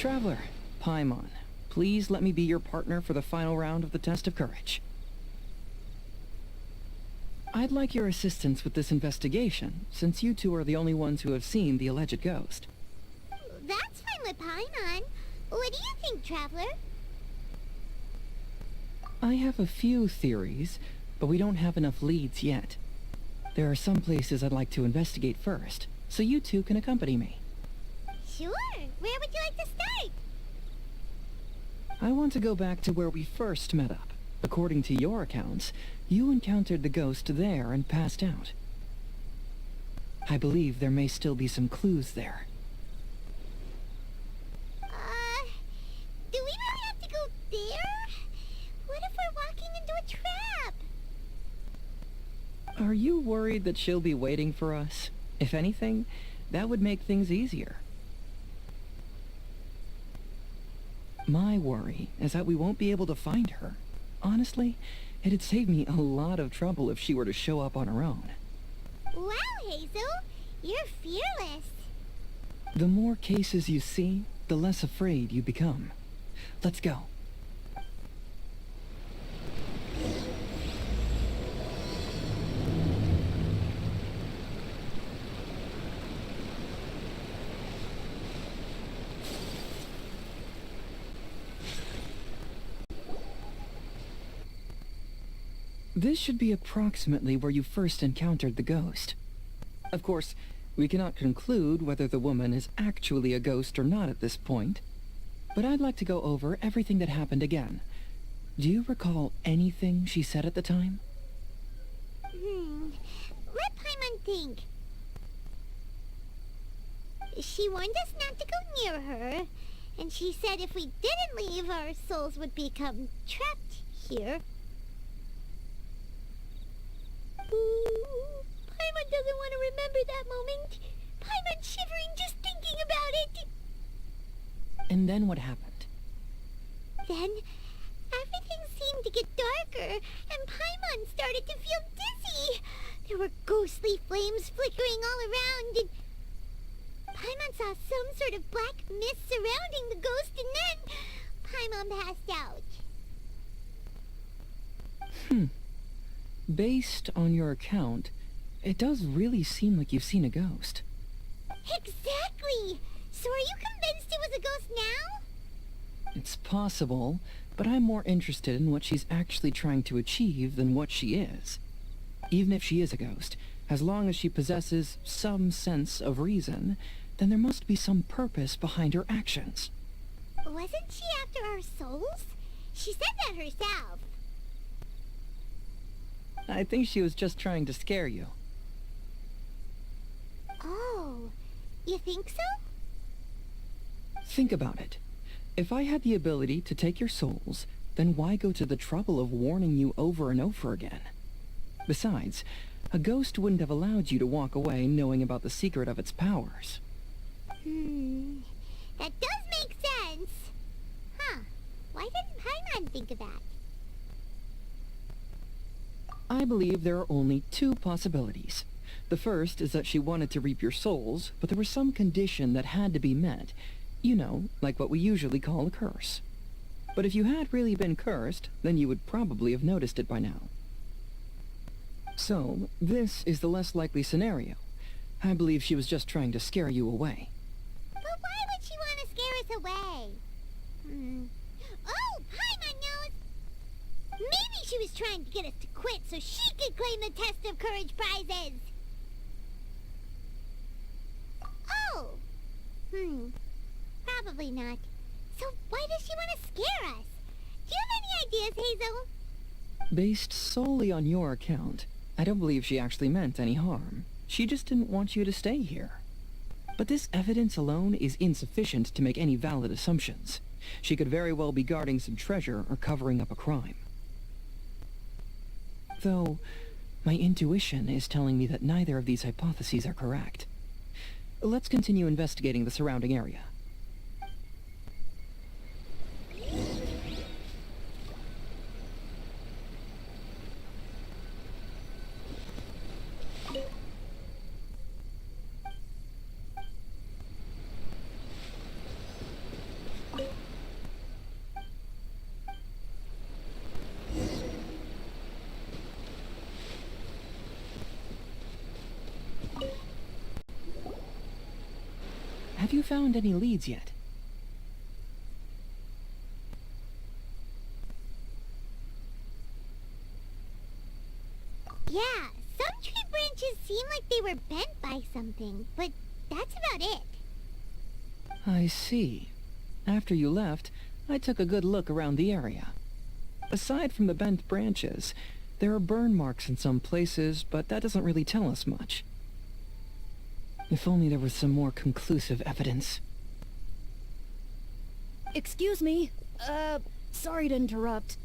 Traveler, Paimon, please let me be your partner for the final round of the test of courage. I'd like your assistance with this investigation, since you two are the only ones who have seen the alleged ghost. That's fine with Paimon. What do you think, Traveler? I have a few theories, but we don't have enough leads yet. There are some places I'd like to investigate first, so you two can accompany me. Sure. Where would you like to start? I want to go back to where we first met up. According to your accounts, you encountered the ghost there and passed out. I believe there may still be some clues there. Do we really have to go there? What if we're walking into a trap? Are you worried that she'll be waiting for us? If anything, that would make things easier. My worry is that we won't be able to find her. Honestly, it'd save me a lot of trouble if she were to show up on her own. Wow, Hazel! You're fearless! The more cases you see, the less afraid you become. Let's go. This should be approximately where you first encountered the ghost. Of course, we cannot conclude whether the woman is actually a ghost or not at this point, but I'd like to go over everything that happened again. Do you recall anything she said at the time? Let Paimon think. She warned us not to go near her, and she said if we didn't leave, our souls would become trapped here. Ooh, Paimon doesn't want to remember that moment. Paimon's shivering just thinking about it. And then what happened? Then, everything seemed to get darker, and Paimon started to feel dizzy. There were ghostly flames flickering all around, and Paimon saw some sort of black mist surrounding the ghost, and then Paimon passed out. Based on your account, it does really seem like you've seen a ghost. Exactly! So are you convinced it was a ghost now? It's possible, but I'm more interested in what she's actually trying to achieve than what she is. Even if she is a ghost, as long as she possesses some sense of reason, then there must be some purpose behind her actions. Wasn't she after our souls? She said that herself. I think she was just trying to scare you. Oh, you think so? Think about it. If I had the ability to take your souls, then why go to the trouble of warning you over and over again? Besides, a ghost wouldn't have allowed you to walk away knowing about the secret of its powers. That does make sense. Huh. Why didn't Paimon think of that? I believe there are only two possibilities. The first is that she wanted to reap your souls, but there was some condition that had to be met. You know, like what we usually call a curse. But if you had really been cursed, then you would probably have noticed it by now. So, this is the less likely scenario. I believe she was just trying to scare you away. But why would she want to scare us away? Oh, Paimon knows! Maybe she was trying to get us to quit so she could claim the Test of Courage prizes! Oh! Probably not. So why does she want to scare us? Do you have any ideas, Hazel? Based solely on your account, I don't believe she actually meant any harm. She just didn't want you to stay here. But this evidence alone is insufficient to make any valid assumptions. She could very well be guarding some treasure or covering up a crime. Though, my intuition is telling me that neither of these hypotheses are correct. Let's continue investigating the surrounding area. Have you found any leads yet? Yeah, some tree branches seem like they were bent by something, but that's about it. I see. After you left, I took a good look around the area. Aside from the bent branches, there are burn marks in some places, but that doesn't really tell us much. If only there was some more conclusive evidence. Excuse me. Sorry to interrupt.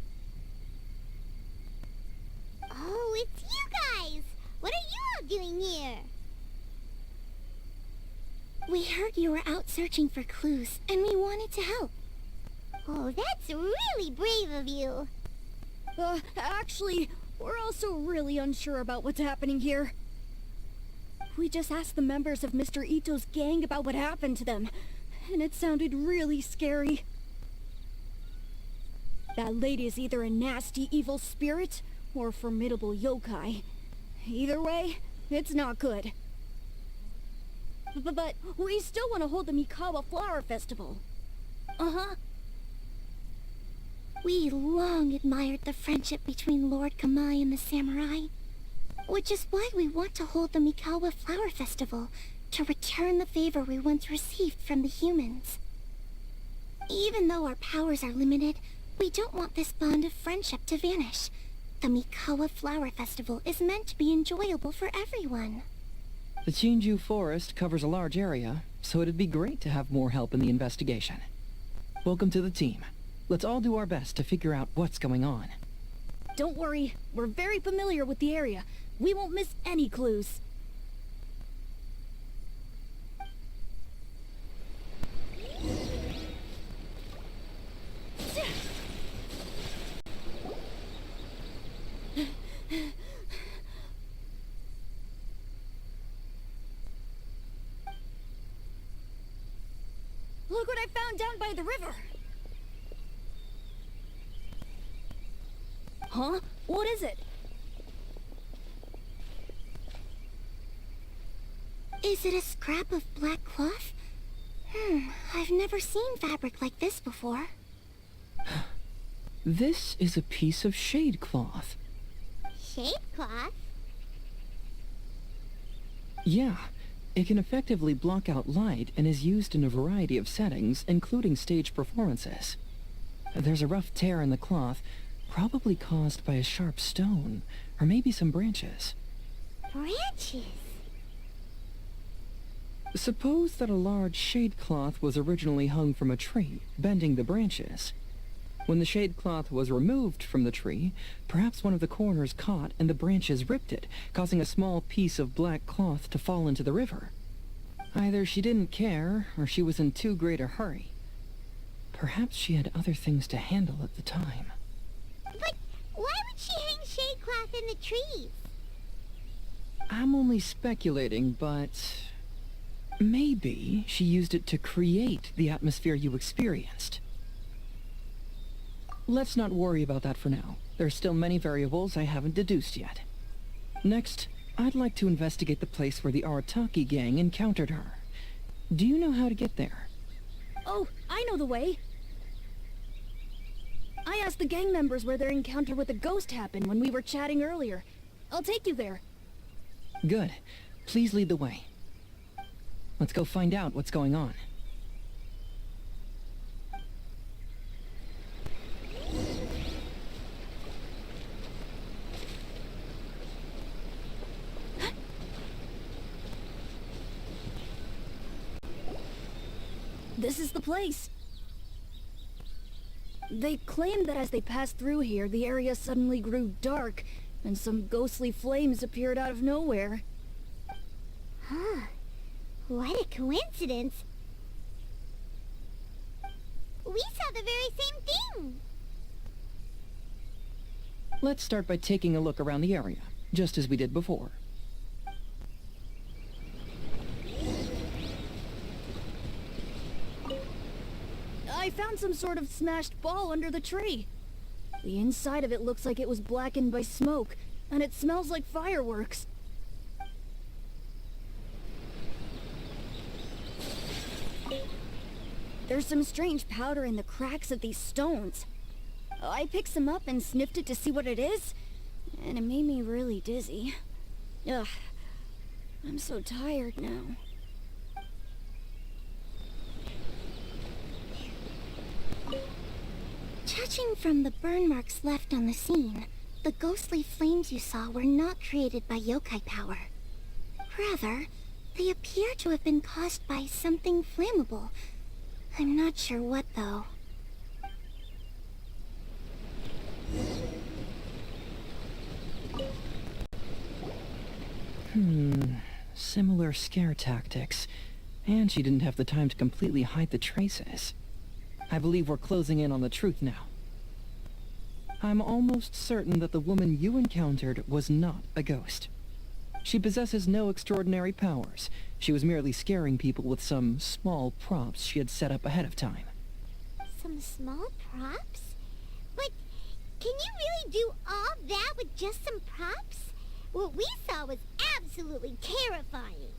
Oh, it's you guys! What are you all doing here? We heard you were out searching for clues, and we wanted to help. Oh, that's really brave of you. Actually, we're also really unsure about what's happening here. We just asked the members of Mr. Ito's gang about what happened to them, and it sounded really scary. That lady is either a nasty evil spirit or a formidable yokai. Either way, it's not good. But we still want to hold the Mikawa Flower Festival. Uh-huh. We long admired the friendship between Lord Kamai and the samurai, which is why we want to hold the Mikawa Flower Festival to return the favor we once received from the humans. Even though our powers are limited, we don't want this bond of friendship to vanish. The Mikawa Flower Festival is meant to be enjoyable for everyone. The Chinju Forest covers a large area, so it'd be great to have more help in the investigation. Welcome to the team. Let's all do our best to figure out what's going on. Don't worry, we're very familiar with the area. We won't miss any clues. Look what I found down by the river! Huh? What is it? Is it a scrap of black cloth? I've never seen fabric like this before. This is a piece of shade cloth. Shade cloth? Yeah, it can effectively block out light and is used in a variety of settings, including stage performances. There's a rough tear in the cloth, probably caused by a sharp stone, or maybe some branches. Branches? Suppose that a large shade cloth was originally hung from a tree, bending the branches. When the shade cloth was removed from the tree, perhaps one of the corners caught and the branches ripped it, causing a small piece of black cloth to fall into the river. Either she didn't care, or she was in too great a hurry. Perhaps she had other things to handle at the time. But why would she hang shade cloth in the trees? I'm only speculating, but maybe she used it to create the atmosphere you experienced. Let's not worry about that for now. There are still many variables I haven't deduced yet. Next, I'd like to investigate the place where the Arataki gang encountered her. Do you know how to get there? Oh, I know the way. I asked the gang members where their encounter with the ghost happened when we were chatting earlier. I'll take you there. Good. Please lead the way. Let's go find out what's going on. This is the place. They claimed that as they passed through here, the area suddenly grew dark, and some ghostly flames appeared out of nowhere. Huh. What a coincidence. We saw the very same thing. Let's start by taking a look around the area, just as we did before. I found some sort of smashed ball under the tree. The inside of it looks like it was blackened by smoke, and it smells like fireworks. There's some strange powder in the cracks of these stones. I picked some up and sniffed it to see what it is, and it made me really dizzy. Ugh. I'm so tired now. Judging from the burn marks left on the scene, the ghostly flames you saw were not created by yokai power. Rather, they appear to have been caused by something flammable. I'm not sure what, though. Similar scare tactics. And she didn't have the time to completely hide the traces. I believe we're closing in on the truth now. I'm almost certain that the woman you encountered was not a ghost. She possesses no extraordinary powers. She was merely scaring people with some small props she had set up ahead of time. Some small props? But can you really do all that with just some props? What we saw was absolutely terrifying.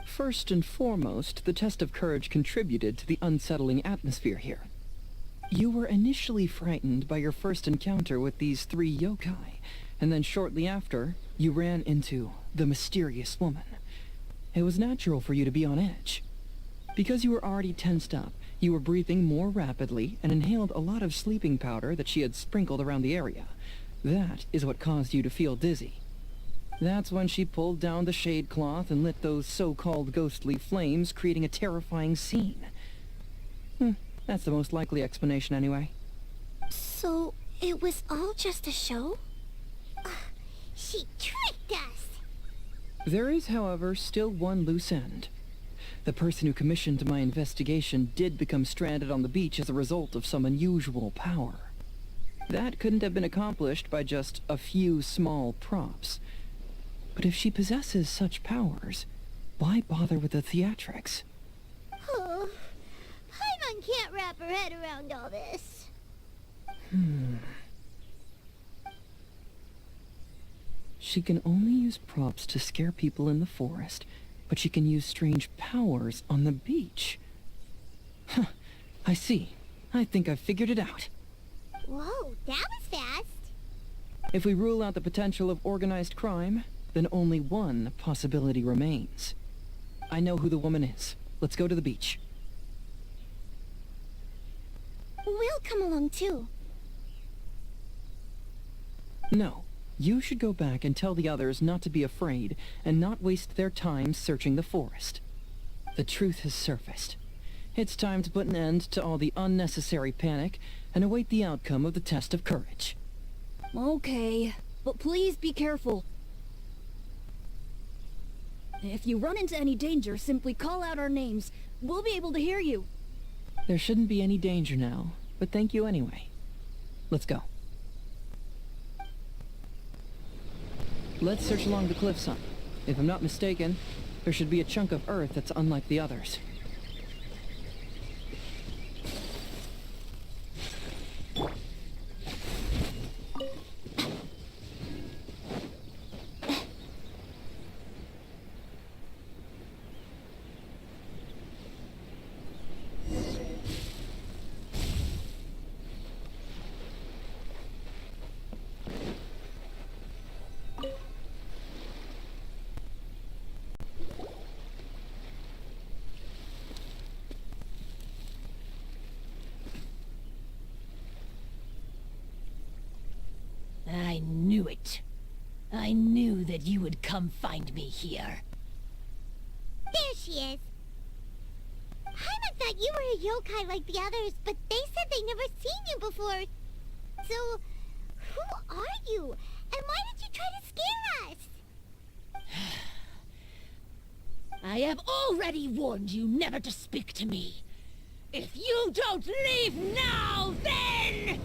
First and foremost, the test of courage contributed to the unsettling atmosphere here. You were initially frightened by your first encounter with these 3 yokai, and then shortly after, you ran into the mysterious woman. It was natural for you to be on edge. Because you were already tensed up, you were breathing more rapidly and inhaled a lot of sleeping powder that she had sprinkled around the area. That is what caused you to feel dizzy. That's when she pulled down the shade cloth and lit those so-called ghostly flames, creating a terrifying scene. That's the most likely explanation anyway. So, it was all just a show? She tricked us! There is, however, still one loose end. The person who commissioned my investigation did become stranded on the beach as a result of some unusual power. That couldn't have been accomplished by just a few small props. But if she possesses such powers, why bother with the theatrics? Oh, Paimon can't wrap her head around all this. She can only use props to scare people in the forest, but she can use strange powers on the beach. Huh, I see. I think I've figured it out. Whoa, that was fast. If we rule out the potential of organized crime, then only one possibility remains. I know who the woman is. Let's go to the beach. We'll come along too. No. You should go back and tell the others not to be afraid and not waste their time searching the forest. The truth has surfaced. It's time to put an end to all the unnecessary panic and await the outcome of the test of courage. Okay, but please be careful. If you run into any danger, simply call out our names. We'll be able to hear you. There shouldn't be any danger now, but thank you anyway. Let's go. Let's search along the cliffside. If I'm not mistaken, there should be a chunk of earth that's unlike the others. I knew it. I knew that you would come find me here. There she is. Paimon thought you were a yokai like the others, but they said they never seen you before. So, who are you? And why did you try to scare us? I have already warned you never to speak to me. If you don't leave now, then...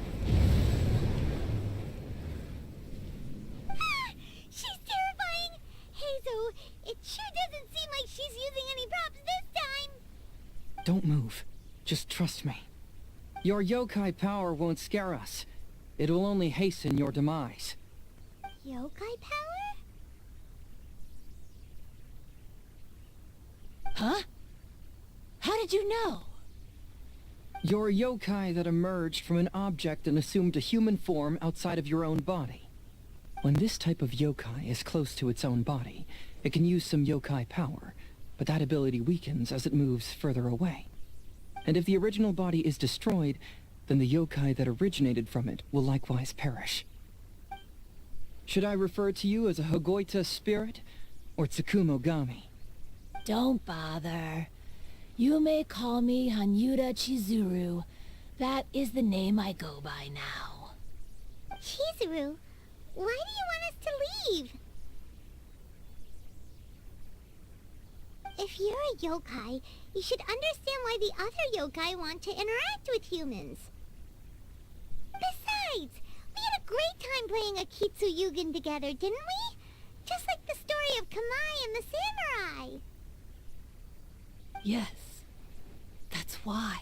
She's terrifying! Hazel, it sure doesn't seem like she's using any props this time! Don't move. Just trust me. Your yokai power won't scare us. It will only hasten your demise. Yokai power? Huh? How did you know? You're a yokai that emerged from an object and assumed a human form outside of your own body. When this type of yokai is close to its own body, it can use some yokai power, but that ability weakens as it moves further away. And if the original body is destroyed, then the yokai that originated from it will likewise perish. Should I refer to you as a Hagoita spirit, or Tsukumogami? Don't bother. You may call me Hanyuda Chizuru. That is the name I go by now. Chizuru, why do you want us to leave? If you're a yokai, you should understand why the other yokai want to interact with humans. Besides, we had a great time playing Akitsu Yugen together, didn't we? Just like the story of Kamai and the samurai. Yes. That's why.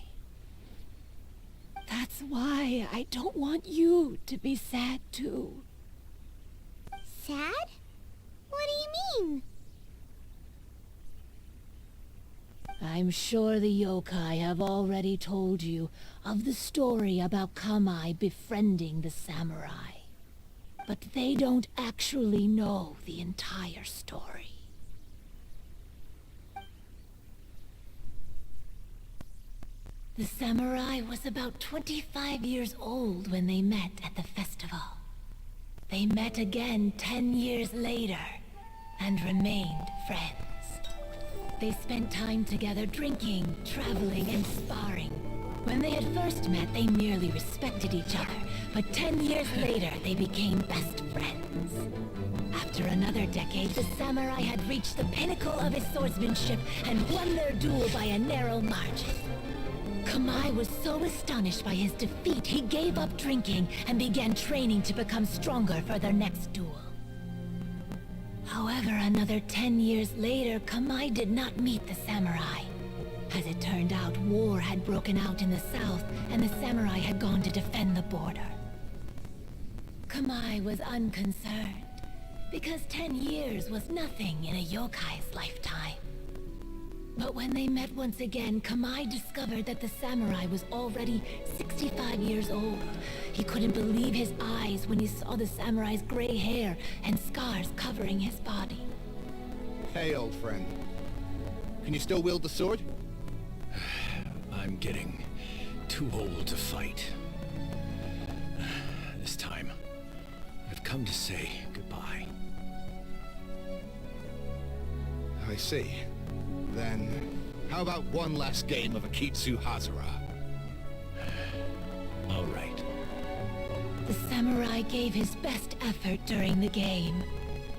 That's why I don't want you to be sad too. Sad? What do you mean? I'm sure the yokai have already told you of the story about Kamai befriending the samurai. But they don't actually know the entire story. The samurai was about 25 years old when they met at the festival. They met again 10 years later and remained friends. They spent time together drinking, traveling, and sparring. When they had first met, they merely respected each other, but 10 years later, they became best friends. After another decade, the samurai had reached the pinnacle of his swordsmanship and won their duel by a narrow margin. Kamai was so astonished by his defeat, he gave up drinking and began training to become stronger for their next duel. However, another 10 years later, Kamai did not meet the samurai. As it turned out, war had broken out in the south, and the samurai had gone to defend the border. Kamai was unconcerned, because 10 years was nothing in a yokai's lifetime. But when they met once again, Kamai discovered that the samurai was already 65 years old. He couldn't believe his eyes when he saw the samurai's gray hair and scars covering his body. Hey, old friend. Can you still wield the sword? I'm getting too old to fight. This time, I've come to say goodbye. I see. Then, how about one last game of Akitsu Hazara? All right. The samurai gave his best effort during the game,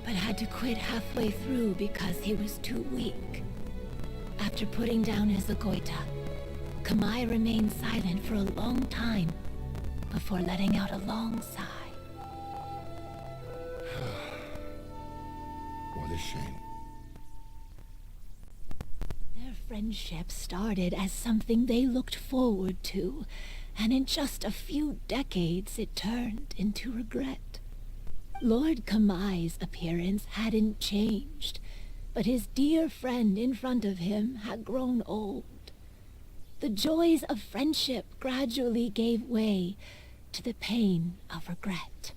but had to quit halfway through because he was too weak. After putting down his Agoita, Kamai remained silent for a long time before letting out a long sigh. What a shame. Their friendship started as something they looked forward to, and in just a few decades it turned into regret. Lord Kamai's appearance hadn't changed, but his dear friend in front of him had grown old. The joys of friendship gradually gave way to the pain of regret.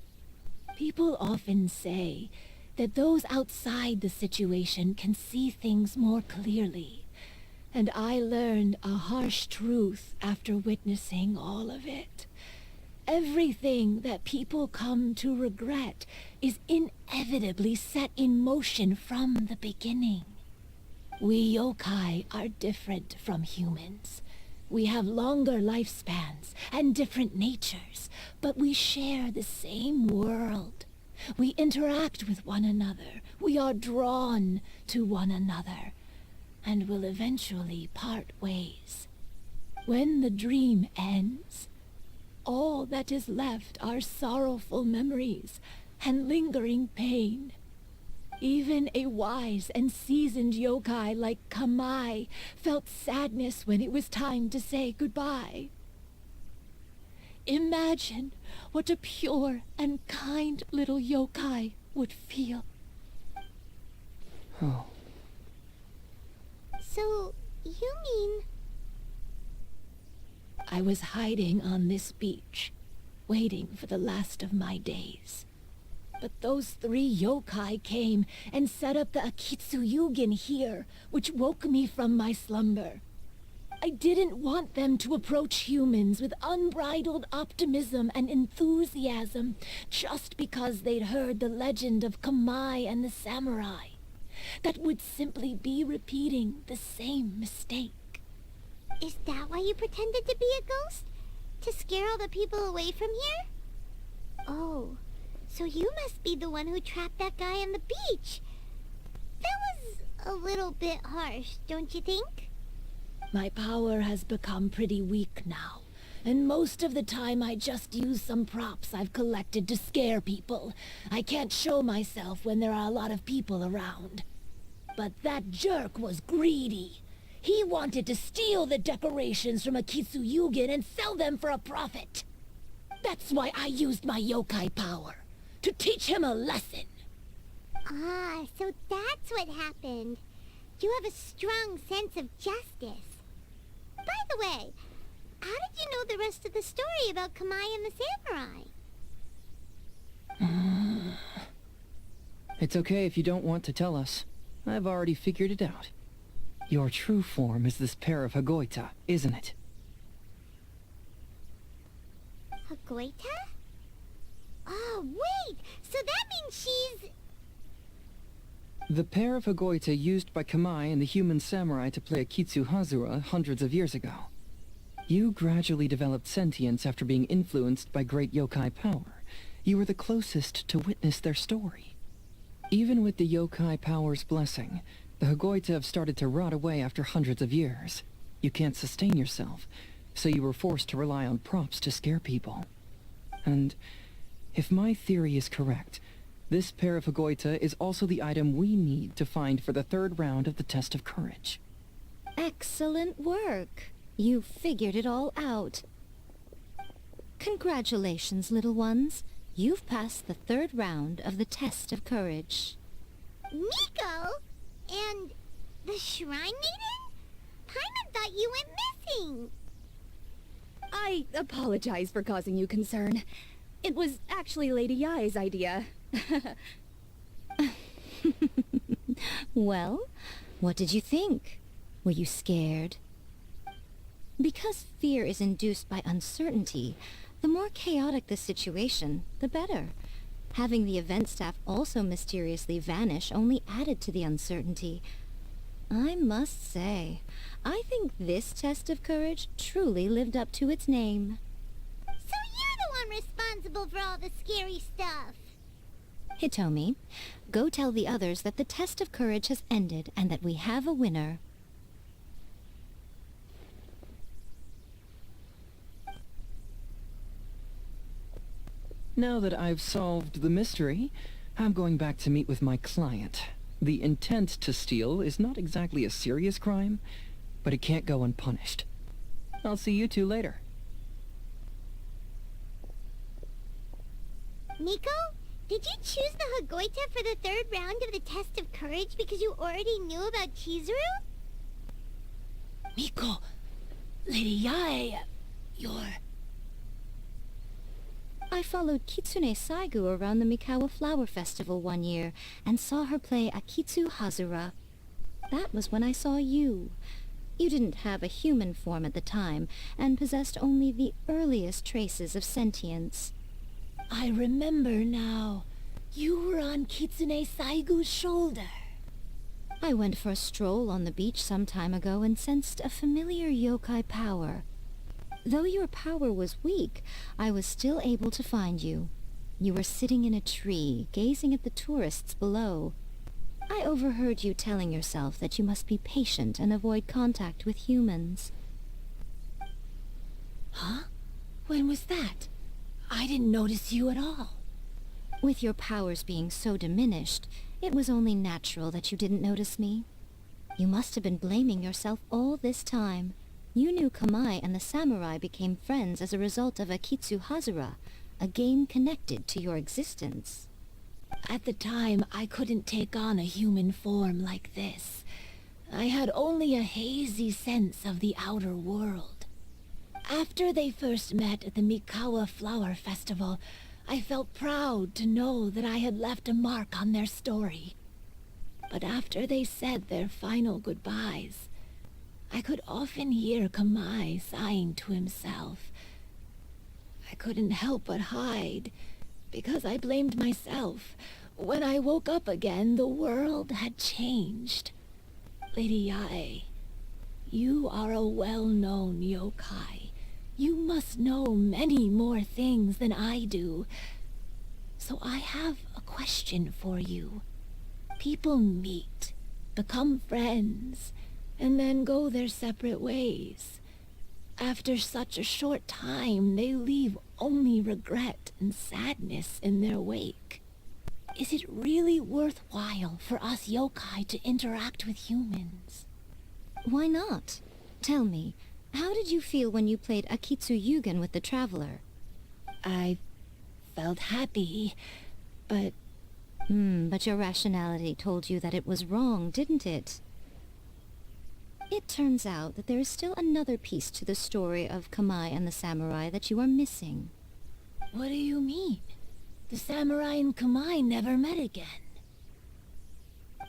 People often say that those outside the situation can see things more clearly, and I learned a harsh truth after witnessing all of it. Everything that people come to regret is inevitably set in motion from the beginning. We yokai are different from humans. We have longer lifespans and different natures, but we share the same world. We interact with one another. We are drawn to one another, and will eventually part ways. When the dream ends, all that is left are sorrowful memories and lingering pain. Even a wise and seasoned yokai like Kamai felt sadness when it was time to say goodbye. Imagine what a pure and kind little yokai would feel. Oh. So, you mean... I was hiding on this beach, waiting for the last of my days. But those 3 yokai came and set up the Akitsu Yugen here, which woke me from my slumber. I didn't want them to approach humans with unbridled optimism and enthusiasm just because they'd heard the legend of Kamai and the samurai. That would simply be repeating the same mistake. Is that why you pretended to be a ghost? To scare all the people away from here? Oh, so you must be the one who trapped that guy on the beach. That was a little bit harsh, don't you think? My power has become pretty weak now, and most of the time I just use some props I've collected to scare people. I can't show myself when there are a lot of people around. But that jerk was greedy. He wanted to steal the decorations from Akitsu Yugen and sell them for a profit. That's why I used my yokai power, to teach him a lesson. Ah, so that's what happened. You have a strong sense of justice. By the way, how did you know the rest of the story about Kamai and the samurai? It's okay if you don't want to tell us. I've already figured it out. Your true form is this pair of Hagoita, isn't it? Hagoita? Oh, wait! So that means she's... The pair of Hagoita used by Kamai and the human samurai to play Akitsu Hazura hundreds of years ago. You gradually developed sentience after being influenced by great yokai power. You were the closest to witness their story. Even with the yokai power's blessing, the Hagoita have started to rot away after hundreds of years. You can't sustain yourself, so you were forced to rely on props to scare people. And if my theory is correct, this pair of Hagoita is also the item we need to find for the 3rd round of the test of courage. Excellent work. You figured it all out. Congratulations, little ones. You've passed the 3rd round of the test of courage. Miko? And the Shrine Maiden? Paimon thought you went missing. I apologize for causing you concern. It was actually Lady Yai's idea. Well, what did you think? Were you scared? Because fear is induced by uncertainty, the more chaotic the situation, the better. Having the event staff also mysteriously vanish only added to the uncertainty. I must say, I think this test of courage truly lived up to its name. So you're the one responsible for all the scary stuff. Hitomi, go tell the others that the test of courage has ended and that we have a winner. Now that I've solved the mystery, I'm going back to meet with my client. The intent to steal is not exactly a serious crime, but it can't go unpunished. I'll see you two later. Miko, did you choose the Hagoita for the 3rd round of the test of courage because you already knew about Chizuru? Miko, Lady Yai, you're... I followed Kitsune Saigu around the Mikawa Flower Festival one year and saw her play Akitsu Hazura. That was when I saw you. You didn't have a human form at the time and possessed only the earliest traces of sentience. I remember now. You were on Kitsune Saigu's shoulder. I went for a stroll on the beach some time ago and sensed a familiar yokai power. Though your power was weak, I was still able to find you. You were sitting in a tree, gazing at the tourists below. I overheard you telling yourself that you must be patient and avoid contact with humans. Huh? When was that? I didn't notice you at all. With your powers being so diminished, it was only natural that you didn't notice me. You must have been blaming yourself all this time. You knew Kamai and the samurai became friends as a result of Akitsu Hazura, a game connected to your existence. At the time, I couldn't take on a human form like this. I had only a hazy sense of the outer world. After they first met at the Mikawa Flower Festival, I felt proud to know that I had left a mark on their story. But after they said their final goodbyes, I could often hear Kamai sighing to himself. I couldn't help but hide, because I blamed myself. When I woke up again, the world had changed. Lady Yae, you are a well-known yokai. You must know many more things than I do. So I have a question for you. People meet, become friends, and then go their separate ways. After such a short time, they leave only regret and sadness in their wake. Is it really worthwhile for us yokai to interact with humans? Why not? Tell me, how did you feel when you played Akitsu Yugen with the Traveler? I felt happy, but... But your rationality told you that it was wrong, didn't it? It turns out that there is still another piece to the story of Kamai and the samurai that you are missing. What do you mean? The samurai and Kamai never met again.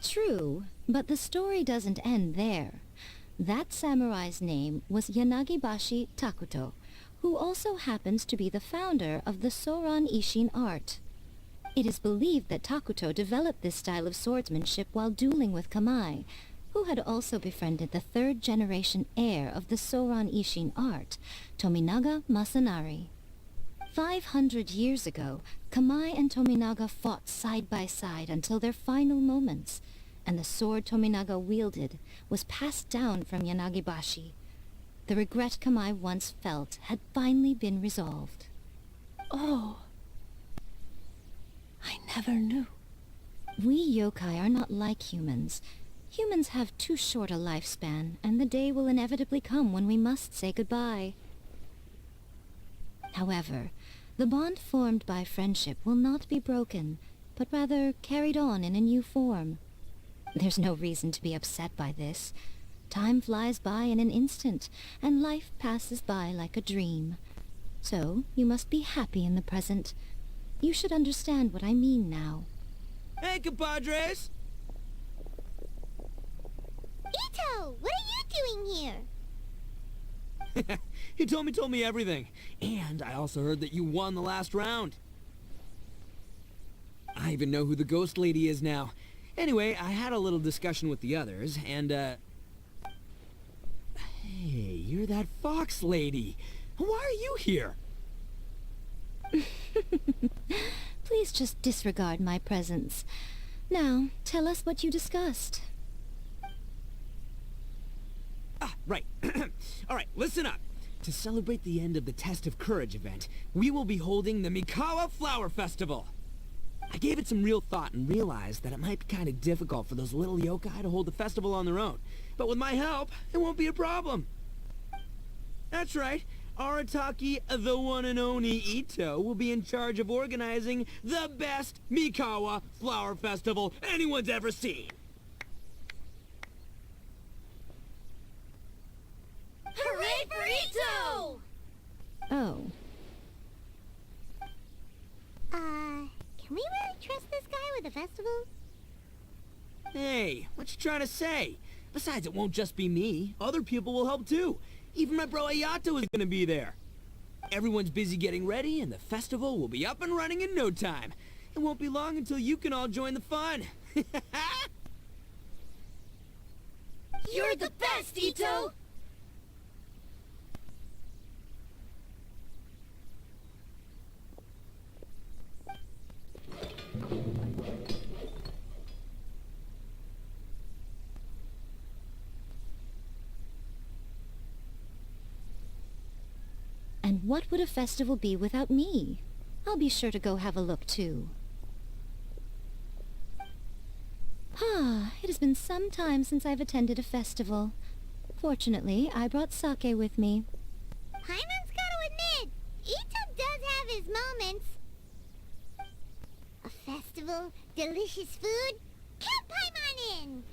True, but the story doesn't end there. That samurai's name was Yanagibashi Takuto, who also happens to be the founder of the Soran Ishin art. It is believed that Takuto developed this style of swordsmanship while dueling with Kamai, who had also befriended the third-generation heir of the Soran Ishin art, Tominaga Masanari. 500 years ago, Kamai and Tominaga fought side by side until their final moments, and the sword Tominaga wielded was passed down from Yanagibashi. The regret Kamai once felt had finally been resolved. Oh, I never knew. We yokai are not like humans. Humans have too short a lifespan, and the day will inevitably come when we must say goodbye. However, the bond formed by friendship will not be broken, but rather carried on in a new form. There's no reason to be upset by this. Time flies by in an instant, and life passes by like a dream. So, you must be happy in the present. You should understand what I mean now. Hey, compadres! Ito, what are you doing here? You told me everything. And I also heard that you won the last round. I even know who the ghost lady is now. Anyway, I had a little discussion with the others, and, Hey, you're that fox lady. Why are you here? Please just disregard my presence. Now, tell us what you discussed. Ah, right. Alright, listen up. To celebrate the end of the Test of Courage event, we will be holding the Mikawa Flower Festival. I gave it some real thought and realized that it might be kind of difficult for those little yokai to hold the festival on their own. But with my help, it won't be a problem. That's right. Arataki, the one and only Ito, will be in charge of organizing the best Mikawa Flower Festival anyone's ever seen. Hooray for Ito! Oh. Can we really trust this guy with the festival? Hey, what you trying to say? Besides, it won't just be me. Other people will help too. Even my bro Ayato is gonna be there. Everyone's busy getting ready, and the festival will be up and running in no time. It won't be long until you can all join the fun. You're the best, Ito! And what would a festival be without me? I'll be sure to go have a look, too. It has been some time since I've attended a festival. Fortunately, I brought sake with me. Paimon's gotta admit, Ito does have his moments. A festival, delicious food, count Paimon in!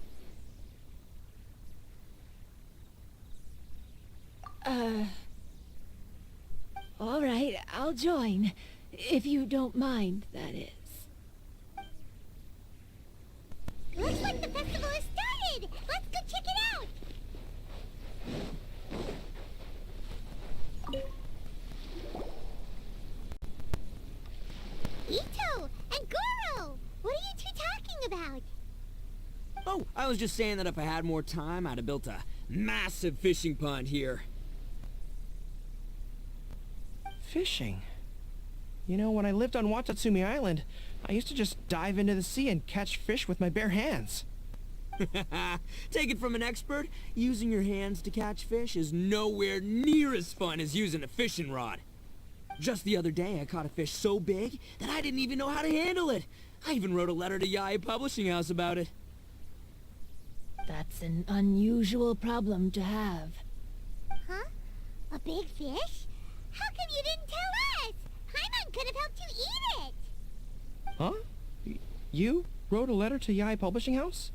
All right, I'll join. If you don't mind, that is. Looks like the festival has started! Let's go check it out! Ito and Goro! What are you two talking about? Oh, I was just saying that if I had more time, I'd have built a massive fishing pond here. Fishing? You know, when I lived on Watatsumi Island, I used to just dive into the sea and catch fish with my bare hands. Take it from an expert, using your hands to catch fish is nowhere near as fun as using a fishing rod. Just the other day, I caught a fish so big that I didn't even know how to handle it. I even wrote a letter to Yae Publishing House about it. That's an unusual problem to have. Huh? A big fish? How come you didn't tell us? Paimon could have helped you eat it! Huh? You wrote a letter to Yae Publishing House?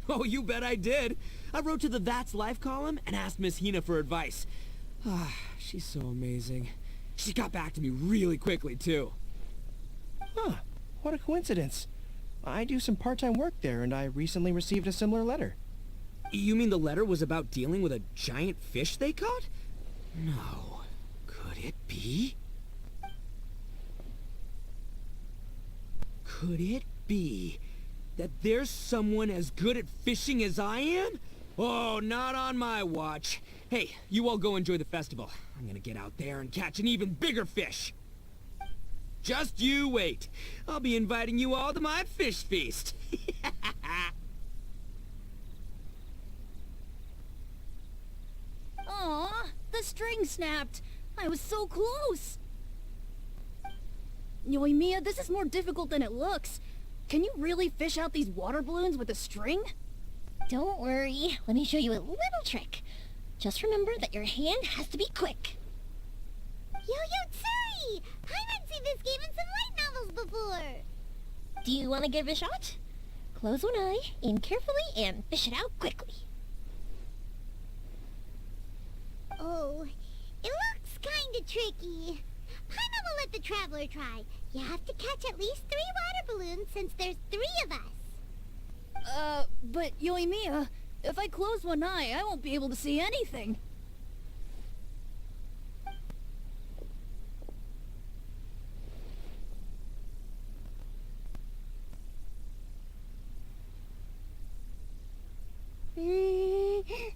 Oh, you bet I did. I wrote to the That's Life column and asked Miss Hina for advice. Ah, she's so amazing. She got back to me really quickly, too. Huh. What a coincidence. I do some part-time work there, and I recently received a similar letter. You mean the letter was about dealing with a giant fish they caught? No. Could it be? Could it be that there's someone as good at fishing as I am? Oh, not on my watch. Hey, you all go enjoy the festival. I'm gonna get out there and catch an even bigger fish. Just you wait. I'll be inviting you all to my fish feast. Aw, the string snapped. I was so close. Yoimiya, this is more difficult than it looks. Can you really fish out these water balloons with a string? Don't worry. Let me show you a little trick. Just remember that your hand has to be quick. Yo-Yo Tsuri! Paimon's seen this game in some light novels before! Do you want to give it a shot? Close one eye, aim carefully, and fish it out quickly. Oh, it looks kinda tricky. Paimon will let the traveler try. You have to catch at least 3 water balloons since there's 3 of us. But Yoimiya, if I close one eye, I won't be able to see anything.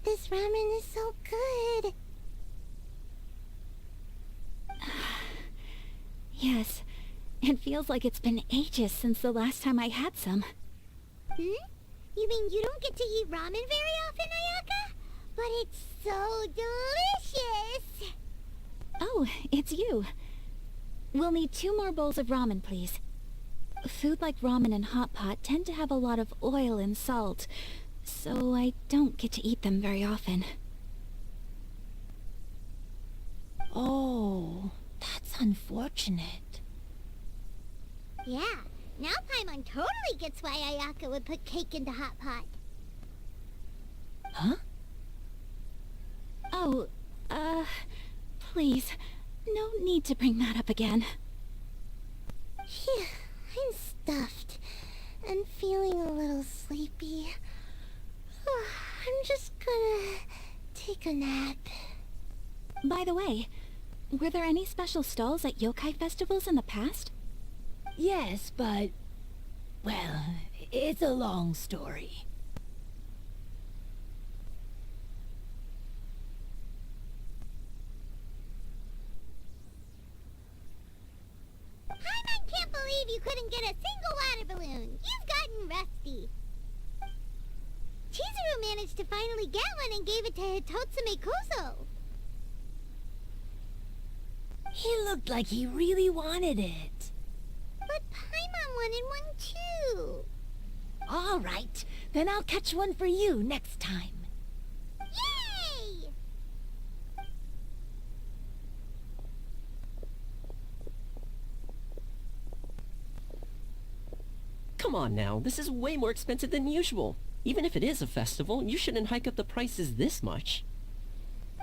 This ramen is so good. Yes, it feels like it's been ages since the last time I had some. You mean you don't get to eat ramen very often, Ayaka? But it's so delicious! Oh, it's you. We'll need 2 more bowls of ramen, please. Food like ramen and hot pot tend to have a lot of oil and salt, so I don't get to eat them very often. Oh, that's unfortunate. Yeah, now Paimon totally gets why Ayaka would put cake into hot pot. Huh? Oh, please, no need to bring that up again. Phew, I'm stuffed and feeling a little sleepy. I'm just gonna take a nap. By the way, were there any special stalls at yokai festivals in the past? Yes, but... well, it's a long story. Paimon can't believe you couldn't get a single water balloon. You've gotten rusty. Chizuru managed to finally get one and gave it to Hitotsume Kozo. He looked like he really wanted it. But Paimon wanted one too. All right, then I'll catch one for you next time. Yay! Come on now, this is way more expensive than usual. Even if it is a festival, you shouldn't hike up the prices this much.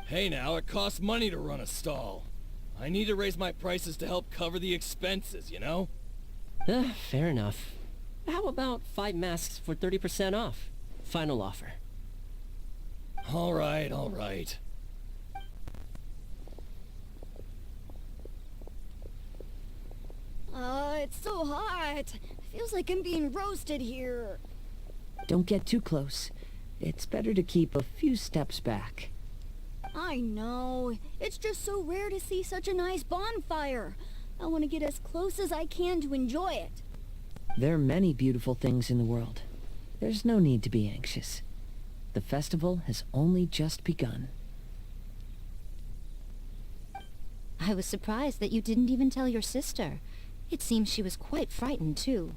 Hey now, it costs money to run a stall. I need to raise my prices to help cover the expenses, you know? Fair enough. How about 5 masks for 30% off? Final offer. Alright, alright. It's so hot. Feels like I'm being roasted here. Don't get too close. It's better to keep a few steps back. I know. It's just so rare to see such a nice bonfire. I want to get as close as I can to enjoy it. There are many beautiful things in the world. There's no need to be anxious. The festival has only just begun. I was surprised that you didn't even tell your sister. It seems she was quite frightened, too.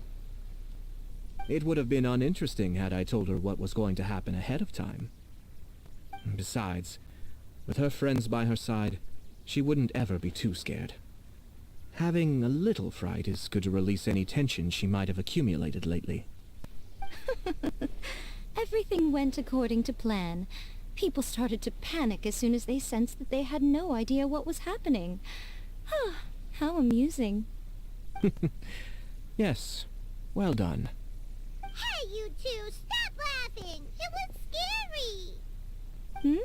It would have been uninteresting had I told her what was going to happen ahead of time. Besides, with her friends by her side, she wouldn't ever be too scared. Having a little fright is good to release any tension she might have accumulated lately. Everything went according to plan. People started to panic as soon as they sensed that they had no idea what was happening. How amusing. Yes, well done. Hey, you two, stop laughing! It was scary!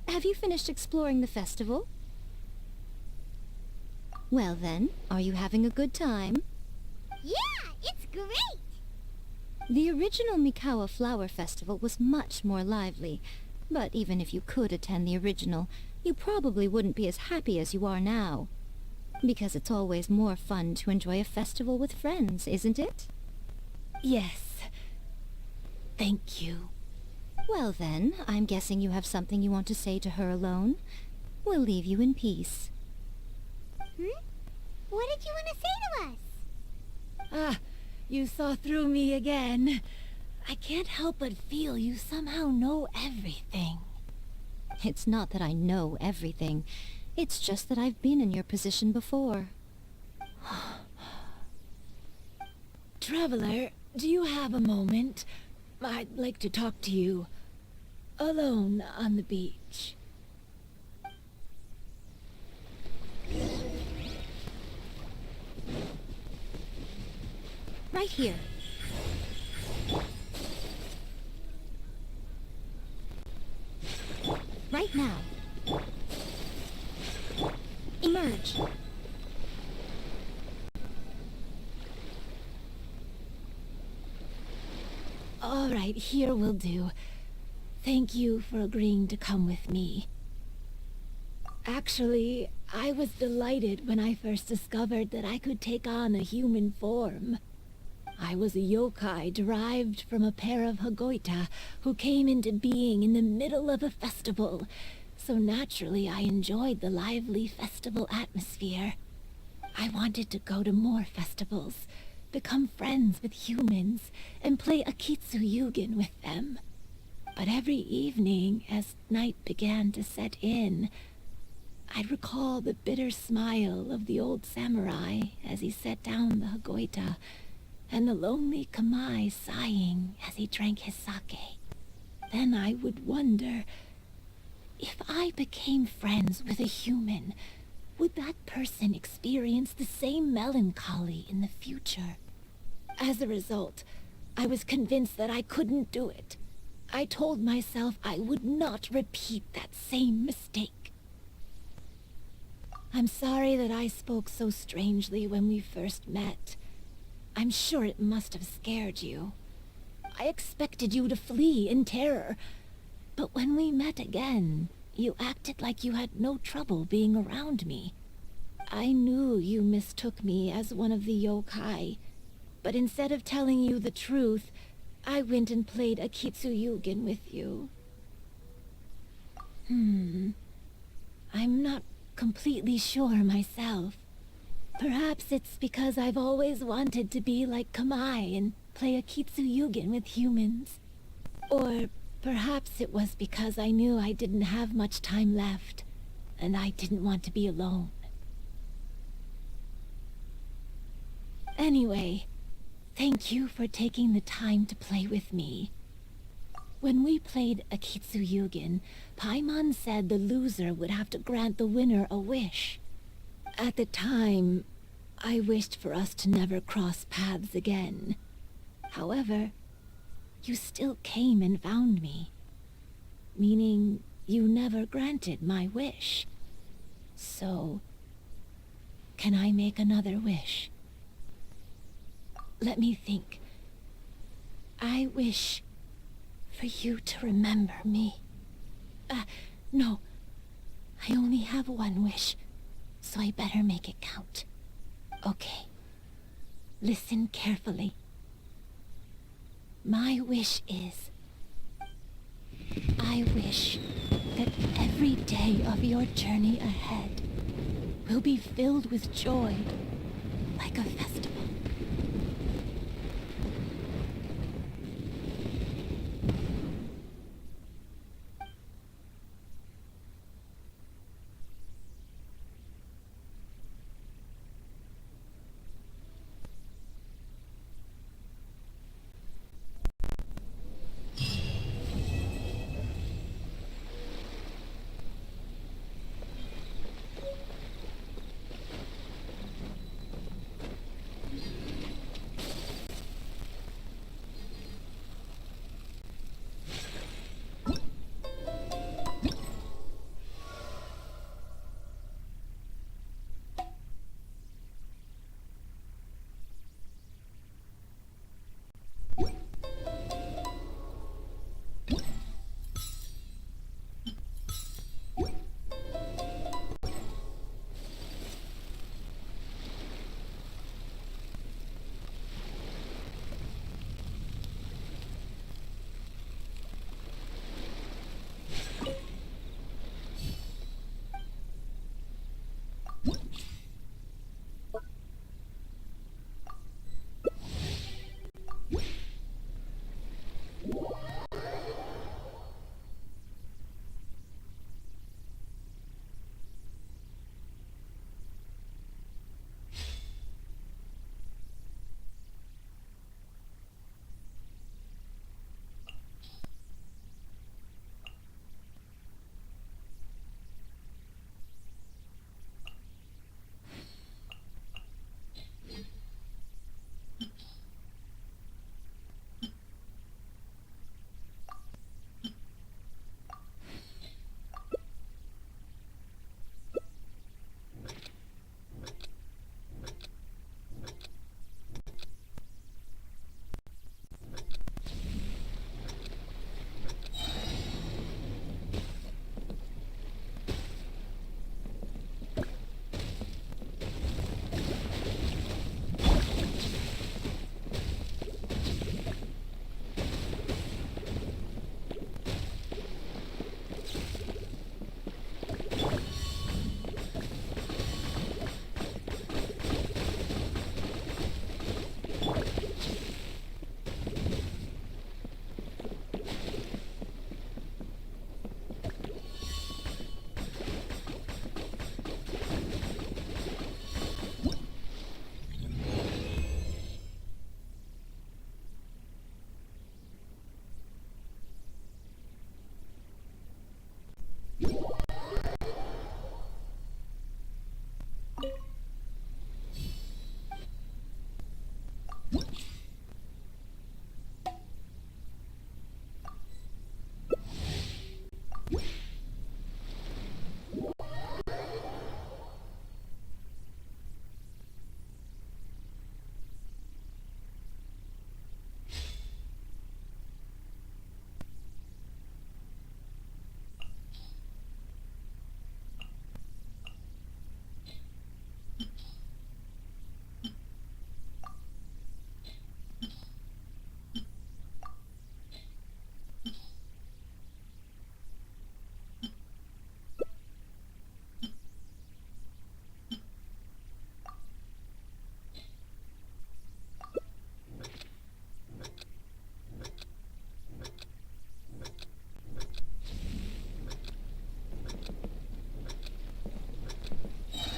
Have you finished exploring the festival? Well then, are you having a good time? Yeah, it's great! The original Mikawa Flower Festival was much more lively, but even if you could attend the original, you probably wouldn't be as happy as you are now. Because it's always more fun to enjoy a festival with friends, isn't it? Yes. Thank you. Well then, I'm guessing you have something you want to say to her alone. We'll leave you in peace. What did you want to say to us? You saw through me again. I can't help but feel you somehow know everything. It's not that I know everything. It's just that I've been in your position before. Traveler, do you have a moment? I'd like to talk to you. Alone on the beach. Right here. Right now. Emerge. All right, here will do. Thank you for agreeing to come with me. Actually, I was delighted when I first discovered that I could take on a human form. I was a yokai derived from a pair of Hagoita who came into being in the middle of a festival, so naturally I enjoyed the lively festival atmosphere. I wanted to go to more festivals, become friends with humans, and play Akitsu Yugen with them. But every evening, as night began to set in, I'd recall the bitter smile of the old samurai as he set down the Hagoita, and the lonely Kamai sighing as he drank his sake. Then I would wonder, if I became friends with a human, would that person experience the same melancholy in the future? As a result, I was convinced that I couldn't do it. I told myself I would not repeat that same mistake. I'm sorry that I spoke so strangely when we first met. I'm sure it must have scared you. I expected you to flee in terror, but when we met again, you acted like you had no trouble being around me. I knew you mistook me as one of the yokai, but instead of telling you the truth, I went and played Akitsu Yugen with you. I'm not completely sure myself. Perhaps it's because I've always wanted to be like Kamai and play Akitsu Yugen with humans. Or perhaps it was because I knew I didn't have much time left, and I didn't want to be alone. Anyway, thank you for taking the time to play with me. When we played Akitsu Yugen, Paimon said the loser would have to grant the winner a wish. At the time, I wished for us to never cross paths again. However, you still came and found me. Meaning, you never granted my wish. So, can I make another wish? Let me think. I wish for you to remember me. No. I only have one wish, so I better make it count. Okay. Listen carefully. My wish is... I wish that every day of your journey ahead will be filled with joy, like a festival.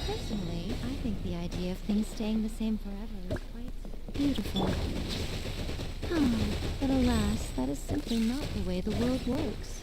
Personally, I think the idea of things staying the same forever is quite beautiful. But alas, that is simply not the way the world works.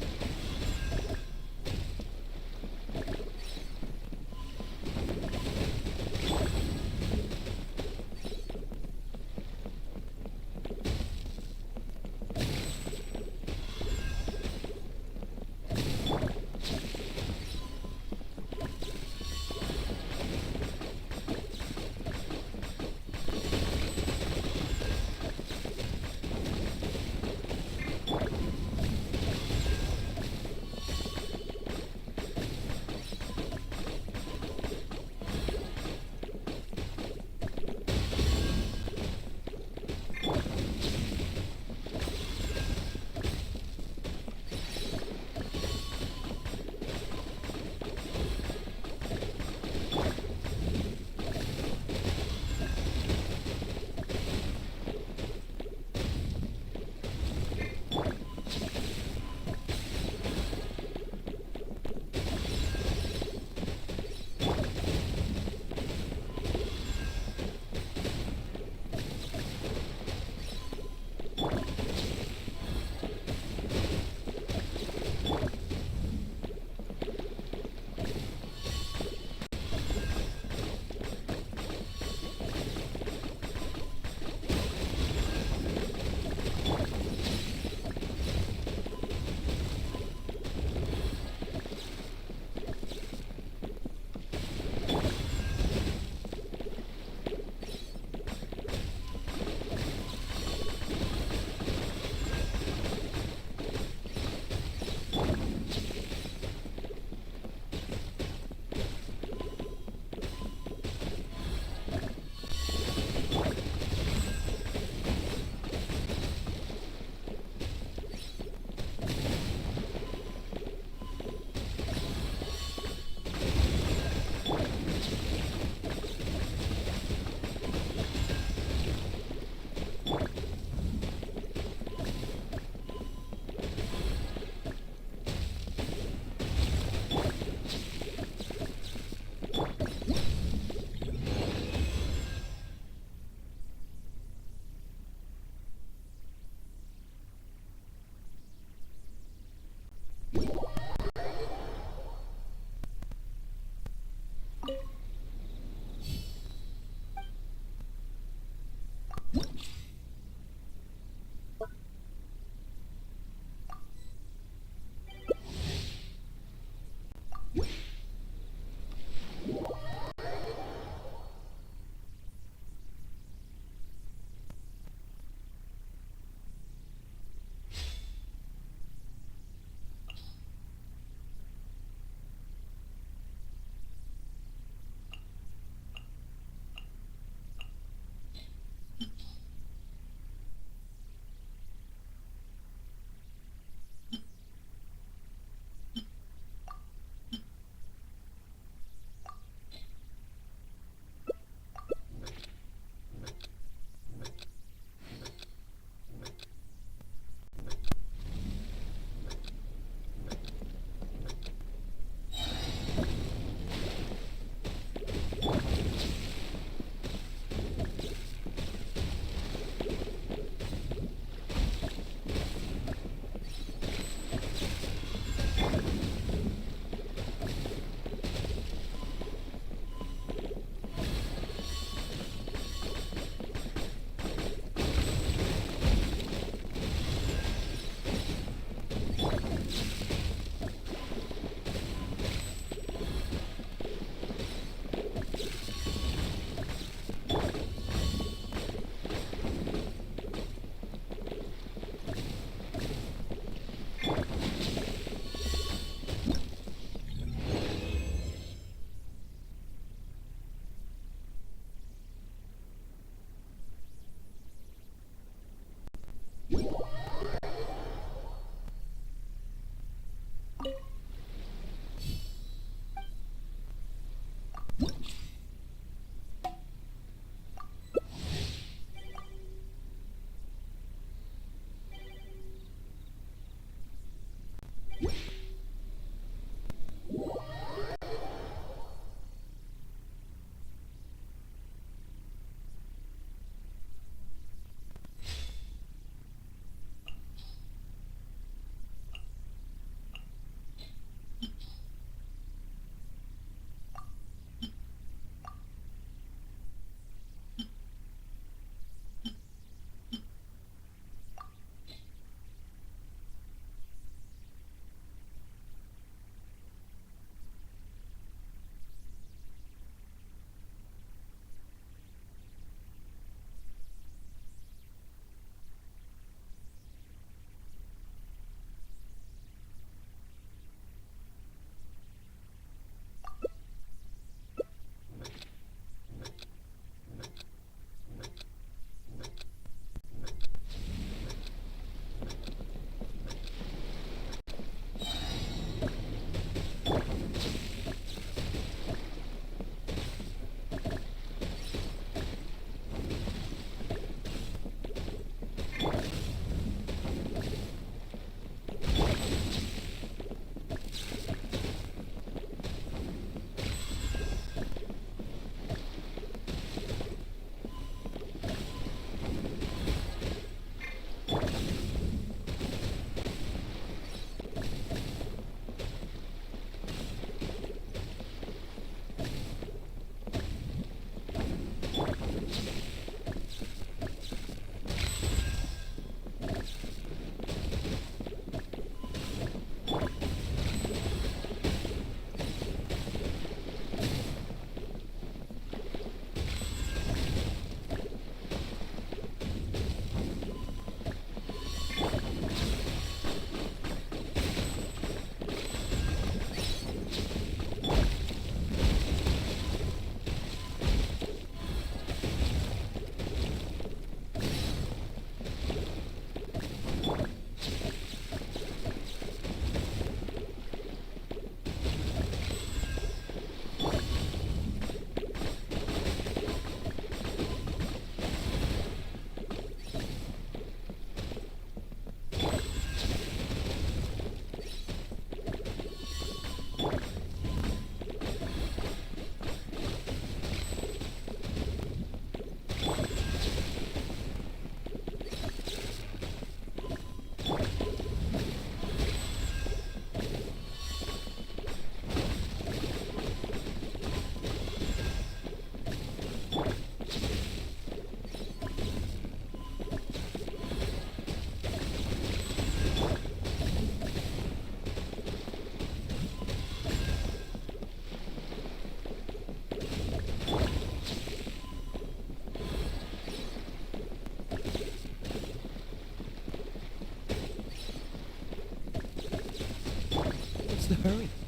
hurry?